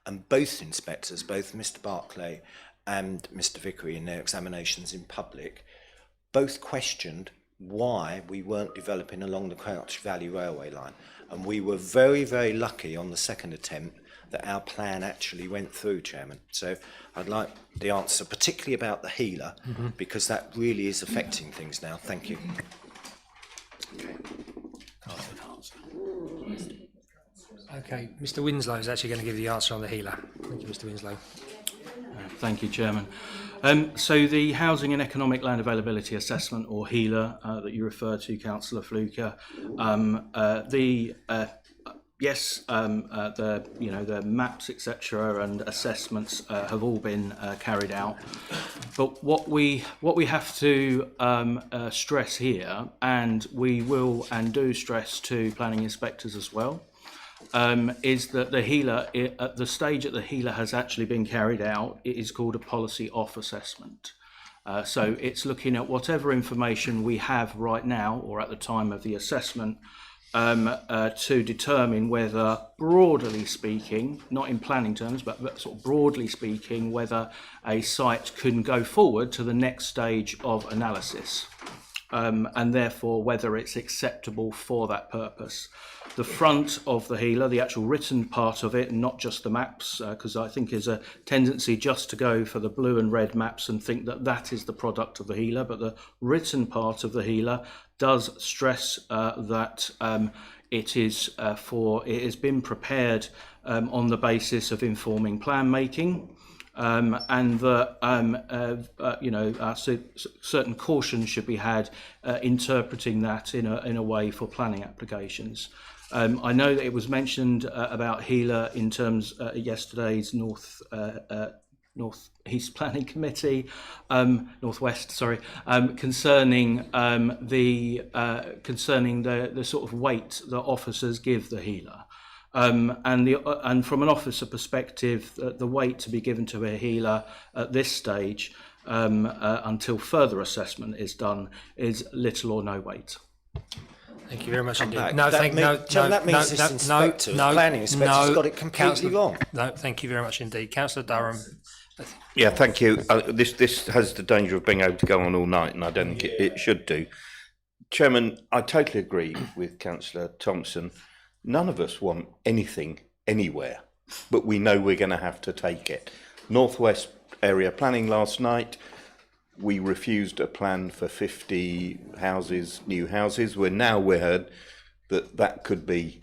And both inspectors, both Mr. Barclay and Mr. Vickery, in their examinations in public, both questioned why we weren't developing along the Crouch Valley railway line. And we were very, very lucky on the second attempt that our plan actually went through, Chairman. So I'd like the answer, particularly about the healer, because that really is affecting things now. Thank you. Okay, Mr. Winslow is actually going to give the answer on the healer. Thank you, Mr. Winslow. Thank you, Chairman. So the Housing and Economic Land Availability Assessment, or HELA, that you referred to, Councillor Fluker, the maps, etc., and assessments have all been carried out. But what we have to stress here, and we will and do stress to planning inspectors as well, is that the HELA, at the stage that the HELA has actually been carried out, it is called a policy off assessment. So it's looking at whatever information we have right now, or at the time of the assessment, to determine whether, broadly speaking, not in planning terms, but sort of broadly speaking, whether a site can go forward to the next stage of analysis, and therefore whether it's acceptable for that purpose. The front of the HELA, the actual written part of it, not just the maps, because I think there's a tendency just to go for the blue and red maps and think that that is the product of the HELA, but the written part of the HELA does stress that it has been prepared on the basis of informing plan making, and that certain caution should be had interpreting that in a way for planning applications. I know that it was mentioned about HELA in terms yesterday's North East Planning Committee, Northwest, sorry, concerning the sort of weight that officers give the HELA. And from an officer perspective, the weight to be given to a HELA at this stage, until further assessment is done, is little or no weight. Thank you very much indeed. back. No, That thank mean- no, Chairman, that means this inspector, the planning inspector's got it completely wrong. No, thank you very much indeed, Councillor Durham. Yeah, thank you. This has the danger of being able to go on all night, and I don't think it should do. Chairman, I totally agree with Councillor Thompson. None of us want anything anywhere, but we know we're going to have to take it. Northwest area planning last night, we refused a plan for 50 houses, new houses. We heard that could be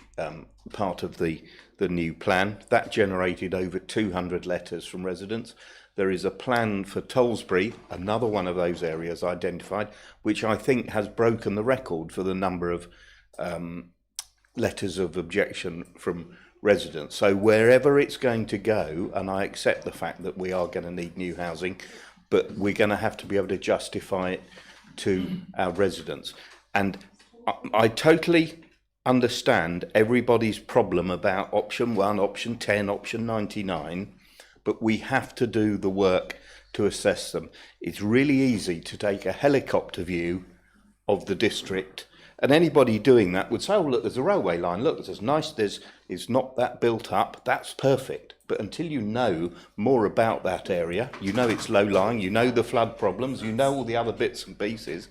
part of the new plan. That generated over 200 letters from residents. There is a plan for Tollsbury, another one of those areas identified, which I think has broken the record for the number of letters of objection from residents. So wherever it's going to go, and I accept the fact that we are going to need new housing, but we're going to have to be able to justify it to our residents. And I totally understand everybody's problem about option 1, option 10, option 99, but we have to do the work to assess them. It's really easy to take a helicopter view of the district, and anybody doing that would say, oh, look, there's a railway line, look, there's nice, it's not that built up, that's perfect. But until you know more about that area, you know it's low-lying, you know the flood problems, you know all the other bits and pieces,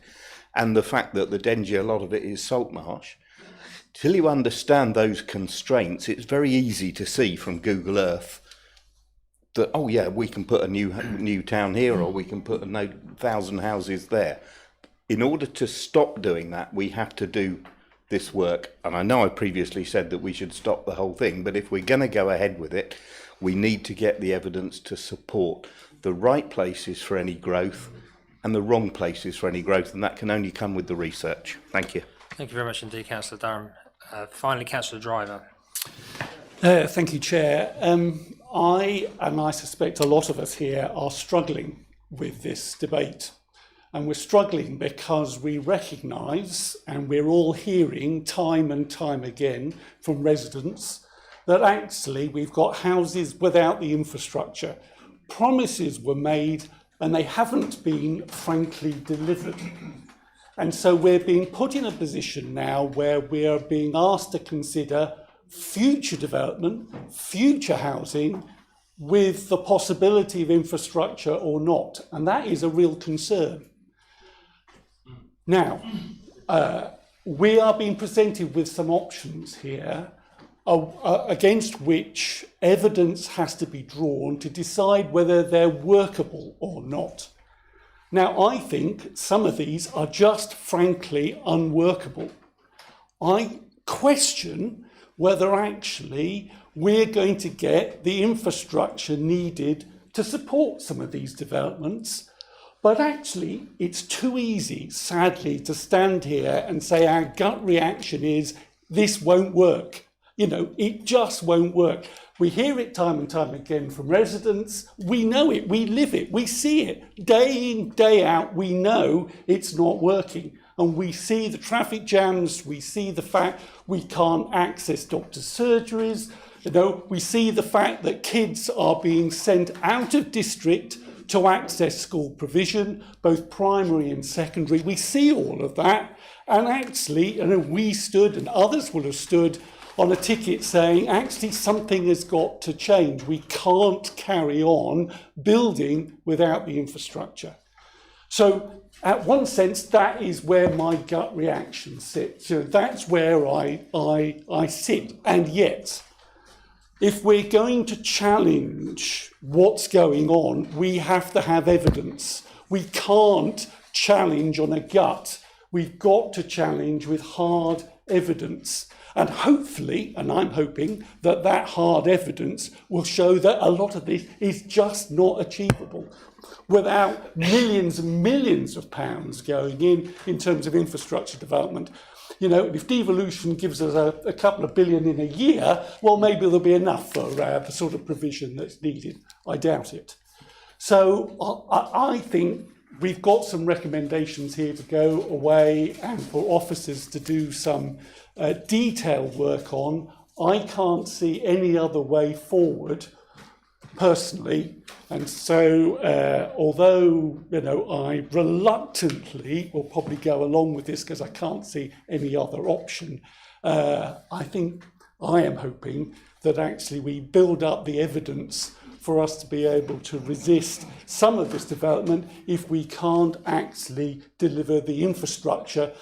and the fact that the Dengie, a lot of it is salt marsh, till you understand those constraints, it's very easy to see from Google Earth that, oh yeah, we can put a new town here, or we can put 1,000 houses there. In order to stop doing that, we have to do this work. And I know I previously said that we should stop the whole thing, but if we're going to go ahead with it, we need to get the evidence to support the right places for any growth and the wrong places for any growth, and that can only come with the research. Thank you. Thank you very much indeed, Councillor Durham. Finally, Councillor Driver. Thank you, Chair. I suspect a lot of us here are struggling with this debate. And we're struggling because we recognise, and we're all hearing time and time again from residents, that actually we've got houses without the infrastructure. Promises were made and they haven't been frankly delivered. And so we're being put in a position now where we are being asked to consider future development, future housing, with the possibility of infrastructure or not. And that is a real concern. Now, we are being presented with some options here against which evidence has to be drawn to decide whether they're workable or not. Now, I think some of these are just frankly unworkable. I question whether actually we're going to get the infrastructure needed to support some of these developments. But actually, it's too easy, sadly, to stand here and say our gut reaction is this won't work. You know, it just won't work. We hear it time and time again from residents. We know it, we live it, we see it. Day in, day out, we know it's not working. And we see the traffic jams, we see the fact we can't access doctors' surgeries. You know, we see the fact that kids are being sent out of district to access school provision, both primary and secondary. We see all of that, and actually, we stood, and others will have stood, on a ticket saying, actually, something has got to change. We can't carry on building without the infrastructure. So, at one sense, that is where my gut reaction sits. So that's where I sit, and yet, if we're going to challenge what's going on, we have to have evidence. We can't challenge on a gut. We've got to challenge with hard evidence. And hopefully, and I'm hoping, that that hard evidence will show that a lot of this is just not achievable without millions and millions of pounds going in terms of infrastructure development. You know, if devolution gives us a couple of billion in a year, well, maybe there'll be enough for the sort of provision that's needed. I doubt it. So I think we've got some recommendations here to go away and for officers to do some detailed work on. I can't see any other way forward personally. And so, although, you know, I reluctantly will probably go along with this because I can't see any other option, I think I am hoping that actually we build up the evidence for us to be able to resist some of this development if we can't actually deliver the infrastructure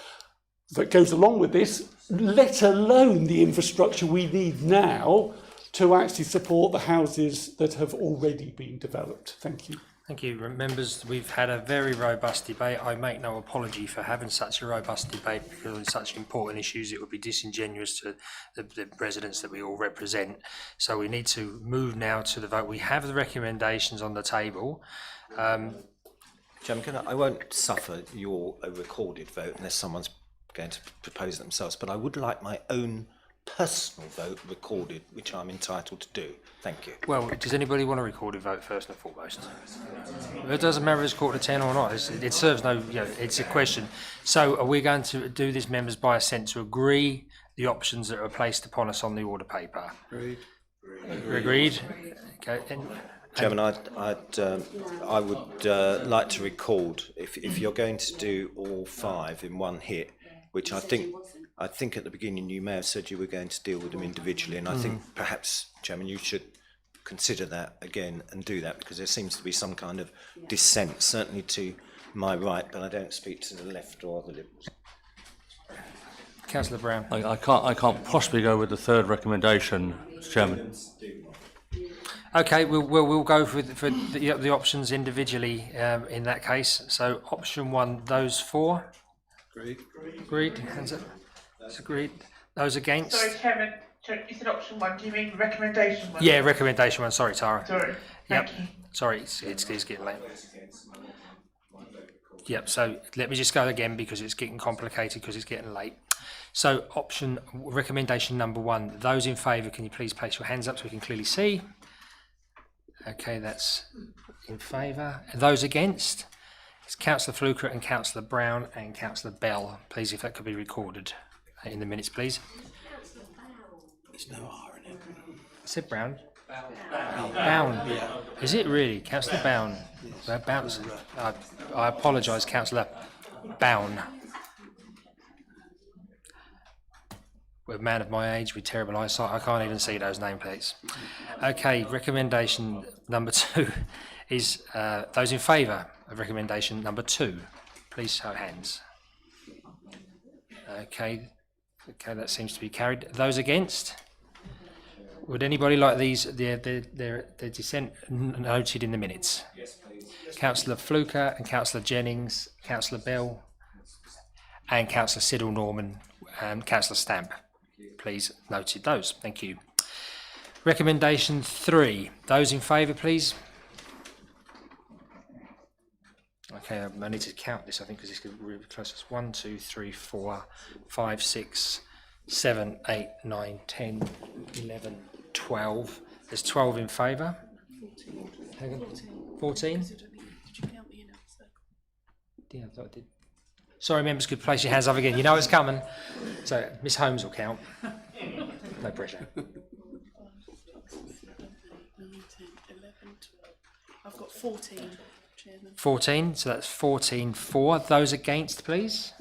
that goes along with this, let alone the infrastructure we need now to actually support the houses that have already been developed. Thank you. Thank you. Members, we've had a very robust debate. I make no apology for having such a robust debate because on such important issues it would be disingenuous to the residents that we all represent. So we need to move now to the vote. We have the recommendations on the table. Chairman, I won't suffer your recorded vote unless someone's going to propose it themselves, but I would like my own personal vote recorded, which I'm entitled to do. Thank you. Well, does anybody want a recorded vote first and foremost? It doesn't matter if it's 9:45 or not. It serves no, you know, it's a question. So are we going to do this, members, by assent to agree the options that are placed upon us on the order paper? Agreed. Okay. Chairman, I would like to record, if you're going to do all 5 in one hit, which I think at the beginning you may have said you were going to deal with them individually, and I think perhaps, Chairman, you should consider that again and do that, because there seems to be some kind of dissent, certainly to my right, but I don't speak to the left or the Liberals. Councillor Brown. I can't possibly go with the third recommendation, Mr. Chairman. Okay, we'll go for the options individually in that case. So option 1, those for? Agreed. Hands up. That's agreed. Those against? Sorry, Chairman, you said option 1. Do you mean recommendation 1? Yeah, recommendation 1. Sorry, Tara. Sorry. Thank you. Sorry, it's getting late. Yep. So let me just go again because it's getting complicated because it's getting late. So recommendation number 1. Those in favour, can you please place your hands up so we can clearly see? Okay, that's in favour. Those against? It's Councillor Fluker and Councillor Brown and Councillor Bell. Please, if that could be recorded in the minutes, please. There's no R in it. I said Brown. Bown. Is it really? Councillor Bown. I apologise, Councillor Bown. We're a man of my age with terrible eyesight. I can't even see those nameplates. Okay, recommendation number 2 is those in favour of recommendation number 2. Please show hands. Okay, that seems to be carried. Those against? Would anybody like their dissent noted in the minutes? Yes, please. Councillor Fluker and Councillor Jennings, Councillor Bell, and Councillor Siddle Norman and Councillor Stamp. Please noted those. Thank you. Recommendation 3. Those in favour, please. Okay, I need to count this, I think, because it's really close. It's 1, 2, 3, 4, 5, 6, 7, 8, 9, 10, 11, 12. There's 12 in favour. 14? Yeah, I thought I did. Sorry, members, could place your hands up again. You know it's coming. So, Miss Holmes will count. No pressure. 'I've got 14, Chairman. 14, so that's 14 for. Those against, please?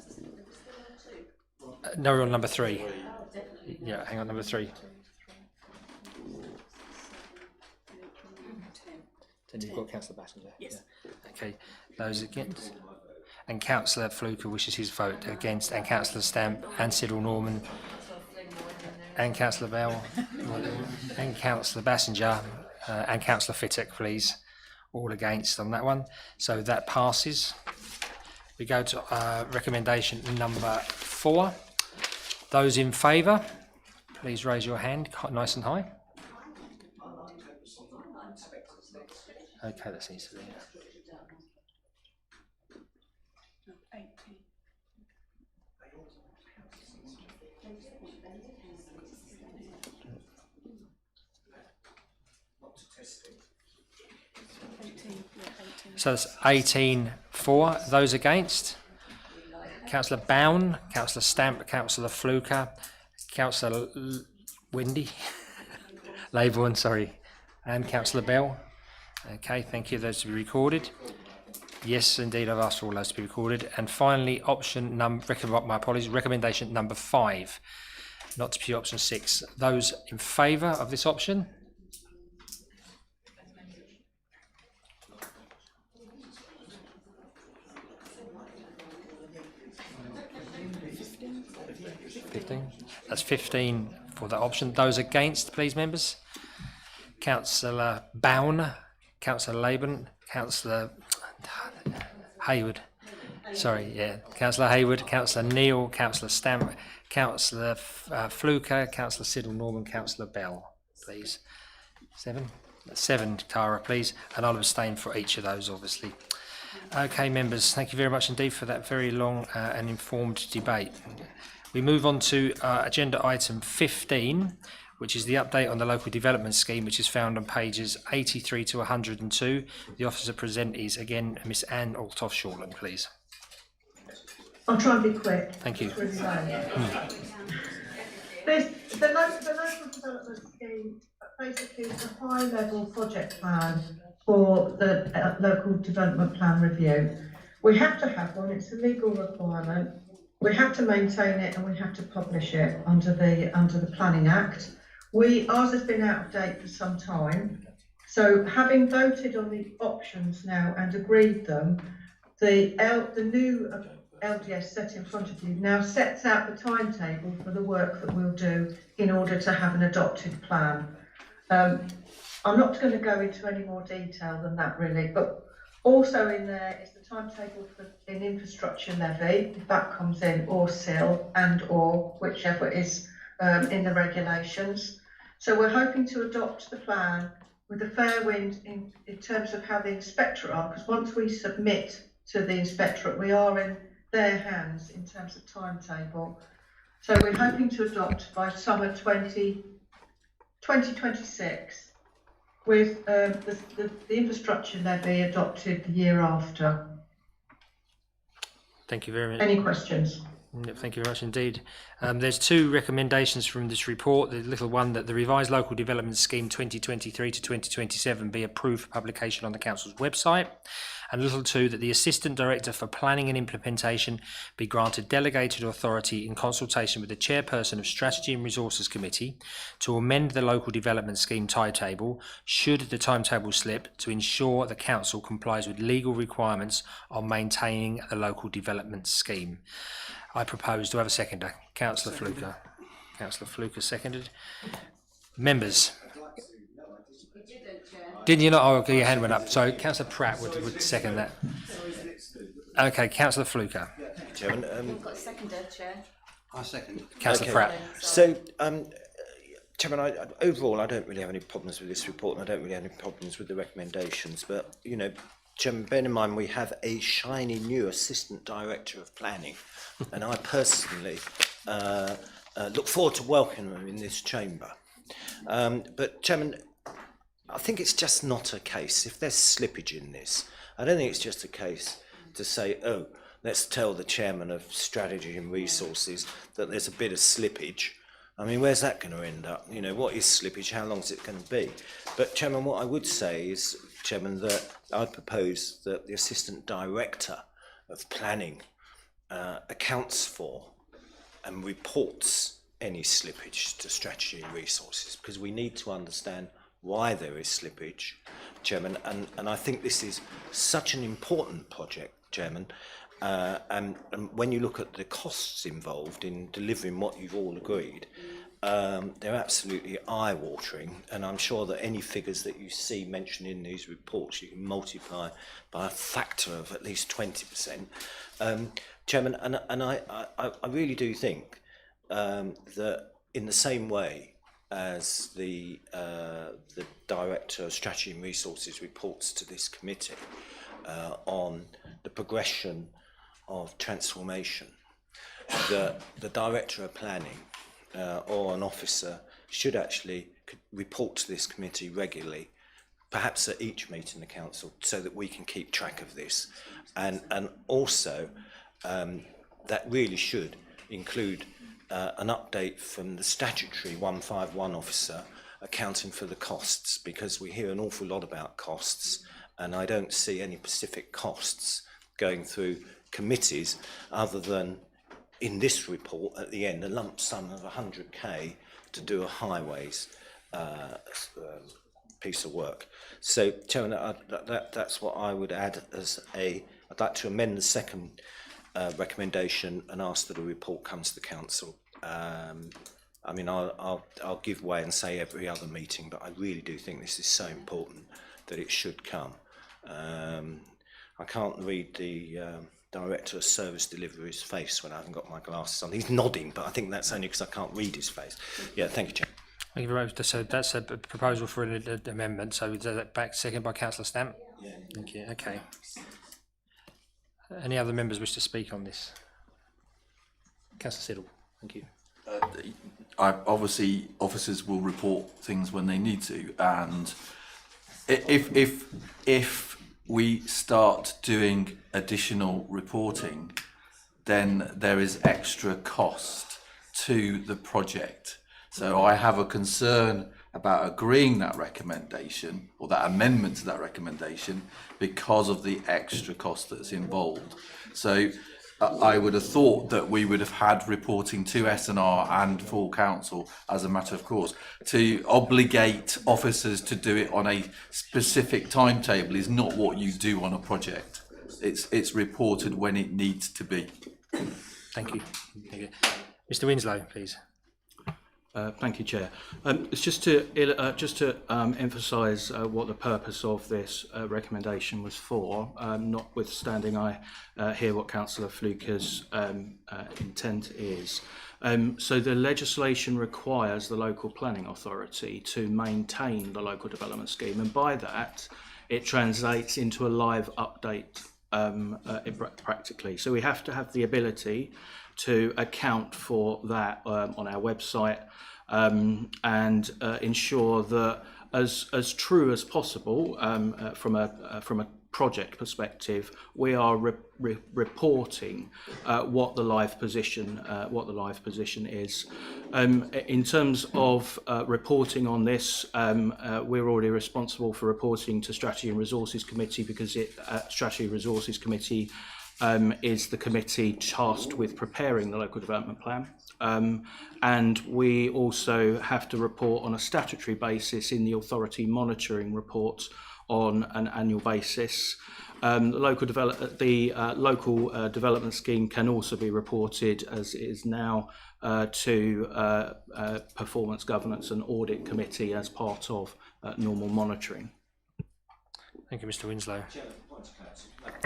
No, we're on number 3. Yeah, hang on, number 3. Then you've got Councillor Bassinger. Yes. Yeah. Okay, those against? And Councillor Fluker wishes his vote against, and Councillor Stamp, and Siddle Norman, and Councillor Bell, and Councillor Bassinger, and Councillor Fittock, please. All against on that one. So that passes. We go to recommendation number 4. Those in favour, please raise your hand nice and high. Okay, that seems to be it. 18. So that's 18 for. Those against? Councillor Bown, Councillor Stamp, Councillor Fluker, Councillor Windy, Labourne, sorry, And Councillor Bell? Okay, thank you. Those to be recorded. Yes, indeed, I've asked for all those to be recorded. And finally, recommendation number 5, not to pursue option 6. Those in favour of this option? That's 15 for that option. Those against, please, members. Councillor Bown, Councillor Laban, Councillor Hayward. Sorry, yeah. Councillor Hayward, Councillor Neal, Councillor Stamp, Councillor Fluker, Councillor Siddle Norman, Councillor Bell, please. 7? 7, Tara, please. And I'll abstain for each of those, obviously. Okay, members, thank you very much indeed for that very long and informed debate. We move on to agenda item 15, which is the update on the local development scheme, which is found on pages 83 to 102. The officer present is again Miss Anne Althoff-Shortland, please. I'll try and be quick. Thank you. The local development scheme basically is a high-level project plan for the local development plan review. We have to have one, it's a legal requirement. We have to maintain it and we have to publish it under the Planning Act. Ours has been out of date for some time. So having voted on the options now and agreed them, the new LDS set in front of you now sets out the timetable for the work that we'll do in order to have an adopted plan. I'm not going to go into any more detail than that really, but also in there is the timetable for an infrastructure levy, if that comes in, or SIL or whichever is in the regulations. So we're hoping to adopt the plan with a fair wind in terms of how the inspectorate are, because once we submit to the inspectorate, we are in their hands in terms of timetable. So we're hoping to adopt by summer 2026, with the infrastructure levy adopted the year after. Thank you very much. Any questions? Thank you very much indeed. There's 2 recommendations from this report. The little one that the revised local development scheme 2023 to 2027 be approved for publication on the council's website. And little 2 that the Assistant Director for Planning and Implementation be granted delegated authority in consultation with the Chairperson of Strategy and Resources Committee to amend the local development scheme timetable should the timetable slip, to ensure the council complies with legal requirements on maintaining the local development scheme. I propose to have a seconder. Councillor Fluker. Councillor Fluker seconded. Members. Didn't you not? Oh, okay, your hand went up. So Councillor Pratt would second that. Okay, Councillor Fluker. Chairman, We've got a seconder, Chair. I second. Councillor Pratt. So, Chairman, overall, I don't really have any problems with this report, and I don't really have any problems with the recommendations. But you know, Chairman, bear in mind we have a shiny new Assistant Director of Planning, and I personally look forward to welcoming him in this chamber. But Chairman, I think it's just not a case, if there's slippage in this, I don't think it's just a case to say, oh, let's tell the Chairman of Strategy and Resources that there's a bit of slippage. I mean, where's that going to end up? You know, what is slippage? How long is it going to be? But Chairman, what I would say is, Chairman, that I'd propose that the Assistant Director of Planning accounts for and reports any slippage to Strategy and Resources, because we need to understand why there is slippage, Chairman, and I think this is such an important project, Chairman, and when you look at the costs involved in delivering what you've all agreed, they're absolutely eye-watering, and I'm sure that any figures that you see mentioned in these reports you can multiply by a factor of at least 20%. Chairman, and I really do think that in the same way as the Director of Strategy and Resources reports to this committee on the progression of transformation, the Director of Planning or an officer should actually report to this committee regularly, perhaps at each meeting of the council, so that we can keep track of this. And also that really should include an update from the statutory 151 officer accounting for the costs, because we hear an awful lot about costs, and I don't see any specific costs going through committees other than in this report at the end, a lump sum of 100k to do a highways piece of work. So, Chairman, that's what I would add as I'd like to amend the second recommendation and ask that a report comes to the council. I mean, I'll give way and say every other meeting, but I really do think this is so important that it should come. I can't read the Director of Service Delivery's face when I haven't got my glasses on. He's nodding, but I think that's only because I can't read his face. Yeah, thank you, Chair. Thank you very much. So that's a proposal for an amendment. So is that back second by Councillor Stamp? Yeah. Thank you. Okay. Any other members wish to speak on this? Councillor Siddle. Thank you. Obviously, officers will report things when they need to, and if we start doing additional reporting, then there is extra cost to the project. So I have a concern about agreeing that recommendation or that amendment to that recommendation because of the extra cost that's involved. So I would have thought that we would have had reporting to S&R and full council as a matter of course. To obligate officers to do it on a specific timetable is not what you do on a project. It's reported when it needs to be. Thank you. Thank you. Mr. Winslow, please. Thank you, Chair. It's just to emphasise what the purpose of this recommendation was for. Notwithstanding, I hear what Councillor Fluker's intent is. So the legislation requires the local planning authority to maintain the local development scheme, and by that, it translates into a live update practically. So we have to have the ability to account for that on our website and ensure that as true as possible from a project perspective, we are reporting what the live position is. In terms of reporting on this, we're already responsible for reporting to Strategy and Resources Committee because Strategy and Resources Committee is the committee tasked with preparing the local development plan. And we also have to report on a statutory basis in the authority monitoring reports on an annual basis. The local development scheme can also be reported, as it is now, to Performance Governance and Audit Committee as part of normal monitoring. Thank you, Mr. Winslow.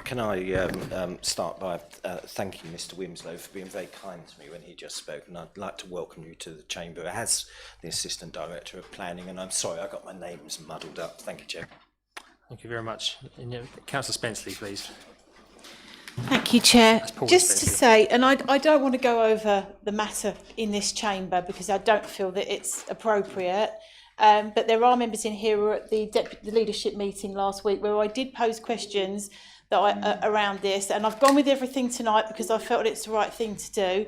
Can I start by thanking Mr. Winslow for being very kind to me when he just spoke, and I'd like to welcome you to the Chamber as the Assistant Director of Planning, and I'm sorry I got my names muddled up. Thank you, Chair. Thank you very much. Councillor Spenceley, please. Thank you, Chair. Just to Spenceley. say, and I don't want to go over the matter in this chamber because I don't feel that it's appropriate, but there are members in here who were at the leadership meeting last week where I did pose questions that around this, and I've gone with everything tonight because I felt it's the right thing to do,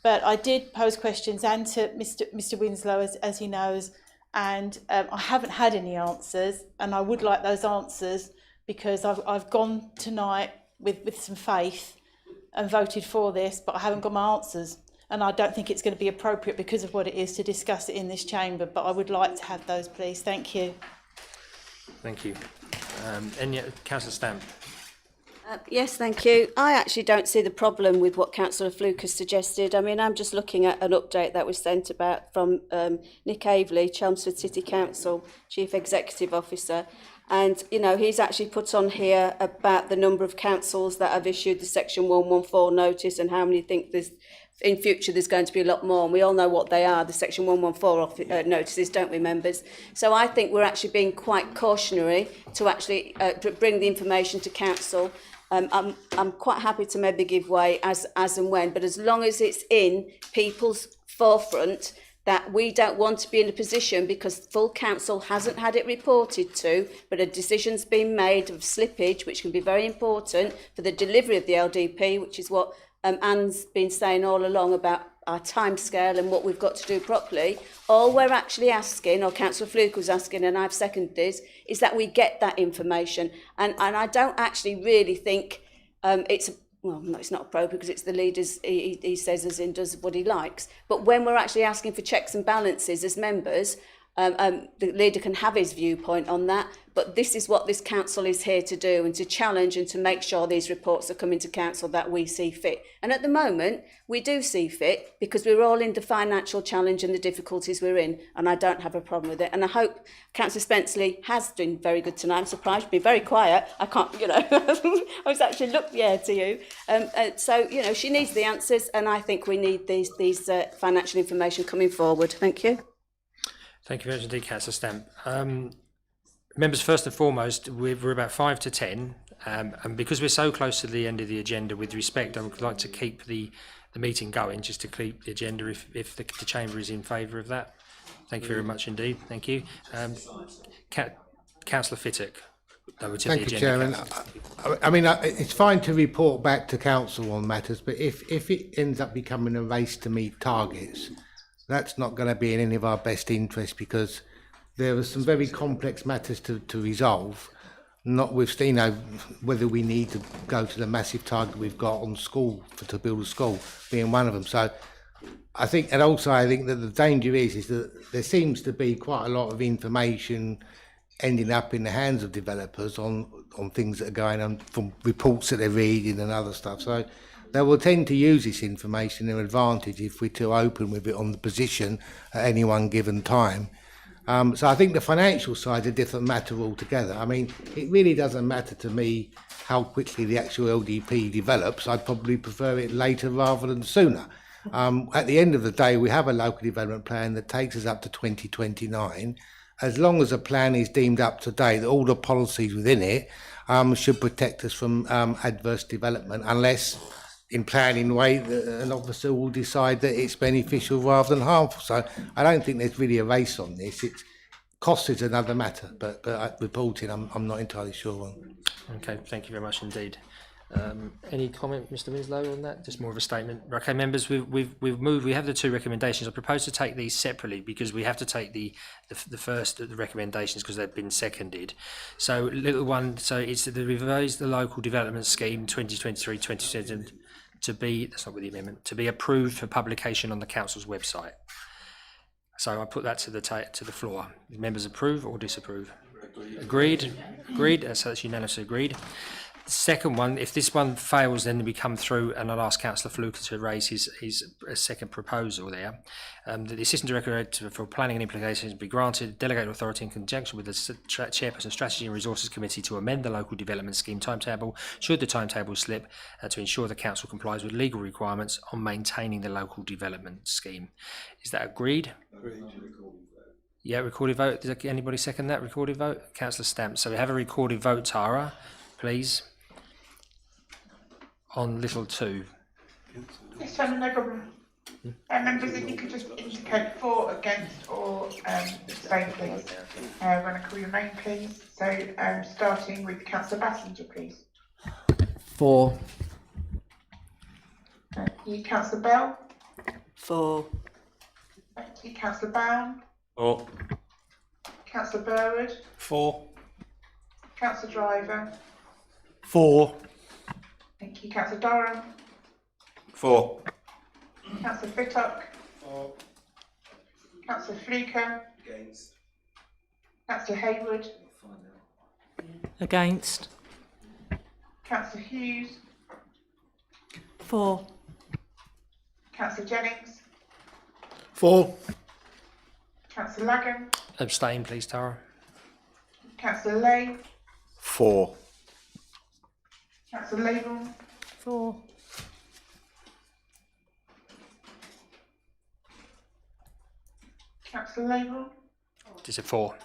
but I did pose questions and to Mr. Winslow, as he knows, and I haven't had any answers, and I would like those answers because I've gone tonight with some faith and voted for this, but I haven't got my answers, and I don't think it's going to be appropriate because of what it is to discuss it in this chamber, but I would like to have those, please. Thank you. Thank you. Councillor Stamp. Yes, thank you. I actually don't see the problem with what Councillor Fluke has suggested. I mean, I'm just looking at an update that was sent about from Nick Aveley, Chelmsford City Council Chief Executive Officer. And, you know, he's actually put on here about the number of councils that have issued the Section 114 notice and how many think there's, in future there's going to be a lot more. And we all know what they are, the Section 114 notices, don't we, members? So I think we're actually being quite cautionary to actually bring the information to council. I'm quite happy to maybe give way as and when, but as long as it's in people's forefront that we don't want to be in a position, because full council hasn't had it reported to, but a decision's been made of slippage, which can be very important for the delivery of the LDP, which is what Anne's been saying all along about our timescale and what we've got to do properly. All we're actually asking, or Councillor Fluke was asking, and I've seconded this, is that we get that information. And I don't actually really think it's not appropriate because it's the leader's, he says as in does what he likes. But when we're actually asking for checks and balances as members, the leader can have his viewpoint on that, but this is what this council is here to do, and to challenge and to make sure these reports are coming to council that we see fit. And at the moment, we do see fit because we're all in the financial challenge and the difficulties we're in, and I don't have a problem with it. And I hope Councillor Spenceley has been very good tonight. I'm surprised to be very quiet. I can't, I was actually to you. So, she needs the answers, and I think we need these financial information coming forward. Thank you. Thank you very much indeed, Councillor Stamp. Members, first and foremost, we're about 5 to 10, and because we're so close to the end of the agenda, with respect, I would like to keep the meeting going, just to keep the agenda if the Chamber is in favour of that. Thank you very much indeed. Thank you. Councillor Fittock. Thank you, Chairman. I mean, it's fine to report back to Council on matters, but if it ends up becoming a race to meet targets, that's not going to be in any of our best interest, because there are some very complex matters to resolve, notwithstanding whether we need to go to the massive target we've got on school to build a school being one of them. So I think that the danger is that there seems to be quite a lot of information ending up in the hands of developers on things that are going on from reports that they're reading and other stuff. So they will tend to use this information to their advantage if we're too open with it on the position at any one given time. So I think the financial side is a different matter altogether. I mean, it really doesn't matter to me how quickly the actual LDP develops. I'd probably prefer it later rather than sooner. At the end of the day, we have a local development plan that takes us up to 2029. As long as a plan is deemed up to date, all the policies within it should protect us from adverse development, unless in planning way an officer will decide that it's beneficial rather than harmful. So I don't think there's really a race on this. It's cost is another matter, but reporting I'm not entirely sure on. Okay, thank you very much indeed. Any comment, Mr. Winslow, on that? Just more of a statement. Okay, members, we've moved. We have the two recommendations. I propose to take these separately because we have to take the first of the recommendations because they've been seconded. So little one. So it's the revise the local development scheme 2023-2027 to be. That's not with the amendment. To be approved for publication on the council's website. So I put that to the floor. Members approve or disapprove? Agreed. Agreed. So that's unanimously agreed. Second one, if this one fails, then we come through, and I'll ask Councillor Fluke to raise his second proposal there. That the Assistant Director for Planning and Implications be granted delegated authority in conjunction with the Chairperson Strategy and Resources Committee to amend the local development scheme timetable, should the timetable slip, to ensure the Council complies with legal requirements on maintaining the local development scheme. Is that agreed? Agreed. Yeah, recorded vote. Does anybody second that recorded vote? Councillor Stamp. So we have a recorded vote, Tara, please. On little 2. Yes, Chairman, no problem. Members, if you could just indicate for, against, or abstain, please. When I call your name, please. So, starting with Councillor Bassinger, please. For. Thank you, Councillor Bell. For. Thank you, Councillor Bowen. For. Councillor Burwood. For. Councillor Driver. For. Thank you, Councillor Durham. For. Councillor Fittock. For. Councillor Fluker. Against. Councillor Hayward. Against. Councillor Hughes. For. Councillor Jennings. For. Councillor Lagan. Abstain, please, Tara. Councillor Lay. For. Councillor Labour. For. Councillor Labour. Is it 4?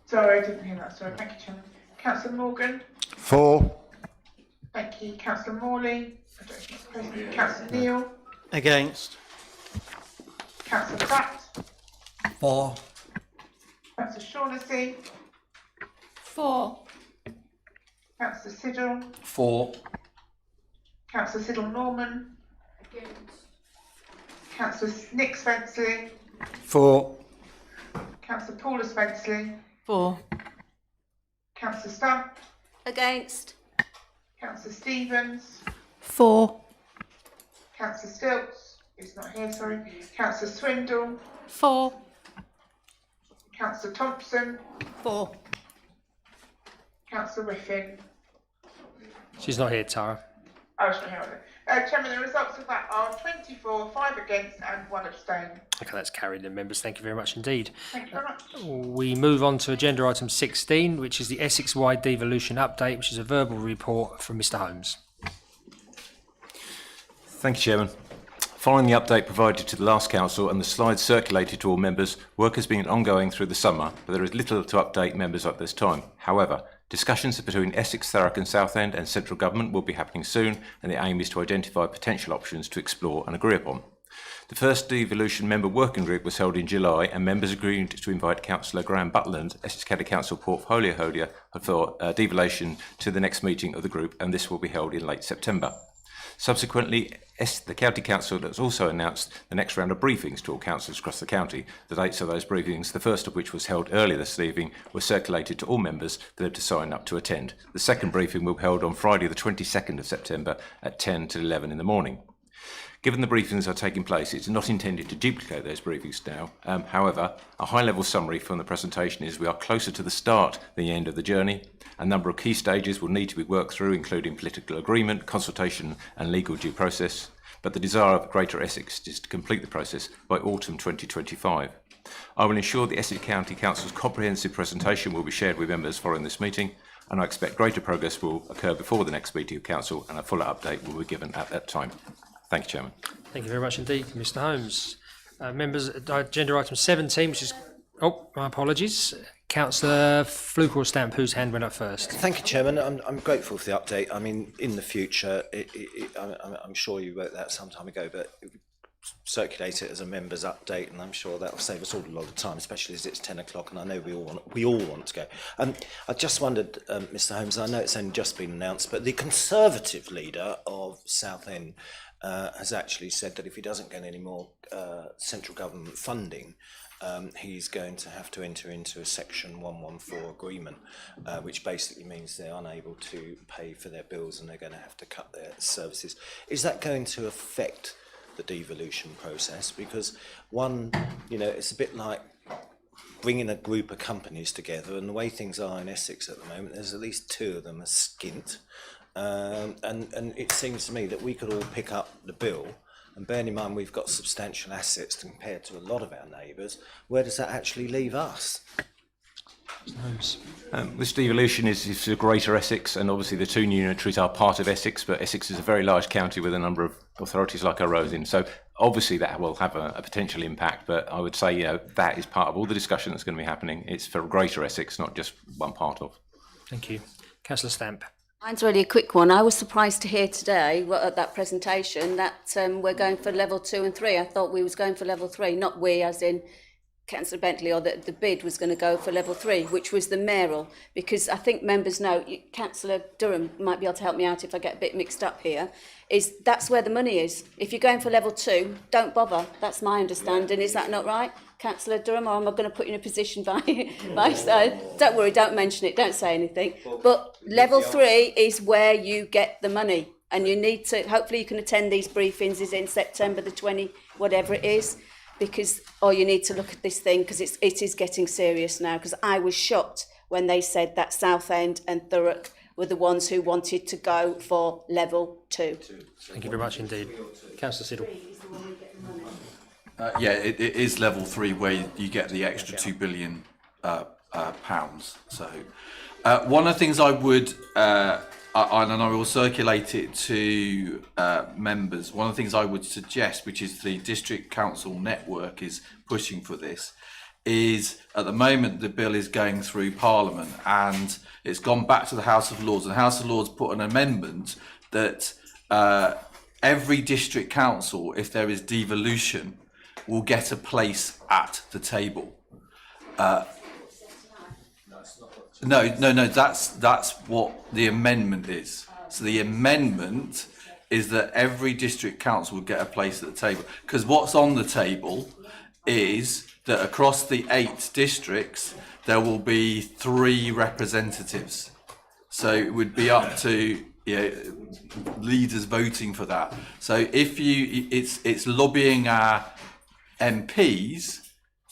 Sorry, I didn't hear that. Sorry, thank you, Chairman. Councillor Morgan. For. Thank you, Councillor Morley. I don't think it's present. Councillor Neal. Against. Councillor Pratt. For. Councillor Shaughnessy. For. Councillor Siddle. For. Councillor Siddle Norman. Councillor Nick Spenceley. 4. Councillor Paula Spenceley. 4. Councillor Stump. Against. Councillor Stevens. 4. Councillor Stilts is not here, sorry. Councillor Swindle. 4. Councillor Thompson. 4. Councillor Whiffin. She's not here, Tara. Oh, she's not here. Chairman, the results of that are 24, 5 against and 1 abstain. Okay, that's carried then, members. Thank you very much indeed. Thank you very much. We move on to agenda item 16, which is the Essex-wide devolution update, which is a verbal report from Mr Holmes. Thank you, Chairman. Following the update provided to the last council and the slides circulated to all members, work has been ongoing through the summer, but there is little to update members at this time. However, discussions between Essex, Thurrock and Southend and central government will be happening soon, and the aim is to identify potential options to explore and agree upon. The first devolution member working group was held in July, and members agreed to invite Councillor Graham Butland, Essex County Council Portfolio Holder, for devolution to the next meeting of the group, and this will be held in late September. Subsequently, the County Council has also announced the next round of briefings to all councils across the county. The dates of those briefings, the first of which was held earlier this evening, were circulated to all members that had to sign up to attend. The second briefing will be held on Friday the 22nd of September at 10 to 11 in the morning. Given the briefings are taking place, it's not intended to duplicate those briefings now. However, a high-level summary from the presentation is we are closer to the start than the end of the journey. A number of key stages will need to be worked through, including political agreement, consultation and legal due process. But the desire of Greater Essex is to complete the process by autumn 2025. I will ensure the Essex County Council's comprehensive presentation will be shared with members following this meeting, and I expect greater progress will occur before the next meeting of Council, and a fuller update will be given at that time. Thank you, Chairman. Thank you very much indeed, Mr Holmes. Members, agenda item 17, which is... Oh, my apologies. Councillor Fluke Stamp, whose hand went up first? Thank you, Chairman. I'm grateful for the update. I mean, in the future, I'm sure you wrote that some time ago, but circulate it as a members' update, and I'm sure that will save us all a lot of time, especially as it's 10 o'clock, and I know we all want to go. I just wondered, Mr Holmes, I know it's only just been announced, but the Conservative leader of Southend has actually said that if he doesn't get any more central government funding, he's going to have to enter into a Section 114 agreement, which basically means they're unable to pay for their bills and they're going to have to cut their services. Is that going to affect the devolution process? Because it's a bit like bringing a group of companies together, and the way things are in Essex at the moment, there's at least 2 of them are skint, and it seems to me that we could all pick up the bill. And bearing in mind we've got substantial assets compared to a lot of our neighbours, where does that actually leave us? This devolution is for Greater Essex, and obviously the 2 new unitaries are part of Essex, but Essex is a very large county with a number of authorities like our own in. So obviously that will have a potential impact, but I would say that is part of all the discussion that's going to be happening. It's for Greater Essex, not just one part of. Thank you. Councillor Stamp. Mine's really a quick one. I was surprised to hear today at that presentation that we're going for level 2 and 3. I thought we was going for level 3, not we as in Councillor Bentley, or the bid was going to go for level 3, which was the mayoral, because I think members know, Councillor Durham might be able to help me out if I get a bit mixed up here, is that's where the money is. If you're going for level 2, don't bother. That's my understanding. Is that not right, Councillor Durham, or am I going to put you in a position by don't worry, don't mention it, don't say anything. But level 3 is where you get the money, and you need to, hopefully you can attend these briefings is in September the 20, whatever it is, because, or you need to look at this thing, because it is getting serious now, because I was shocked when they said that Southend and Thurrock were the ones who wanted to go for level 2. Thank you very much indeed. Councillor Siddle. It is level 3 where you get the extra £2 billion pounds. So one of the things I would, and I will circulate it to members, one of the things I would suggest, which is the District Council network is pushing for this, is at the moment the bill is going through Parliament and it's gone back to the House of Lords, and the House of Lords put an amendment that every district council, if there is devolution, will get a place at the table. No, that's what the amendment is. So the amendment is that every district council would get a place at the table. Because what's on the table is that across the 8 districts, there will be 3 representatives. So it would be up to leaders voting for that. So if it's lobbying our MPs,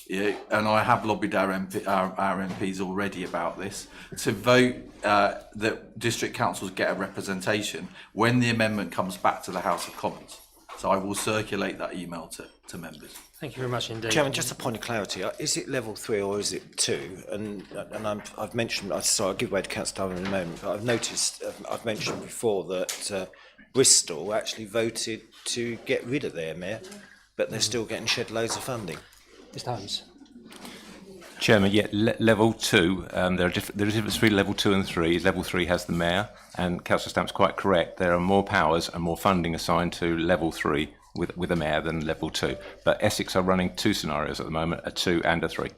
and I have lobbied our MPs already about this, to vote that district councils get a representation when the amendment comes back to the House of Commons. So I will circulate that email to members. Thank you very much indeed. Chairman, just a point of clarity: is it level 3 or is it 2? And I've mentioned. Sorry, I'll give way to Councillor Darwin in a moment. But I've noticed. I've mentioned before that Bristol actually voted to get rid of their mayor, but they're still getting shed loads of funding. Mr. Holmes. Chairman, level 2, there is a difference between level 2 and 3. Level 3 has the mayor, and Councillor Stamp's quite correct. There are more powers and more funding assigned to level 3 with a mayor than level 2. But Essex are running 2 scenarios at the moment, a 2 and a 3.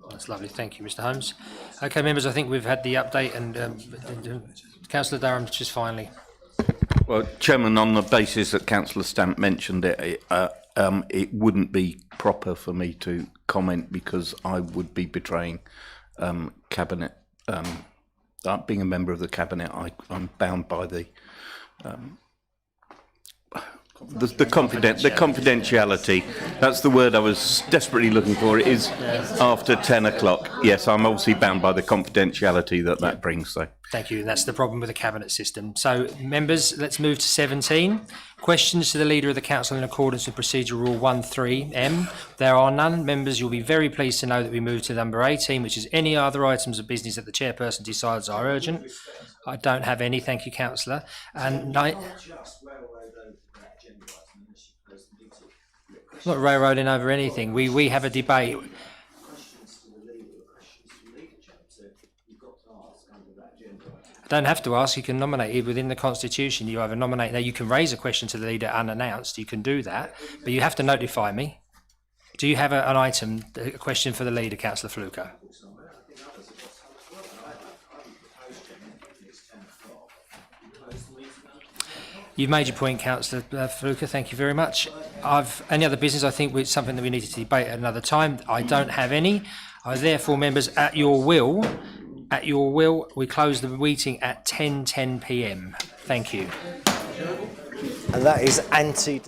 That's lovely. Thank you, Mr. Holmes. Okay, members, I think we've had the update, and Councillor Durham, just finally. Well, Chairman, on the basis that Councillor Stamp mentioned it, it wouldn't be proper for me to comment because I would be betraying cabinet. Being a member of the cabinet, I'm bound by the confidentiality. That's the word I was desperately looking for. It is after 10 o'clock. Yes, I'm obviously bound by the confidentiality that brings. So. Thank you. That's the problem with the cabinet system. So, members, let's move to 17. Questions to the Leader of the Council in accordance with Procedure Rule 13M. There are none. Members, you'll be very pleased to know that we move to number 18, which is any other items of business that the Chairperson decides are urgent. I don't have any. Thank you, Councillor. And not railroading over anything. We have a debate. I don't have to ask. You can nominate within the Constitution. You either nominate. Now you can raise a question to the leader unannounced. You can do that, but you have to notify me. Do you have an item, a question for the leader, Councillor Fluker? You've made your point, Councillor Fluker. Thank you very much. Any other business? I think it's something that we need to debate at another time. I don't have any. Therefore, members, at your will, we close the meeting at 10:10 p.m. Thank you. And that is anti.